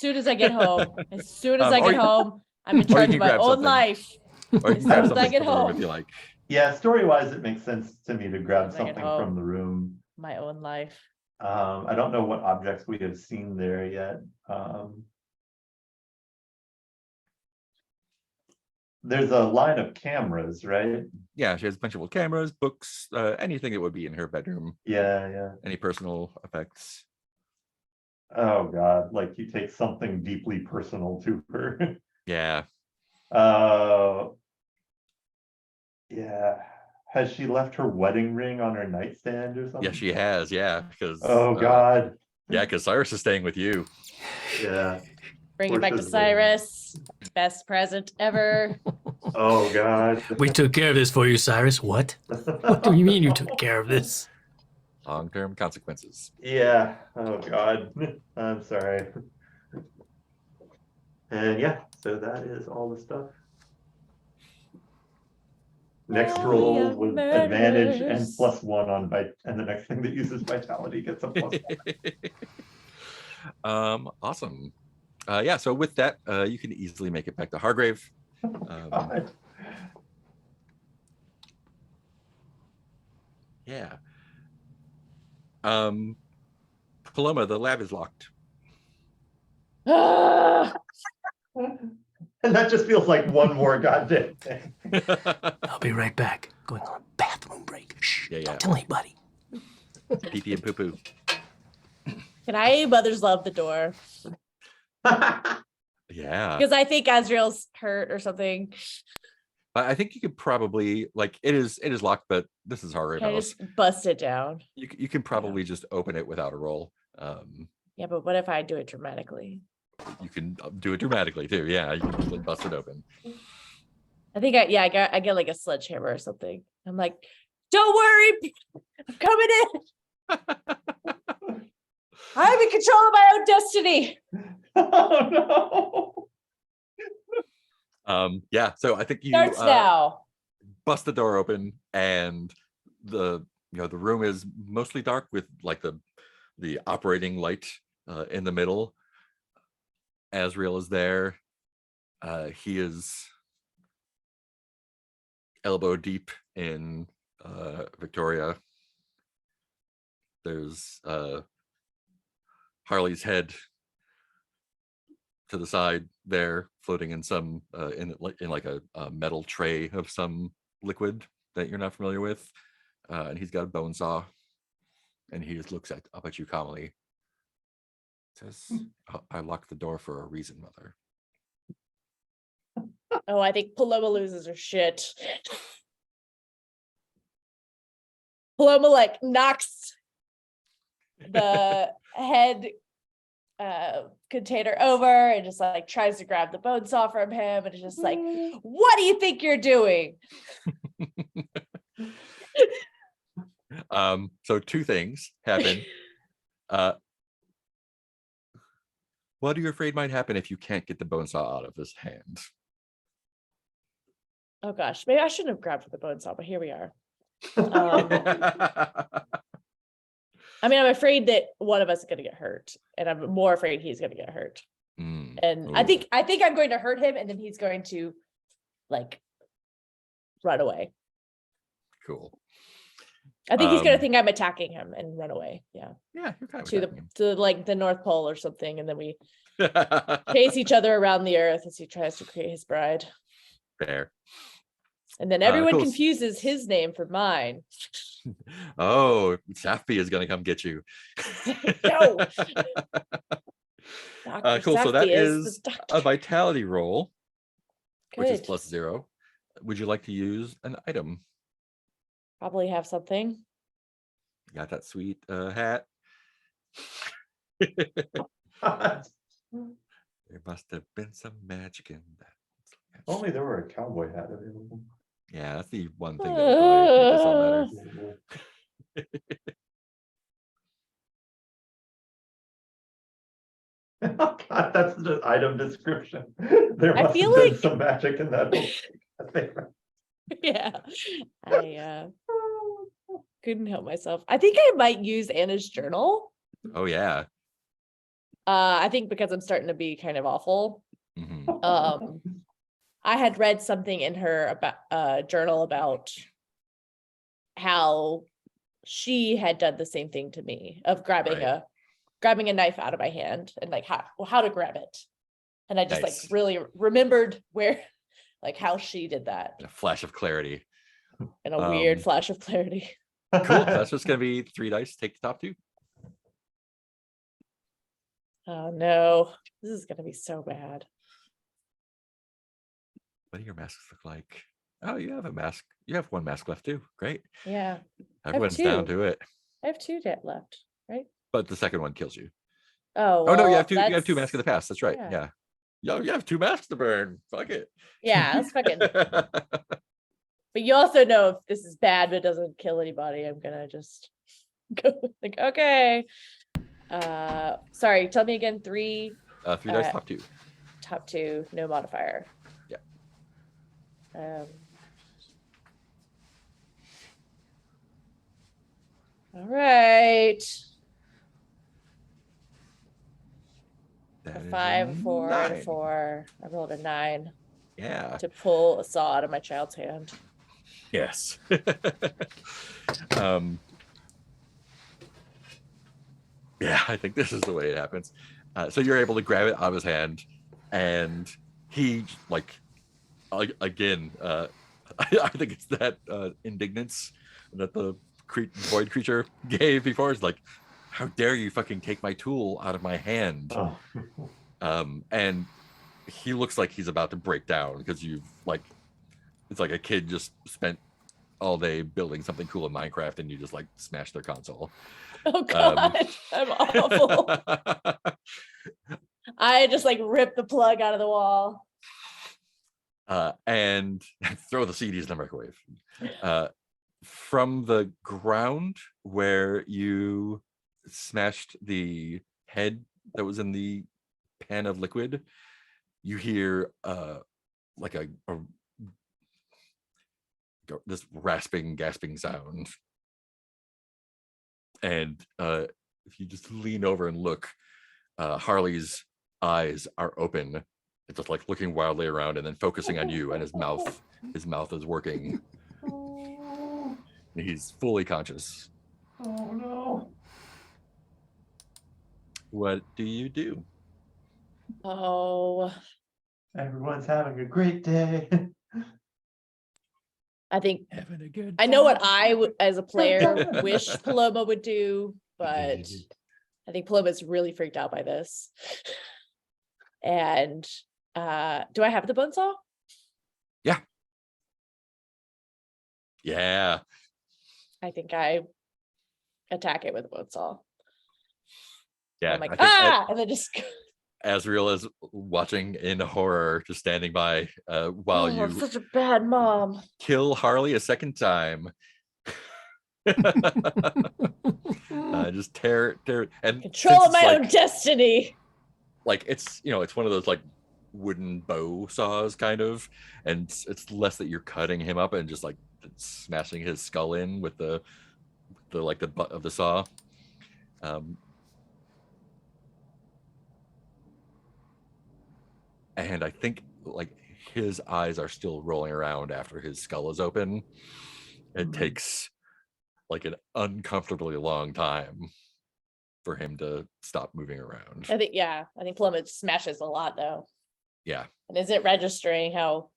soon as I get home, as soon as I or get you- home, I'm in you charge can of my grab own something. life. Or you can grab As soon as I something get from the room home. if you like. Yeah, story-wise, it makes sense to me to grab As I get something home. from the room. My own life. I don't know what objects we have seen there yet. There's a line of cameras, right? Yeah, she has a bunch of old cameras, books, anything that would be in her bedroom, Yeah. any personal effects. Oh God, like you take something deeply personal to her. Yeah. Yeah. Has she left her wedding ring on her nightstand or something? Yeah, she has. Yeah, because Oh God. yeah, because Cyrus is staying with you. Yeah. Bring it back to Horses Cyrus. Best present ever. Oh, God. We took care of this for you, Cyrus. What? What do you mean you took care of this? Long-term consequences. Yeah. Oh, God. I'm sorry. And yeah, so that is all the stuff. Next Family roll of with advantage and murders. +1 on bite, and the next thing that uses vitality gets a +1. Awesome. Yeah, so with that, you can easily make it back to Hargrave. God. Yeah. Paloma, the lab is locked. Ah, And that just feels like one more goddamn thing. I'll be right back. Going on a bathroom break. Shh, Yeah. don't tell anybody. Pee-pee and poo-poo. Can I mother's love the door? Yeah. Because I think Azrael's hurt or something. I think you could probably, like, it is locked, but this is Hargrave Can I House. just bust it down? You can probably just open it without a roll. Yeah, but what if I do it dramatically? You can do it dramatically too. Yeah, you can just like bust it open. I think I get like a sledgehammer or something. I'm like, don't worry, I'm coming in. I'm in control of my own destiny. Oh, no. Yeah, so I think you Starts now. bust the door open, and the room is mostly dark with like the operating light in the middle. Azrael is there. He is elbow deep in Victoria. There's Harley's head to the side there, floating in some in like a metal tray of some liquid that you're not familiar with, and he's got a bone saw, and he just looks up at you calmly. Says, "I locked the door for a reason, Mother." Oh, I think Paloma loses her shit. Paloma like knocks the head container over and just like tries to grab the bone saw from him, and it's just like, what do you think you're doing? So two things happen. What are you afraid might happen if you can't get the bone saw out of his hand? Oh gosh, maybe I shouldn't have grabbed for the bone saw, but here we are. I mean, I'm afraid that one of us is going to get hurt, and I'm more afraid he's going to get hurt. And I think I'm going to hurt him, and then he's going to like run away. Cool. I think he's going to think I'm attacking him and run away. Yeah, Yeah, you're kind of to like the North Pole or something, and then we chase each other around the earth as he tries to create his bride. Fair. And then everyone cool. confuses his name for mine. Oh, Safi is going to come get you. No. Cool. So that is the a vitality roll, which is Good. +0. Would you like to use an item? Probably have something. You got that sweet hat. God. There must have been some magic in that. Only there were a cowboy hat available. Yeah, that's the one thing that would probably make this all better. Oh, God, that's the item description. There I must feel have been like- some magic in that. Yeah. I couldn't help myself. I think I might use Anna's journal. Oh yeah. I think because I'm starting to be kind of awful. Mhm. I had read something in her about journal about how she had done the same thing to me of grabbing Right. a knife out of my hand and like how to grab it. And I just Nice. like really remembered where like how she did that A flash of clarity. in a weird Um, flash of clarity. Cool. That's just gonna be 3 dice. Take the top 2. Oh no, this is gonna be so bad. What do your masks look like? Oh, you have a mask. You have 1 mask left too. Great. Yeah, Everyone's down 2. to it. I have 2 debt left, right? But the second one kills you. Oh, Oh no, you well, have 2. You have 2 that's- masks of the past. That's right. yeah. Yeah. Yo, you have 2 masks to burn. Fuck it. Yeah, that's fucking. But you also know if this is bad but it doesn't kill anybody, I'm gonna just go like, okay. Sorry, tell me again, 3 3 dice, top 2. top 2, no modifier. Yeah. All right. That A is 5, 4, and a 9. 4. I rolled a 9 Yeah. to pull a saw out of my child's hand. Yes. Yeah, I think this is the way it happens. So you're able to grab it out of his hand, and he like again. I think it's that indignance that the void creature gave before. It's like, how dare you fucking take my tool out of my hand? Oh. And he looks like he's about to break down because you've like, it's like a kid just spent all day building something cool in Minecraft and you just like smashed their console. Oh god, I'm awful. I just like ripped the plug out of the wall. And throw the CDs in the microwave. From the ground where you smashed the head that was in the pan of liquid, you hear like this rasping, gasping sound. And if you just lean over and look, Harley's eyes are open. It's just like looking wildly around and then focusing on you, and his mouth is working. He's fully conscious. Oh no. What do you do? Oh, Everyone's having a great day. I think Having a good I know what I would, as a player, wish Paloma would do, but I think Paloma's really freaked out by this. And do I have the bone saw? Yeah. I think I attack it with a bone saw. Yeah. I'm like, I think and then just Azriel is watching in horror, just standing by while oh, you I'm such a bad mom. kill Harley a second time. Just tear and Control since of my it's own destiny. like it's it's one of those like wooden bow saws kind of, and it's less that you're cutting him up and just like smashing his skull in with the butt of the saw. And I think like his eyes are still rolling around after his skull is open. It takes like an uncomfortably long time for him to stop moving around. I think Paloma smashes a lot though. Yeah. And is it registering how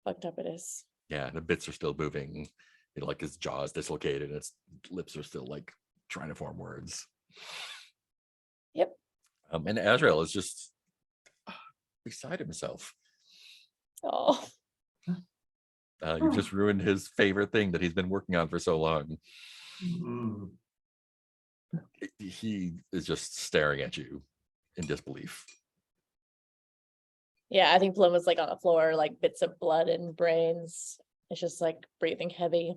fucked up it is? Yeah, the bits are still moving. Like his jaw is dislocated and his lips are still like trying to form words. Yep. And Azrael is just beside himself. Oh. You just ruined his favorite thing that he's been working on for so long. Mm. He is just staring at you in disbelief. Yeah, I think Paloma's like on the floor, like bits of blood and brains. It's just like breathing heavy,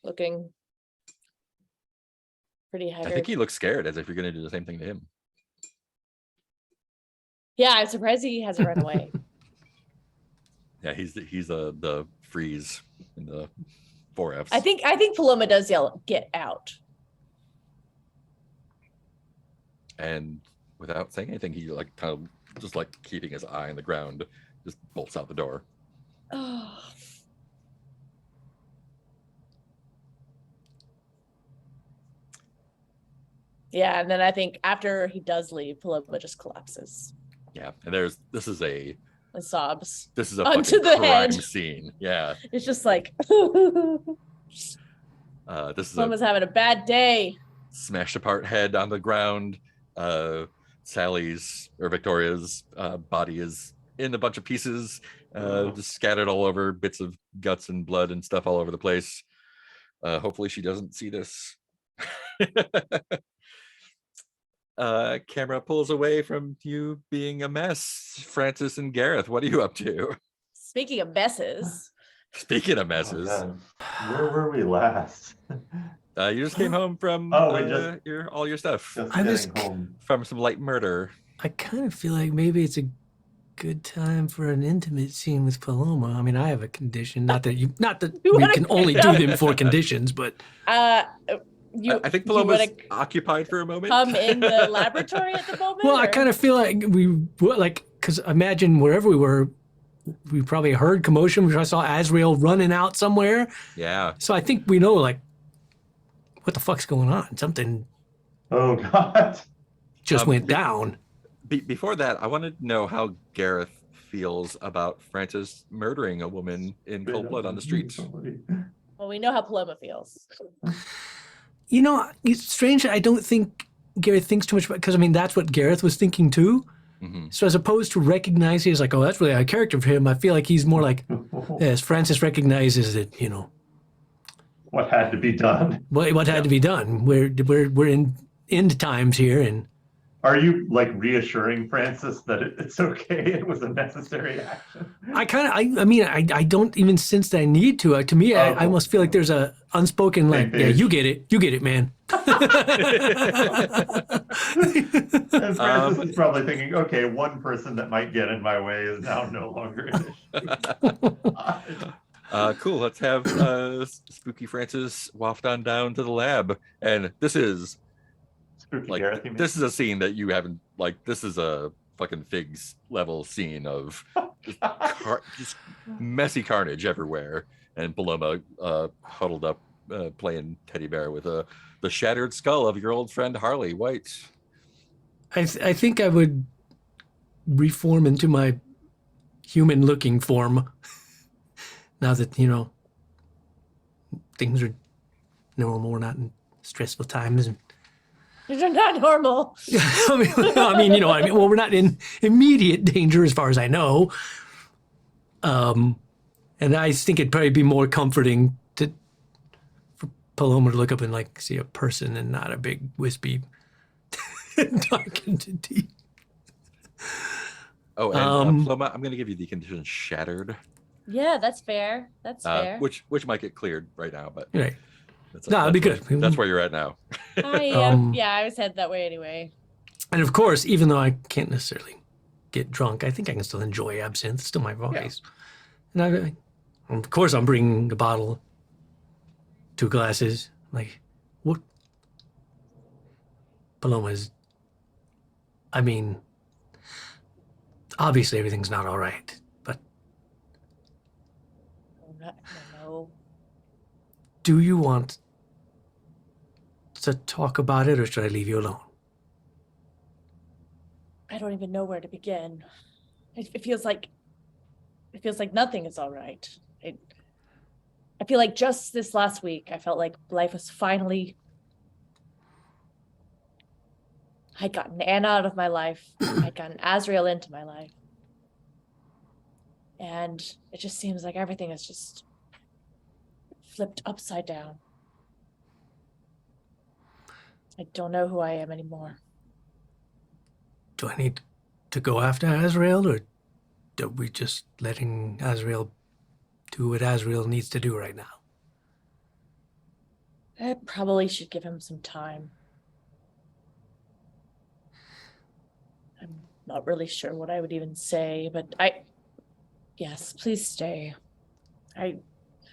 looking pretty haggard. I think he looks scared, as if you're going to do the same thing to him. Yeah, I'm surprised he hasn't run away. Yeah, he's the freeze in the 4Fs. I think Paloma does yell, "Get out!" And without saying anything, he like kind of just like keeping his eye on the ground, just bolts out the door. Oh. Yeah, and then I think after he does leave, Paloma just collapses Yeah, and this is a and sobs. fucking Onto the crime head. scene. Yeah, It's just like this is Paloma's a having a bad day. smashed apart head on the ground. Victoria's body is in a bunch of pieces, just scattered all over, bits of guts and blood and stuff all over the place. Hopefully she doesn't see this. Camera pulls away from you being a mess. Francis and Gareth, what are you up to? Speaking of messes, Speaking of Oh, messes, God. Where were we last? you just came home from Oh, we just- all your stuff Just I was getting home. from some light murder. I kind of feel like maybe it's a good time for an intimate scene with Paloma. I mean, I have a condition. Not that You we wanna can only do them for conditions, but you I think you wanna Paloma's occupied for a moment. come in the laboratory at the moment? well, I or- kind of feel like because imagine wherever we were, we probably heard commotion. We saw Azrael running out somewhere. Yeah. So I think we know, like, what the fuck's going on? Something Oh, God. just Um, went down. Before that, I wanted to know how Gareth feels about Francis murdering a woman in cold blood on the streets. Well, we know how Paloma feels. You know, it's strange. I don't think Gareth thinks too much about, because I mean, that's what Gareth was thinking too. Mhm. So as opposed to recognizing as like, oh, that's really a character for him, I feel like he's more like, as Francis recognizes that, you know, What had to be done? what had to be done. We're in end times here, and Are you like reassuring Francis that it's okay? It was a necessary action. I mean, I don't even sense that I need to. To me, I Oh. almost feel like there's a unspoken like, Same yeah, page. you get it, man. And Francis is probably thinking, okay, one person that might get in my way is now no longer an issue. Cool. Let's have Spooky Francis waft on down to the lab. And this is Spooky like Gareth, you mean? this is a scene that you haven't like. This is a fucking Figs level scene of just messy carnage everywhere. And Paloma huddled up playing teddy bear with the shattered skull of your old friend Harley White. I think I would reform into my human-looking form now that, you know, things are normal. We're not in stressful times. And You're not normal. I mean, you know, well, we're not in immediate danger as far as I know. And I think it'd probably be more comforting for Paloma to look up and like see a person and not a big wispy dark entity. Oh, and Um, Paloma, I'm going to give you the condition shattered, Yeah, that's fair. That's fair. which might get cleared right now, but Right. that's, No, it'd be that's good. That's where you're at now. Yeah, I was headed that way anyway. And of course, even though I can't necessarily get drunk, I think I can still enjoy absinthe. It's still my voice. And of course, I'm bringing a bottle, 2 glasses. Like, what? Paloma's. I mean, obviously everything's not all right, but No. do you want to talk about it, or should I leave you alone? I don't even know where to begin. It feels like nothing is all right. I feel like just this last week, I felt like life was finally. I'd gotten Anna out of my life. I'd gotten Azrael into my life. And it just seems like everything is just flipped upside down. I don't know who I am anymore. Do I need to go after Azrael, or are we just letting Azrael do what Azrael needs to do right now? I probably should give him some time. I'm not really sure what I would even say, but yes, please stay.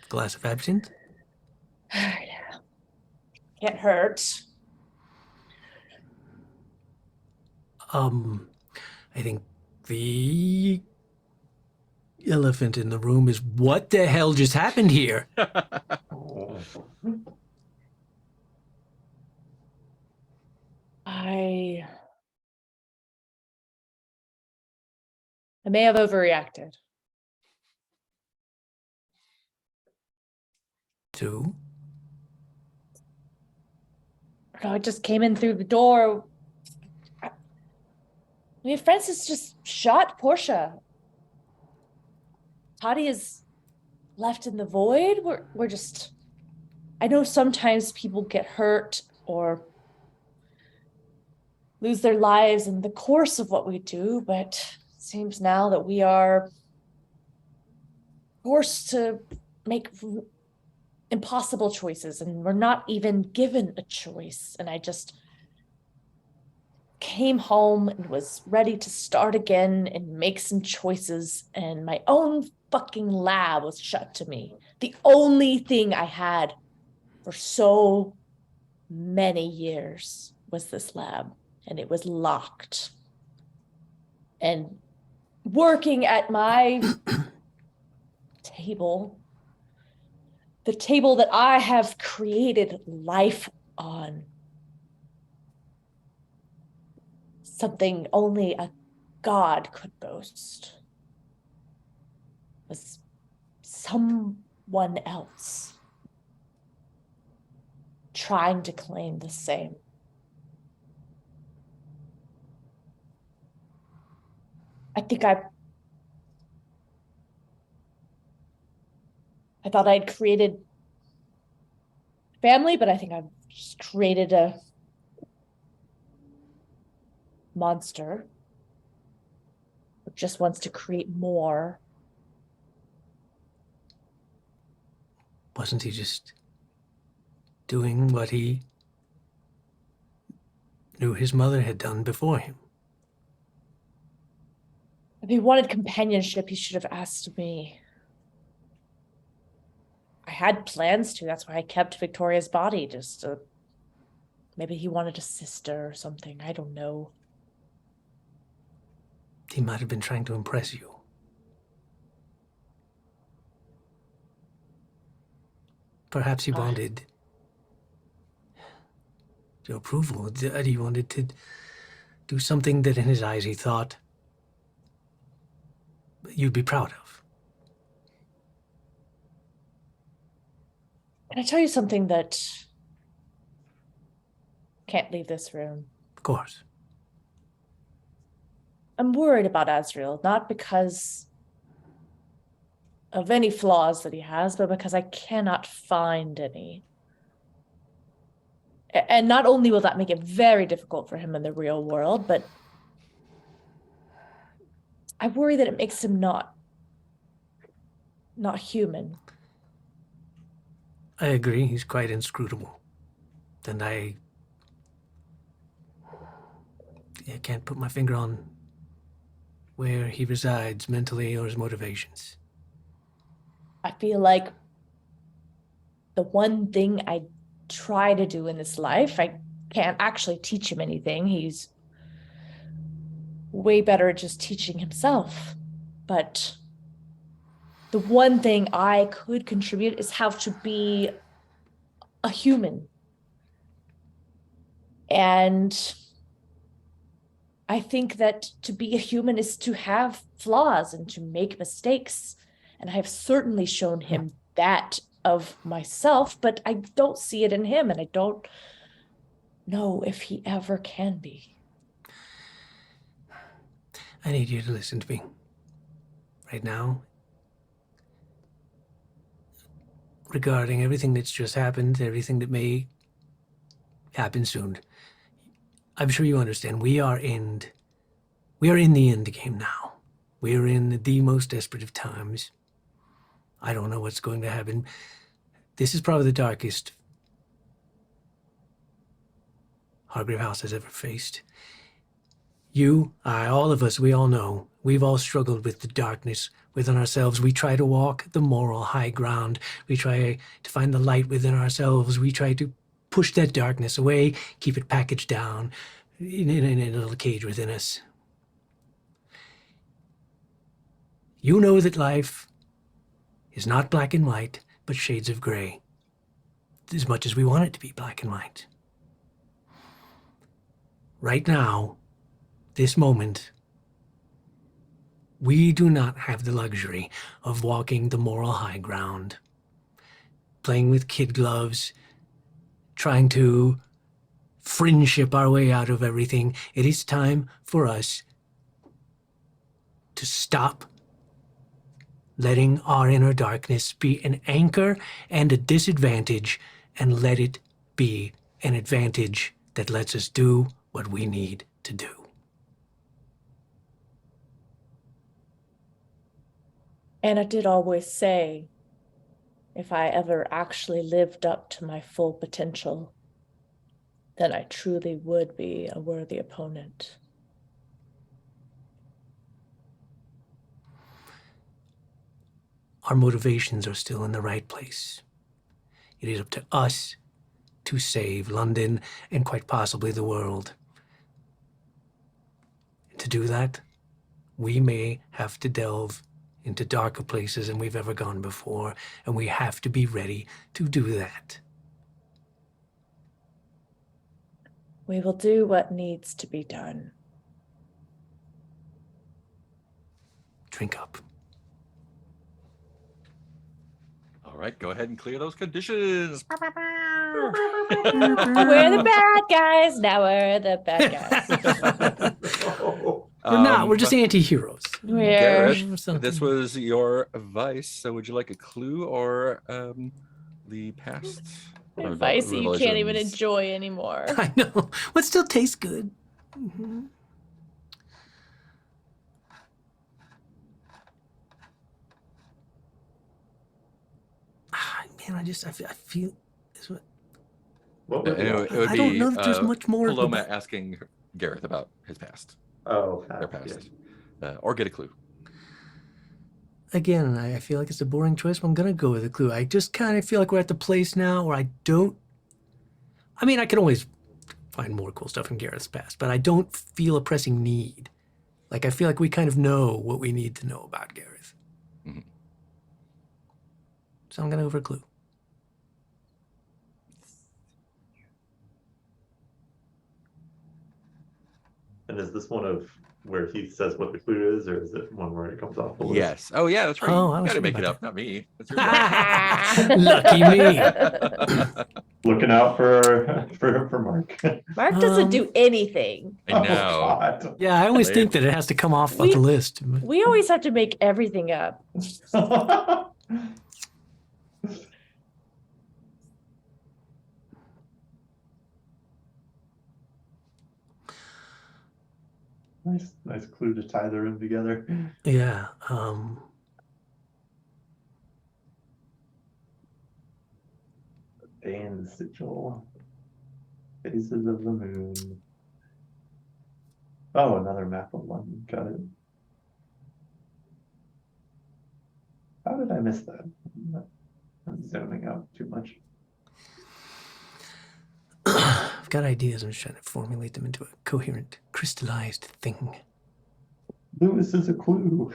Glass of absinthe? Yeah. Can't hurt. I think the elephant in the room is what the hell just happened here? Oh. I may have overreacted. To No, I just came in through the door. I mean, Francis just shot Portia. Toddy is left in the void. We're just. I know sometimes people get hurt or lose their lives in the course of what we do, but it seems now that we are forced to make impossible choices, and we're not even given a choice. And I just came home and was ready to start again and make some choices, and my own fucking lab was shut to me. The only thing I had for so many years was this lab, and it was locked. And working at my table, the table that I have created life on, something only a god could boast, was someone else trying to claim the same. I think I thought I'd created family, but I think I've just created a monster who just wants to create more. Wasn't he just doing what he knew his mother had done before him? If he wanted companionship, he should have asked me. I had plans to. That's why I kept Victoria's body. Just maybe he wanted a sister or something. I don't know. He might have been trying to impress you. Perhaps he wanted your approval. He wanted to do something that in his eyes he thought you'd be proud of. Can I tell you something that can't leave this room? Of course. I'm worried about Azrael, not because of any flaws that he has, but because I cannot find any. And not only will that make it very difficult for him in the real world, but I worry that it makes him not human. I agree, he's quite inscrutable. And I can't put my finger on where he resides mentally or his motivations. I feel like the one thing I try to do in this life, I can't actually teach him anything. He's way better at just teaching himself. But the one thing I could contribute is how to be a human. And I think that to be a human is to have flaws and to make mistakes. And I have certainly shown him that of myself, but I don't see it in him, and I don't know if he ever can be. I need you to listen to me. Right now, regarding everything that's just happened, everything that may happen soon, I'm sure you understand, we are in the end game now. We are in the most desperate of times. I don't know what's going to happen. This is probably the darkest Hargrave House has ever faced. You, I, all of us, we all know. We've all struggled with the darkness within ourselves. We try to walk the moral high ground. We try to find the light within ourselves. We try to push that darkness away, keep it packaged down in a little cage within us. You know that life is not black and white, but shades of gray, as much as we want it to be black and white. Right now, this moment, we do not have the luxury of walking the moral high ground, playing with kid gloves, trying to friendship our way out of everything. It is time for us to stop letting our inner darkness be an anchor and a disadvantage, and let it be an advantage that lets us do what we need to do. Anna did always say, if I ever actually lived up to my full potential, then I truly would be a worthy opponent. Our motivations are still in the right place. It is up to us to save London and quite possibly the world. To do that, we may have to delve into darker places than we've ever gone before, and we have to be ready to do that. We will do what needs to be done. Drink up. All right, go ahead and clear those conditions. We're the bad guys. Now we're the bad guys. We're not. We're just anti-heroes. We're Gareth, something. this was your advice. So would you like a clue or the past? Or the advice that you can't even religions? enjoy anymore. I know. But still tastes good. Mhm. Man, I feel this one. What was Anyway, it? it would I don't be, know that there's much more. Paloma about- asking Gareth about his past, Oh, their yeah. past, or get a clue. Again, I feel like it's a boring choice, but I'm gonna go with a clue. I just kind of feel like we're at the place now where I don't. I mean, I can always find more cool stuff in Gareth's past, but I don't feel a pressing need. Like I feel like we kind of know what we need to know about Gareth. Mhm. So I'm gonna go for a clue. And is this one of where he says what the clue is, or is it one where it comes off the list? Yes. Oh, yeah, that's right. Oh, I You was got to thinking make it about up, not me. That's your Lucky me. Looking out for Mark. Mark doesn't do anything. I know. Oh, God. Yeah, I always Wait. think that it has to come off of We- the list. We always have to make everything up. Nice clue to tie the room together. Yeah. Bane sigil. Phases of the moon. Oh, another map of London. Got it. How did I miss that? I'm zooming out too much. I've got ideas. I'm just trying to formulate them into a coherent, crystallized thing. Lewis is a clue.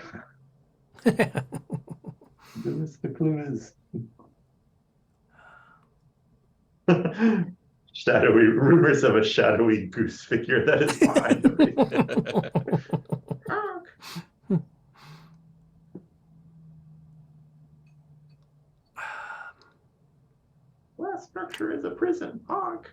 Lewis the clue is. Shadowy rumors of a shadowy goose figure that is behind me. Last structure is a prison. Honk.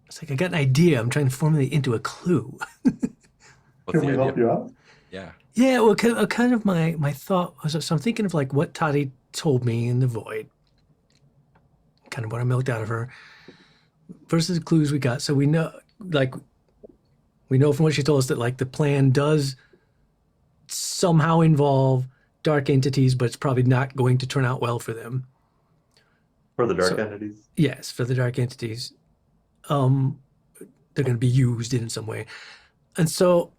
It's like I got an idea. I'm trying to formulate it into a clue. What's Can we the help idea? you out? Yeah. Yeah, well, kind of my thought was, so I'm thinking of like what Toddy told me in the void, kind of what I milked out of her, versus the clues we got. So we know from what she told us that like the plan does somehow involve dark entities, but it's probably not going to turn out well for them. For the dark So- entities. Yes, for the dark entities. They're going to be used in some way. And so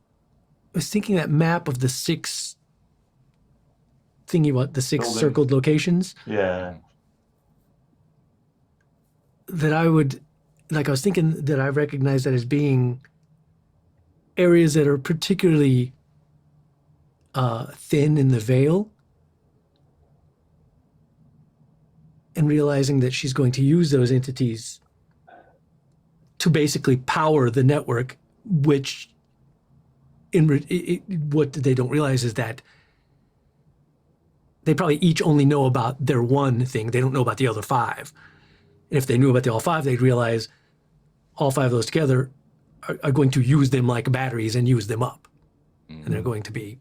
I was thinking that map of the six the six Buildings. circled locations Yeah. that I would, like I was thinking that I recognize that as being areas that are particularly thin in the veil, and realizing that she's going to use those entities to basically power the network, which what they don't realize is that they probably each only know about their one thing. They don't know about the other five. And if they knew about the all five, they'd realize all five of those together are going to use them like batteries and use them up. And they're going to be.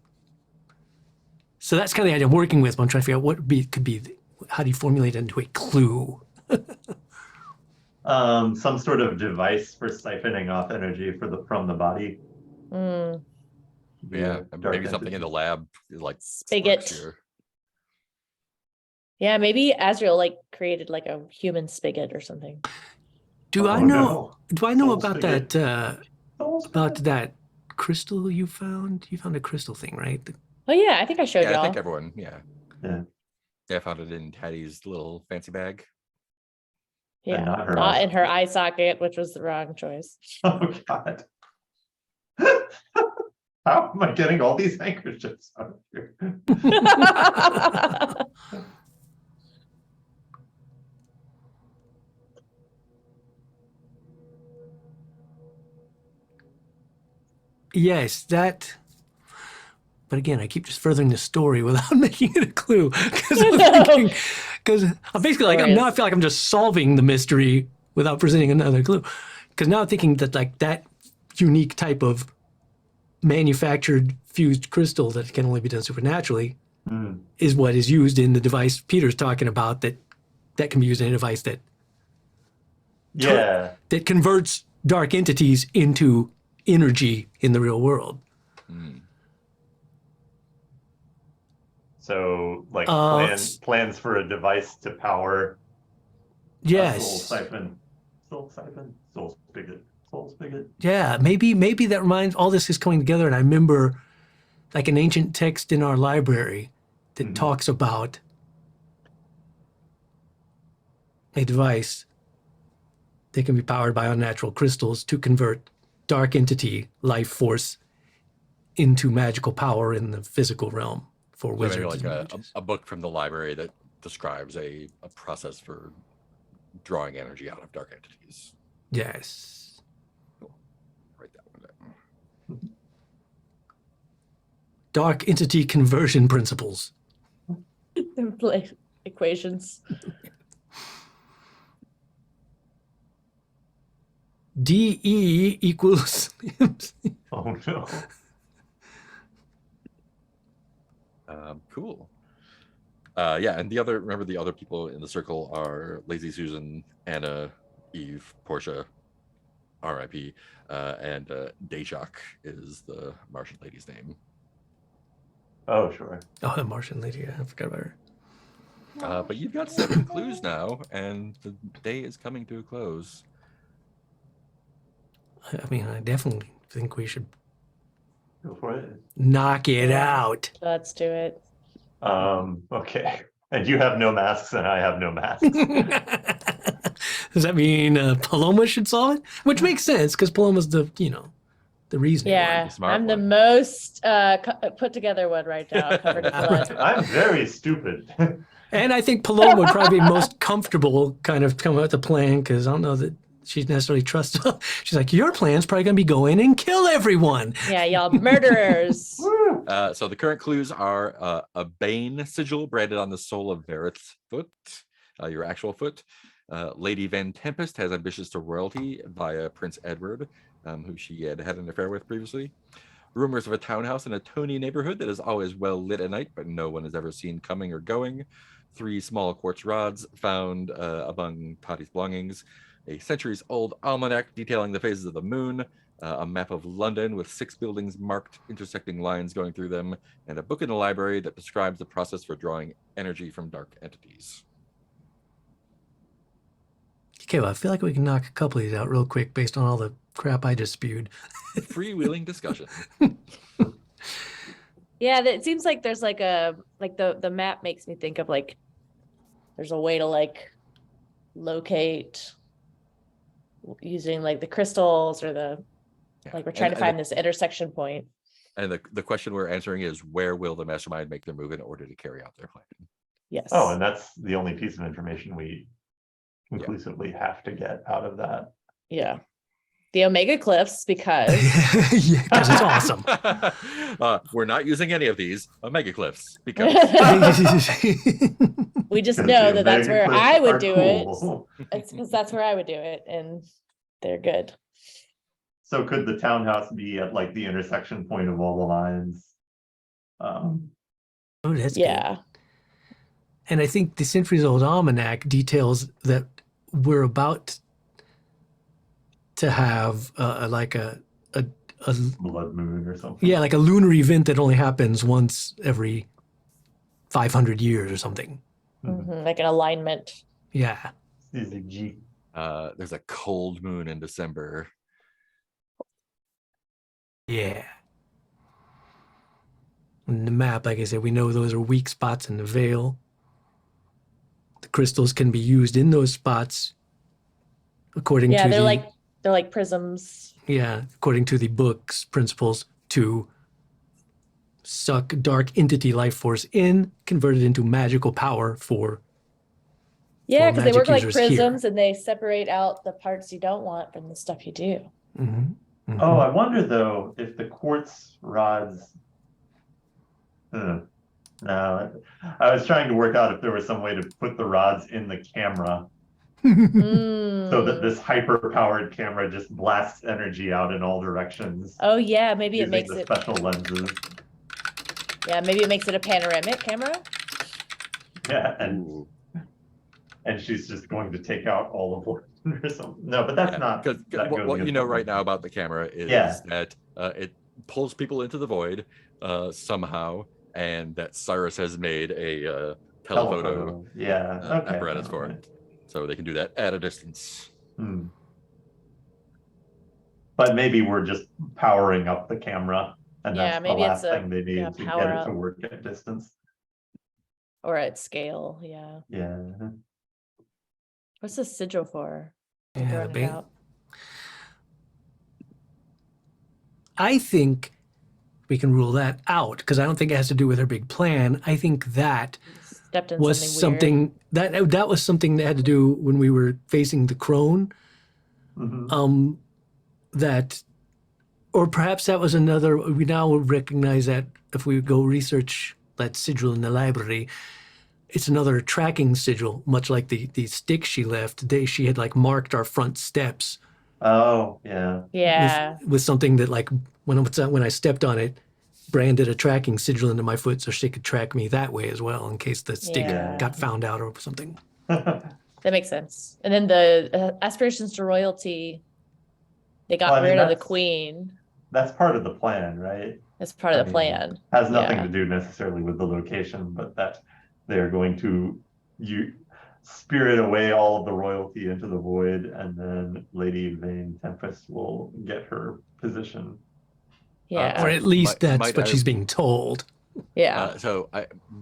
So that's kind of the idea I'm working with. I'm trying to figure out what could be How do you formulate it into a clue? Some sort of device for siphoning off energy from the body. Mm, Yeah, via dark maybe something in the entities. lab like Spigot. sparks here. yeah, maybe Azrael like created like a human spigot or something. Do I Oh, know? no. Do I know Soul about spigot. that? Soul About spigot. that crystal you found? You found a crystal thing, right? Oh yeah, I think I showed Yeah, I y'all. think everyone, yeah. Yeah. Yeah, I found it in Taddy's little fancy bag. Yeah, not her not eye in her eye socket, which was the wrong choice. Oh God. How am I getting all these handkerchiefs out of here? Yes, that. But again, I keep just furthering the story without making it a clue because I'm thinking, because I'm basically like now I feel like I'm just solving the mystery without presenting another clue. Because now I'm thinking that like that unique type of manufactured fused crystal that can only be done supernaturally Hmm. is what is used in the device Peter's talking about that can be used in a device that Yeah. that converts dark entities into energy in the real world. Hmm. So like s- plans for a device to power a soul Yes. siphon. Soul spigot. Soul spigot. Yeah, maybe that reminds all this is coming together and I remember like an ancient text in our library that Mhm. talks about a device that can be powered by unnatural crystals to convert dark entity life force into magical power in the physical realm for So wizards maybe like and a, mages. a book from the library that describes a process for drawing energy out of dark entities. Yes. Write that one down. Dark entity conversion principles. Like equations. DE equals Oh no. Cool. Yeah, and remember the other people in the circle are Lazy Susan, Anna, Eve, Portia, R.I.P., and Daychok is the Martian lady's name. Oh sure. Oh, the Martian lady. I forgot about her. But you've got 7 clues now, and the day is coming to a close. I mean, I definitely think we should Go for it. knock it out. Let's do it. Okay. And you have no masks and I have no masks. Does that mean Paloma should solve it? Which makes sense because Paloma's the reasoning Yeah, the smart I'm the one. most put together one right now, covered in blood. I'm very stupid. one. And I think Paloma would probably be most comfortable kind of coming up with the plan because I don't know that she's necessarily trustable. She's like, your plan's probably going to be go in and kill everyone. Yeah, y'all murderers. Woo! So the current clues are a Bane sigil branded on the sole of Verith's foot, your actual foot. Lady Van Tempest has ambitions to royalty via Prince Edward, who she had an affair with previously. Rumors of a townhouse in a Tony neighborhood that is always well lit at night, but no one is ever seen coming or going. 3 small quartz rods found among Toddy's belongings. A centuries-old almanac detailing the phases of the moon. A map of London with 6 buildings marked, intersecting lines going through them, and a book in the library that describes the process for drawing energy from dark entities. Okay, well, I feel like we can knock a couple of these out real quick based on all the crap I just spewed. Freewheeling discussion. Yeah, it seems like there's like the map makes me think of like there's a way to like locate using like the crystals or the like we're trying to find this intersection point. And the question we're answering is, where will the mastermind make their move in order to carry out their plan? Yes. Oh, and that's the only piece of information we conclusively have to get out of that. Yeah. The Omega Cliffs, because Yeah, because it's awesome. We're not using any of these Omega Cliffs because we just 'Cause know the that that's Omega where Cliffs I would are do cool. it. It's because that's where I would do it, and they're good. So could the townhouse be at like the intersection point of all the lines? Oh, that's good. Yeah. And I think the Centuries Old Almanac details that we're about to have like a Blood moon or something. yeah, like a lunar event that only happens once every 500 years or something. Mhm, like an alignment. Yeah. CZG. There's a cold moon in December. Yeah. And the map, like I said, we know those are weak spots in the veil. The crystals can be used in those spots according Yeah, to they're like prisms. according to the book's principles to suck dark entity life force in, convert it into magical power for Yeah, because they magic work like users here. prisms and they separate out the parts you don't want from the stuff you do. Oh, I wonder though if the quartz rods. No, I was trying to work out if there was some way to put the rods in the camera so that this hyper-powered camera just blasts energy out in all directions. Oh yeah, maybe it using makes the it. special lenses. Yeah, maybe it makes it a panoramic camera. Yeah, Ooh. and she's just going to take out all of London or something. No, but that's not. Because that goes what you against know the right now rules. about the camera is Yeah. that it pulls people into the void somehow, and that Cyrus has made a telephoto Yeah. Okay. apparatus for it, so they can do that at a distance. But maybe we're just powering up the camera, and Yeah, that's the maybe last it's a- thing they need yeah, to power get it up. to work at distance. Or at scale, yeah. Yeah. What's the sigil for? Yeah, Throwing it big- out. I think we can rule that out because I don't think it has to do with her big plan. I think that Stepped in was something weird. that was something that had to do when we were facing the crone. Mhm. That, or perhaps that was another. We now recognize that if we go research that sigil in the library, it's another tracking sigil, much like the stick she left. She had like marked our front steps. Oh, yeah. Yeah. with something that like when I stepped on it, branded a tracking sigil into my foot so she could track me that way as well in case the stick Yeah. got found out or something. That makes sense. And then the aspirations to royalty, they got Well, I mean, rid of the that's- queen. That's part of the plan, right? That's part of the plan. Has nothing Yeah. to do necessarily with the location, but that they're going to spirit away all of the royalty into the void, and then Lady Vane Tempest will get her position. Yeah. Or at least that's might what I- she's being told. Yeah. So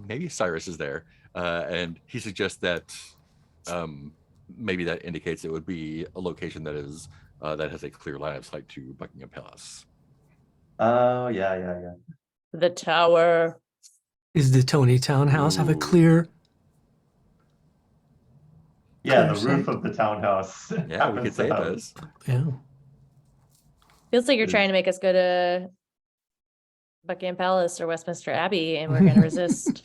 maybe Cyrus is there, and he suggests that maybe that indicates it would be a location that is that has a clear line of sight to Buckingham Palace. Oh, yeah. The tower. Is the Tony Townhouse have a Ooh. clear? Yeah, the Clear roof sight. of the townhouse. Yeah, we happens could to say it have- does. Yeah. Feels like you're Is- trying to make us go to Buckingham Palace or Westminster Abbey, and we're going to resist.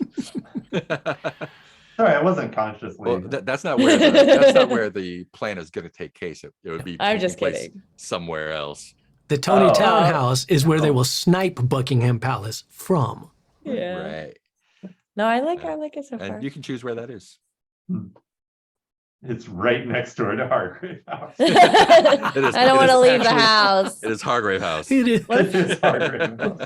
Sorry, I wasn't consciously. Well, that's not where that's not where the plan is going to take place. It would be I'm taking just place kidding. somewhere else. The Tony Oh. Townhouse is where they Oh. will snipe Buckingham Palace from. Yeah. Right. No, I like it so far. And you can choose where that is. It's right next door to Hargrave House. It is- I don't it want to is leave the actually- house. It is Hargrave House. It is. It is Hargrave House.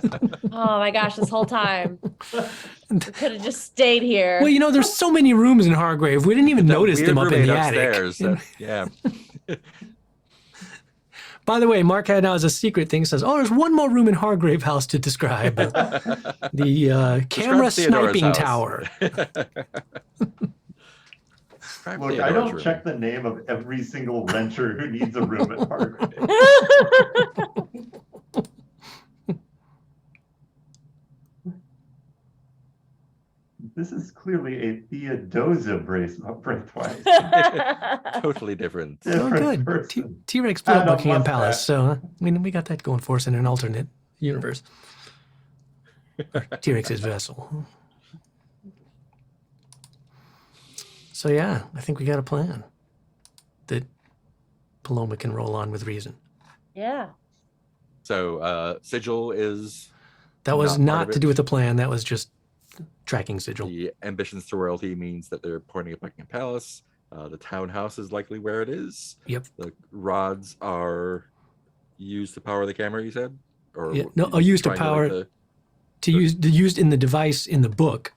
Oh my gosh, this whole time. We could have just stayed here. Well, you know, there's so many rooms in Hargrave. We didn't even That notice them weird up in the roommate attic. upstairs that- yeah. By the way, Mark had now as a secret thing says, "Oh, there's one more room in Hargrave House to describe: the camera Describe Theodora's sniping house. tower." Describe Look, I Theodora's don't room. check the name of every single renter who needs a room at Hargrave. This is clearly a Theodosia braithwaite. Totally different. Oh, Different good. person. T-Rex blew up And a Buckingham mustache. Palace, so I mean, we got that going for us in an alternate universe. T-Rex's vessel. So yeah, I think we got a plan that Paloma can roll on with reason. Yeah. So Sigil is That was Not part not of to it. do with the plan. That was just tracking sigil. The ambitions to royalty means that they're pointing at Buckingham Palace. The townhouse is likely where it is. Yep. The rods are used to power the camera, you said? Or Yeah, no, used to power used in the device in the book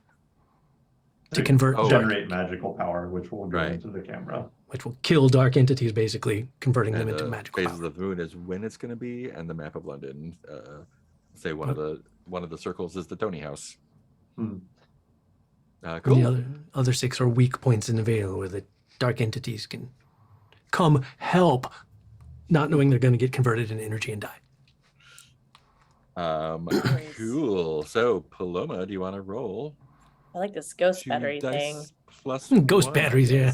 to convert generate magical power, which will go Right. into the camera. which will kill dark entities, basically converting them and into the magical phases power. of the moon is when it's going to be, and the map of London. Say one of the circles is the Tony House. Hmm. Cool. The other 6 are weak points in the veil where the dark entities can come help, not knowing they're going to get converted into energy and die. Nice. Cool. So Paloma, do you want to roll? I like this ghost 2 battery dice thing. plus Ghost 1. batteries, yeah.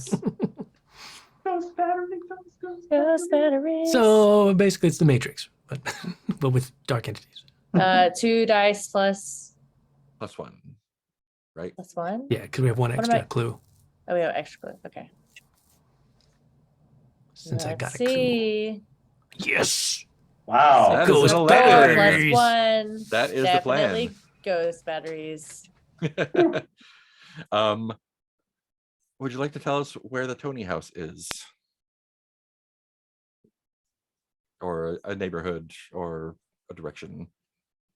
Ghost battery, Ghost batteries. So basically, it's the Matrix, but but with dark entities. 2 dice plus Plus 1. Right. +1. Yeah, because we have one What am extra I- clue. Oh, we have extra clue. Okay. Since I Let's got a clue. see. Yes. Wow. That Ghost is an Oh, batteries. 1. That is Definitely the ghost batteries. plan. Would you like to tell us where the Tony House is? Or a neighborhood or a direction?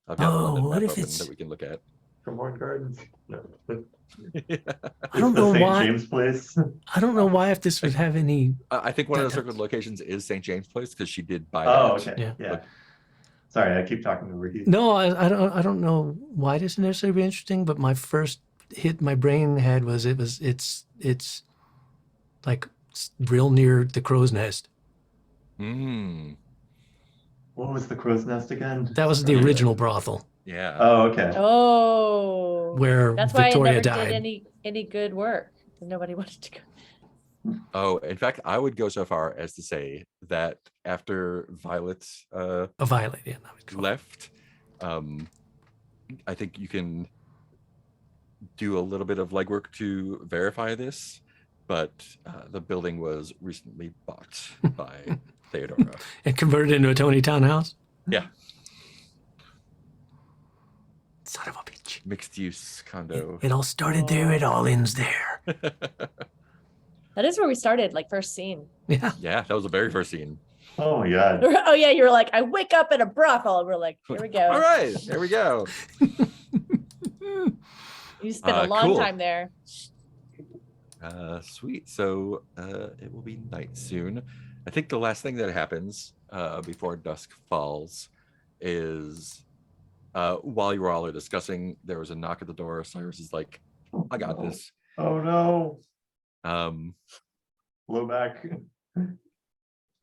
I've got a Oh, London what map if open it's- that we can look at. Cremorne Gardens. No. I don't the know St. why. James Place. I don't know why if this would have any. I think one of the That- circled locations is St. James Place because she did buy Oh, that. okay. Yeah. Yeah. Sorry, I keep talking over you. No, I don't know why this would necessarily be interesting, but my first hit my brain had was it's like real near the crow's nest. Mm, What was the crow's nest again? That was the original brothel yeah. Oh, okay. Oh. where That's why Victoria it never died. did any good work. Nobody wanted to go. Oh, in fact, I would go so far as to say that after Violet A violet, yeah. that was cool. left, I think you can do a little bit of legwork to verify this, but the building was recently bought by Theodora. And converted into a Tony townhouse. Yeah. Son of a bitch. Mixed use condo. It all started there. It all ends there. That is where we started, like first scene. Yeah. Yeah, that was the very first scene. Oh my god. Oh yeah, you were like, I wake up in a brothel. We're like, here we go. All right, there we go. You spent a long Cool. time there. Sweet. So it will be night soon. I think the last thing that happens before dusk falls is while you all are discussing, there was a knock at the door. Cyrus is like, I got this. Oh no. Blow back.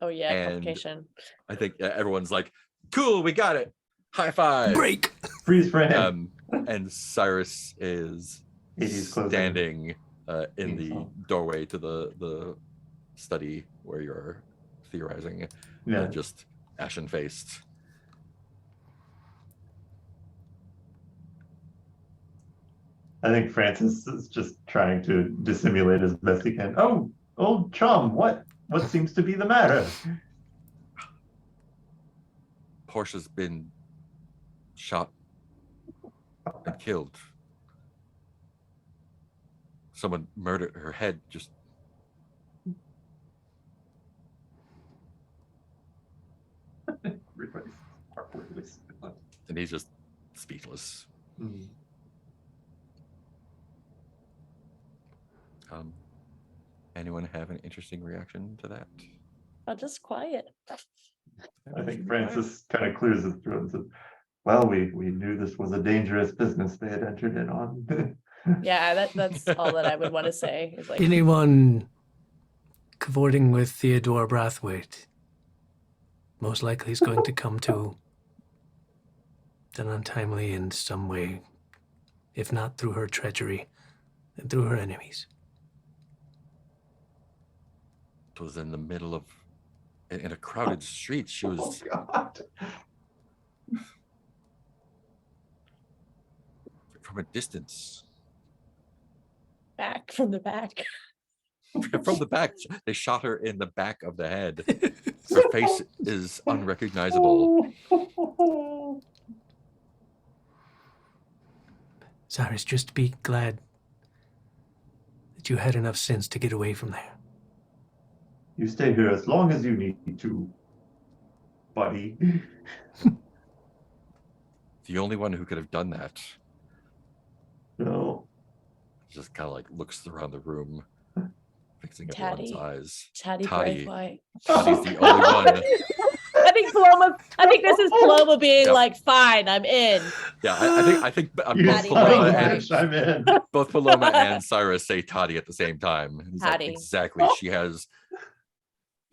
Oh yeah, And- complication. I think everyone's like, cool, we got it. High five. Break. Freeze frame. And Cyrus is 80s closing. standing in Theme the song. doorway to the study where you're theorizing, Yeah. just ashen faced. I think Francis is just trying to dissimulate as best he can. Oh, old chum, what seems to be the matter? Portia's been shot and killed. Someone murdered her head. Just Everybody's awkwardly silent. and he's just speechless. Mhm. Anyone have an interesting reaction to that? Oh, just quiet. I think Francis kind of clears his throat and says, well, we knew this was a dangerous business they had entered in on. Yeah, that's all that I would want to say. Is like, Anyone cavorting with Theodore Brathwaite most likely is going to come to an untimely in some way, if not through her treachery, then through her enemies. It was in the middle of in a crowded street. She was Oh, God. from a distance. back from the back. From the back, they shot her in the back of the head. Her face is unrecognizable. Cyrus, just be glad that you had enough sense to get away from there. You stay here as long as you need to, buddy. The only one who could have done that No. just kind of like looks around the room, fixing Taddy. everyone's eyes. Chatty Toddy. White. Toddy's the only one. I think this is Paloma being Yep. like, fine, I'm in. Yeah, I think You both Toddy, Paloma, right, and, right. I'm in. both Paloma and Cyrus say Toddy at the same time. He's like, Toddy. exactly.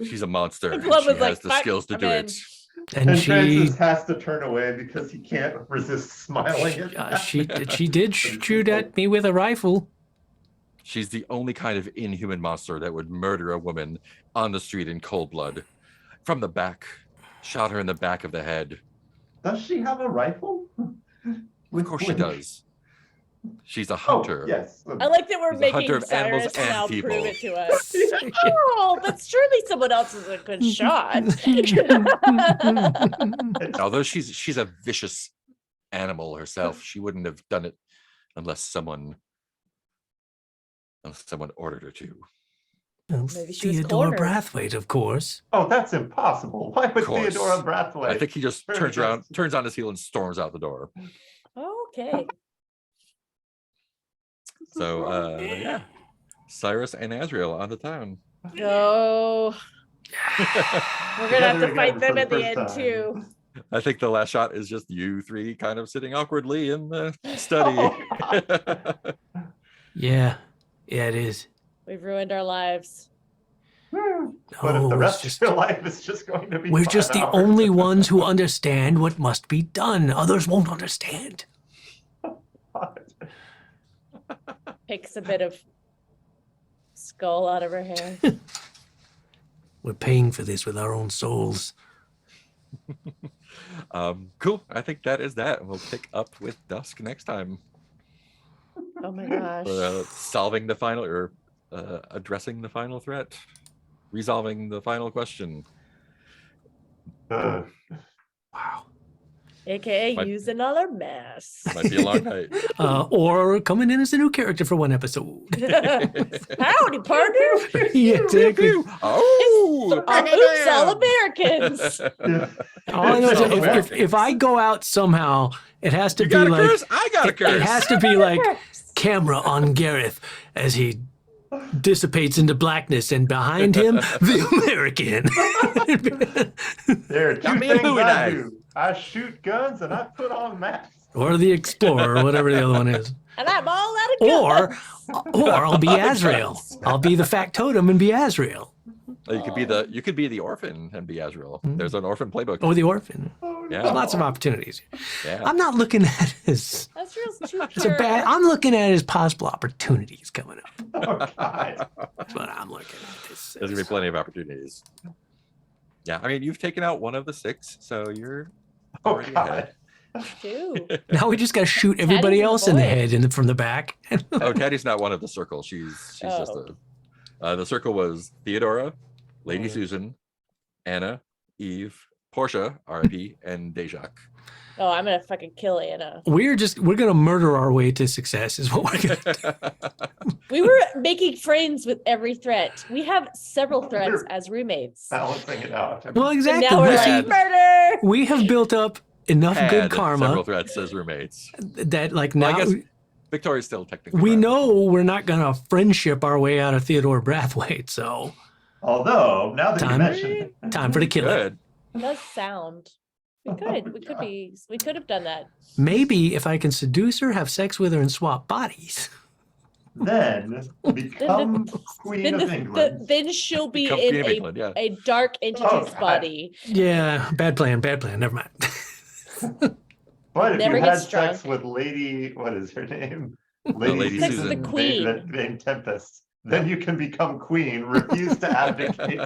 She's a monster. And And she Paloma's has like, the "Fuck, skills to I'm do in." it. And she Francis has to turn away because he can't resist smiling at that. she did shoot at me with a rifle. She's the only kind of inhuman monster that would murder a woman on the street in cold blood. From the back. Shot her in the back of the head. Does she have a rifle? Of course she does. She's a Oh, hunter. yes. I like that we're He's a hunter making of animals Cyrus and now people. prove it to us. Oh, but surely someone else is a good shot. Although she's a vicious animal herself, she wouldn't have done it unless someone ordered her to. Maybe she was Theodore cornered. Brathwaite, of course. Oh, that's impossible. Why would course. Theodora Brathwaite? I think he just Very turns around, good. turns on his heel, and storms out the door. Okay. So yeah, Cyrus and Azrael on the town. No. We're gonna have Together to fight again them for at the the end first time. too. I think the last shot is just you three kind of sitting awkwardly in the study. Oh, Yeah, it is. We've ruined our lives. But if No, the it's rest just- of your life is just going to be We're 5 just the hours. only ones who understand what must be done. Others won't understand. Picks a bit of skull out of her hair. We're paying for this with our own souls. Cool. I think that is that. We'll pick up with Dusk next time Oh my gosh. for solving the final or addressing the final threat, resolving the final question. Uh, Wow. AKA Might- use another mess. Might be a long night. Or coming in as a new character for one episode. Howdy, partner. Yeah, exactly. Oh, Oops, all Americans. yeah. All I know is if I go out somehow, it has to you be got a like curse? I got a curse. it has to be like camera on Gareth as he dissipates into blackness, and behind him, the American. There are two Got me a things Bowie I knife. do. I shoot guns and I put on masks. Or the explorer, or whatever the other one is. And I'm all out of guns. Or I'll be Azrael. I'll be the factotum and be Azrael. Oh, you could be the orphan and be Azrael. There's an orphan playbook. Or the orphan. Oh, Yeah. There's lots of opportunities. Yeah. I'm not looking at it as That's real too it's a bad. I'm looking at it as possible opportunities coming up. Oh, God. That's what I'm looking at. This There's gonna be plenty of opportunities. Yeah, I mean, you've taken out one of the 6, so you're Oh, already God. ahead. too. Now we just got to shoot everybody Taddy's in the else in the void. head and from the back. Oh, Teddy's not one of the circle. She's just the circle was Theodora, Lady Susan, Anna, Eve, Portia, R.I.P., and Dejac. Oh, I'm gonna fucking kill Anna. we're gonna murder our way to success. Is what we're gonna. We were making friends with every threat. We have several threats as roommates. Balancing it out. Well, And exactly. now we're We, like, see, murder. we have built up enough Had good several karma threats as roommates. that, like, Well, I now guess Victoria's still technically. we around. know we're not gonna friendship our way out of Theodore Brathwaite. So Although, now that Time. you mention it, time for the killing. Good. It does sound. We could have done that. Maybe if I can seduce her, have sex with her, and swap bodies. then become Queen Then, of England. then she'll be Become in Queen of England, yeah. a dark entity's God. body. Yeah, bad plan. Never mind. But if Never you had gets sex drunk. with Lady, what is her name? Lady Sex with the Susan. Queen. Named Tempest. Then you can become queen. Refuse to abdicate.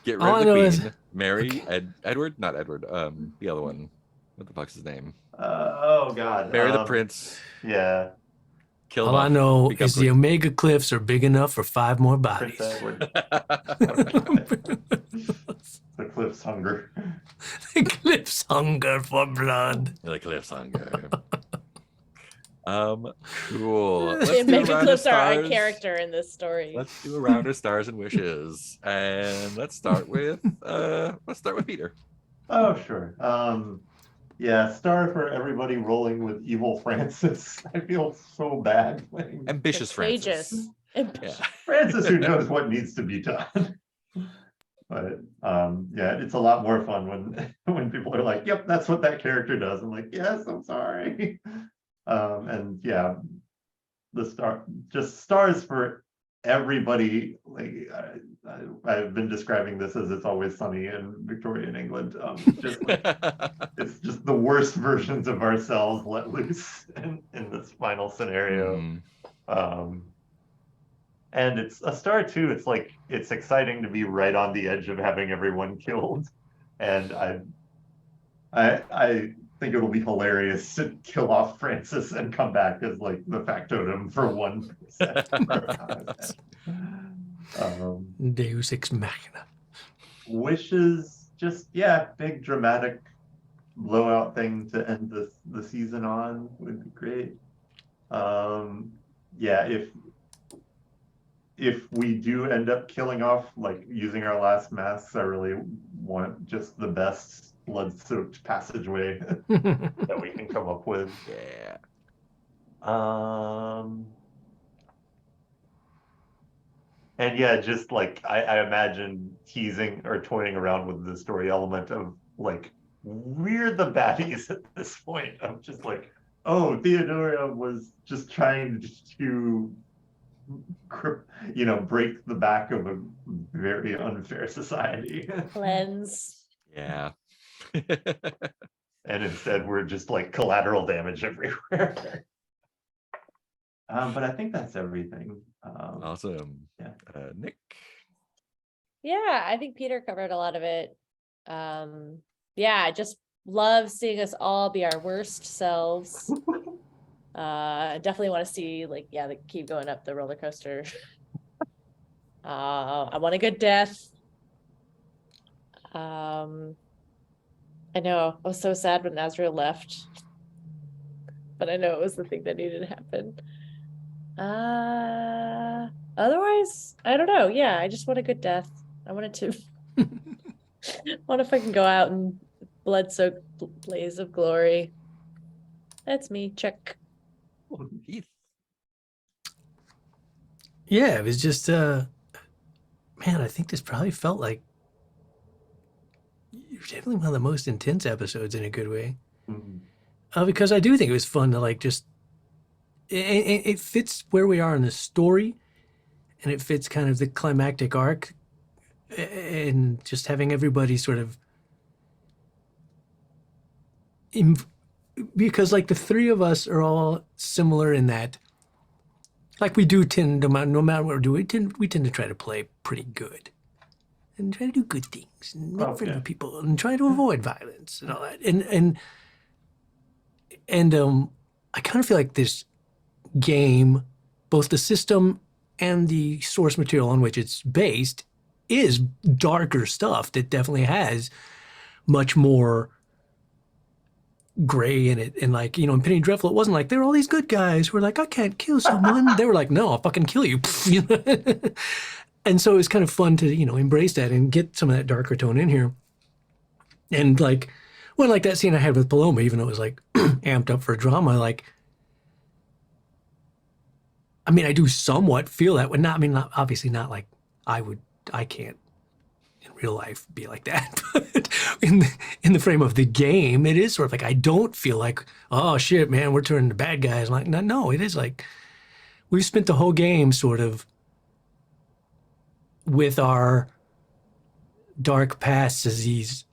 Get rid All I of know the is- queen. Marry Edward, not Edward. The other one. What the fuck's his name? Oh God. Marry the prince. Yeah, Kill All him I off, know become is the Omega Cliffs are big enough for 5 more Prince bodies. Edward. The cliff's hunger. Eclipse hunger for blood. The cliffhanger. Cool. Let's Yeah, do a Make round of Eclipse are a stars. character in this story. Let's do a round of stars and wishes, and let's start with Peter. Oh, sure. Yeah, star for everybody rolling with evil Francis. I feel so bad playing Ambitious Francis. Contagious. Yeah. Francis who knows what needs to be done. But yeah, it's a lot more fun when people are like, yep, that's what that character does. I'm like, yes, I'm sorry. And yeah, just stars for everybody. Like I've been describing this as It's Always Sunny in Victorian England. Just like, it's just the worst versions of ourselves let loose in this final scenario. And it's a star too. It's like, it's exciting to be right on the edge of having everyone killed. And I think it'll be hilarious to kill off Francis and come back as like the factotum for 1%. Deus ex machina. Wishes, just, yeah, big dramatic blowout thing to end the season on would be great. Yeah, if we do end up killing off, like using our last masks, I really want just the best blood-soaked passageway that we can come up with. Yeah. And yeah, just like I imagine teasing or toying around with the story element of like, we're the baddies at this point. I'm just like, oh, Theodora was just trying to break the back of a very unfair society. Cleanse. Yeah. And instead we're just like collateral damage everywhere. But I think that's everything. Awesome. Yeah. Nick. Yeah, I think Peter covered a lot of it. Yeah, I just love seeing us all be our worst selves. Definitely want to see keep going up the roller coaster. I want a good death. I know I was so sad when Azrael left, but I know it was the thing that needed to happen. Otherwise, I don't know. Yeah, I just want a good death. I wanted to what if I can go out and blood-soaked blaze of glory. That's me. Check. Heath. Yeah, it was just man, I think this probably felt like definitely one of the most intense episodes in a good way. Because I do think it was fun to like just it fits where we are in the story, and it fits kind of the climactic arc, and just having everybody sort of because like the three of us are all similar in that like we do tend to, no matter what we're doing, we tend to try to play pretty good and try to do good things and make friends with people and try to avoid violence and all that. And I kind of feel like this game, both the system and the source material on which it's based, is darker stuff that definitely has much more gray in it. And like, in Penny Dreadful, it wasn't like there were all these good guys who were like, I can't kill someone. They were like, no, I'll fucking kill you. And so it was kind of fun to, embrace that and get some of that darker tone in here. And like, well, like that scene I had with Paloma, even though it was like amped up for drama, like, I mean, I do somewhat feel that, but not obviously not like I can't in real life be like that. But in the frame of the game, it is sort of like, I don't feel like, oh shit, man, we're turning to bad guys. I'm like, no, it is like, we've spent the whole game sort of with our dark pasts as these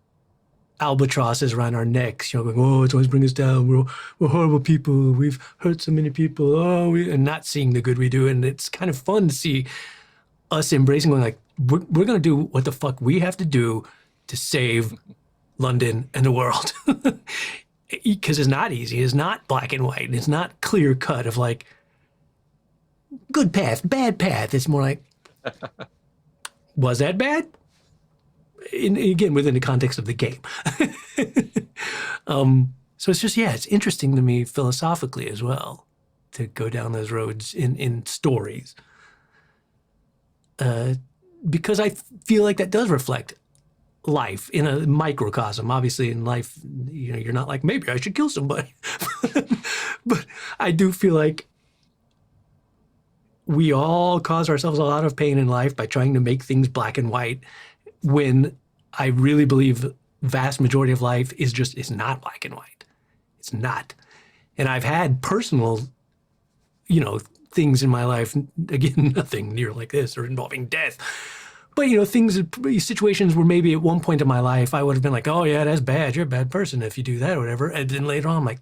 albatrosses around our necks, going, oh, it's always bring us down. We're horrible people. We've hurt so many people. And not seeing the good we do. And it's kind of fun to see us embracing, going like, we're going to do what the fuck we have to do to save London and the world. Because it's not easy. It's not black and white. It's not clear cut of like, good path, bad path. It's more like, was that bad? Again, within the context of the game. So it's just, yeah, it's interesting to me philosophically as well to go down those roads in stories. Because I feel like that does reflect life in a microcosm. Obviously, in life, you know, you're not like, maybe I should kill somebody. But I do feel like we all cause ourselves a lot of pain in life by trying to make things black and white, when I really believe the vast majority of life is not black and white. It's not. And I've had personal, you know, things in my life, again, nothing near like this or involving death. But, you know, situations where maybe at one point in my life, I would have been like, oh yeah, that's bad. You're a bad person if you do that or whatever. And then later on, I'm like,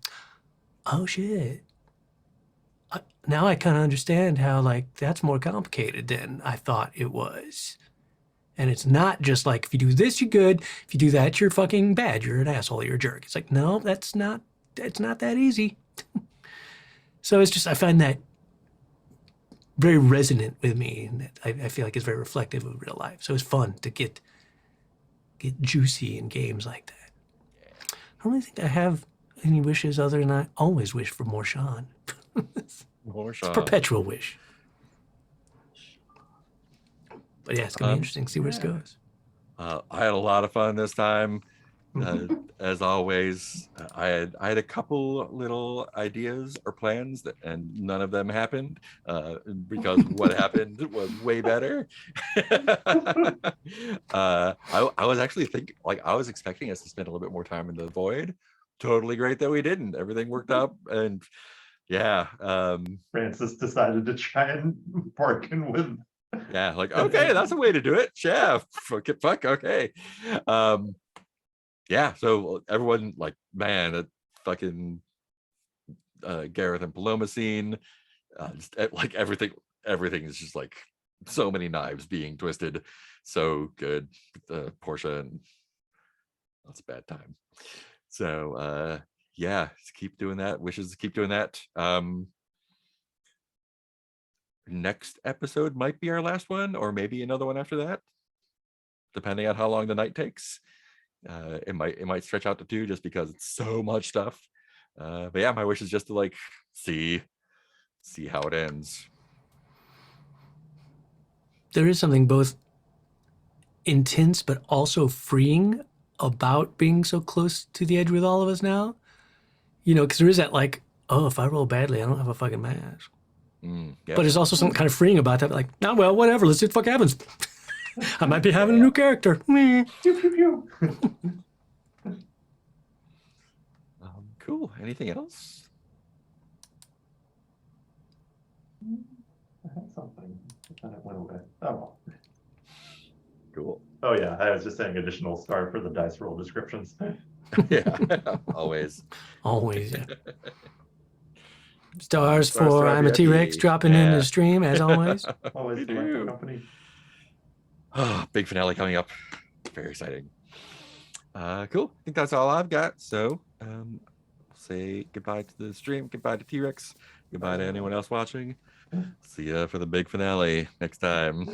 oh shit. Now I kind of understand how, like, that's more complicated than I thought it was. And it's not just like, if you do this, you're good. If you do that, you're fucking bad. You're an asshole. You're a jerk. It's like, no, it's not that easy. So it's just, I find that very resonant with me, and I feel like it's very reflective of real life. So it's fun to get juicy in games like that. I don't really think I have any wishes other than I always wish for more Sean. More It's a Sean. perpetual wish. But yeah, it's gonna be interesting to see where this goes. I had a lot of fun this time. As always, I had a couple little ideas or plans and none of them happened because what happened was way better. I was actually thinking, like, I was expecting us to spend a little bit more time in the void. Totally great that we didn't. Everything worked out, and yeah. Francis decided to try and bargain with. Yeah, like, okay, that's a way to do it. Yeah, fuck, okay. Yeah, so everyone, like, man, that fucking Gareth and Paloma scene, just like everything is just like so many knives being twisted. So good. Portia, and that's a bad time. So yeah, just keep doing that. Wishes to keep doing that. Next episode might be our last one, or maybe another one after that, depending on how long the night takes. It might stretch out to 2 just because it's so much stuff. But yeah, my wish is just to, like, see how it ends. There is something both intense but also freeing about being so close to the edge with all of us now. You know, because there is that, like, oh, if I roll badly, I don't have a fucking mask. Yeah. But there's also something kind of freeing about that. Like, oh, well, whatever. Let's see what the fuck happens. I might be having a new character. Meh. Cool. Anything else? I had something, but then it went away. Oh, well. Cool. Oh yeah, I was just saying additional star for the dice roll descriptions. Yeah, always. Always, yeah. Stars Stars for for I'm a RBFD. T-Rex dropping in Yeah. the stream, as always. Always We delightful do. company. Oh, big finale coming up. Very exciting. Cool. I think that's all I've got. So say goodbye to the stream, goodbye to T-Rex, goodbye to anyone else watching. See ya for the big finale next time.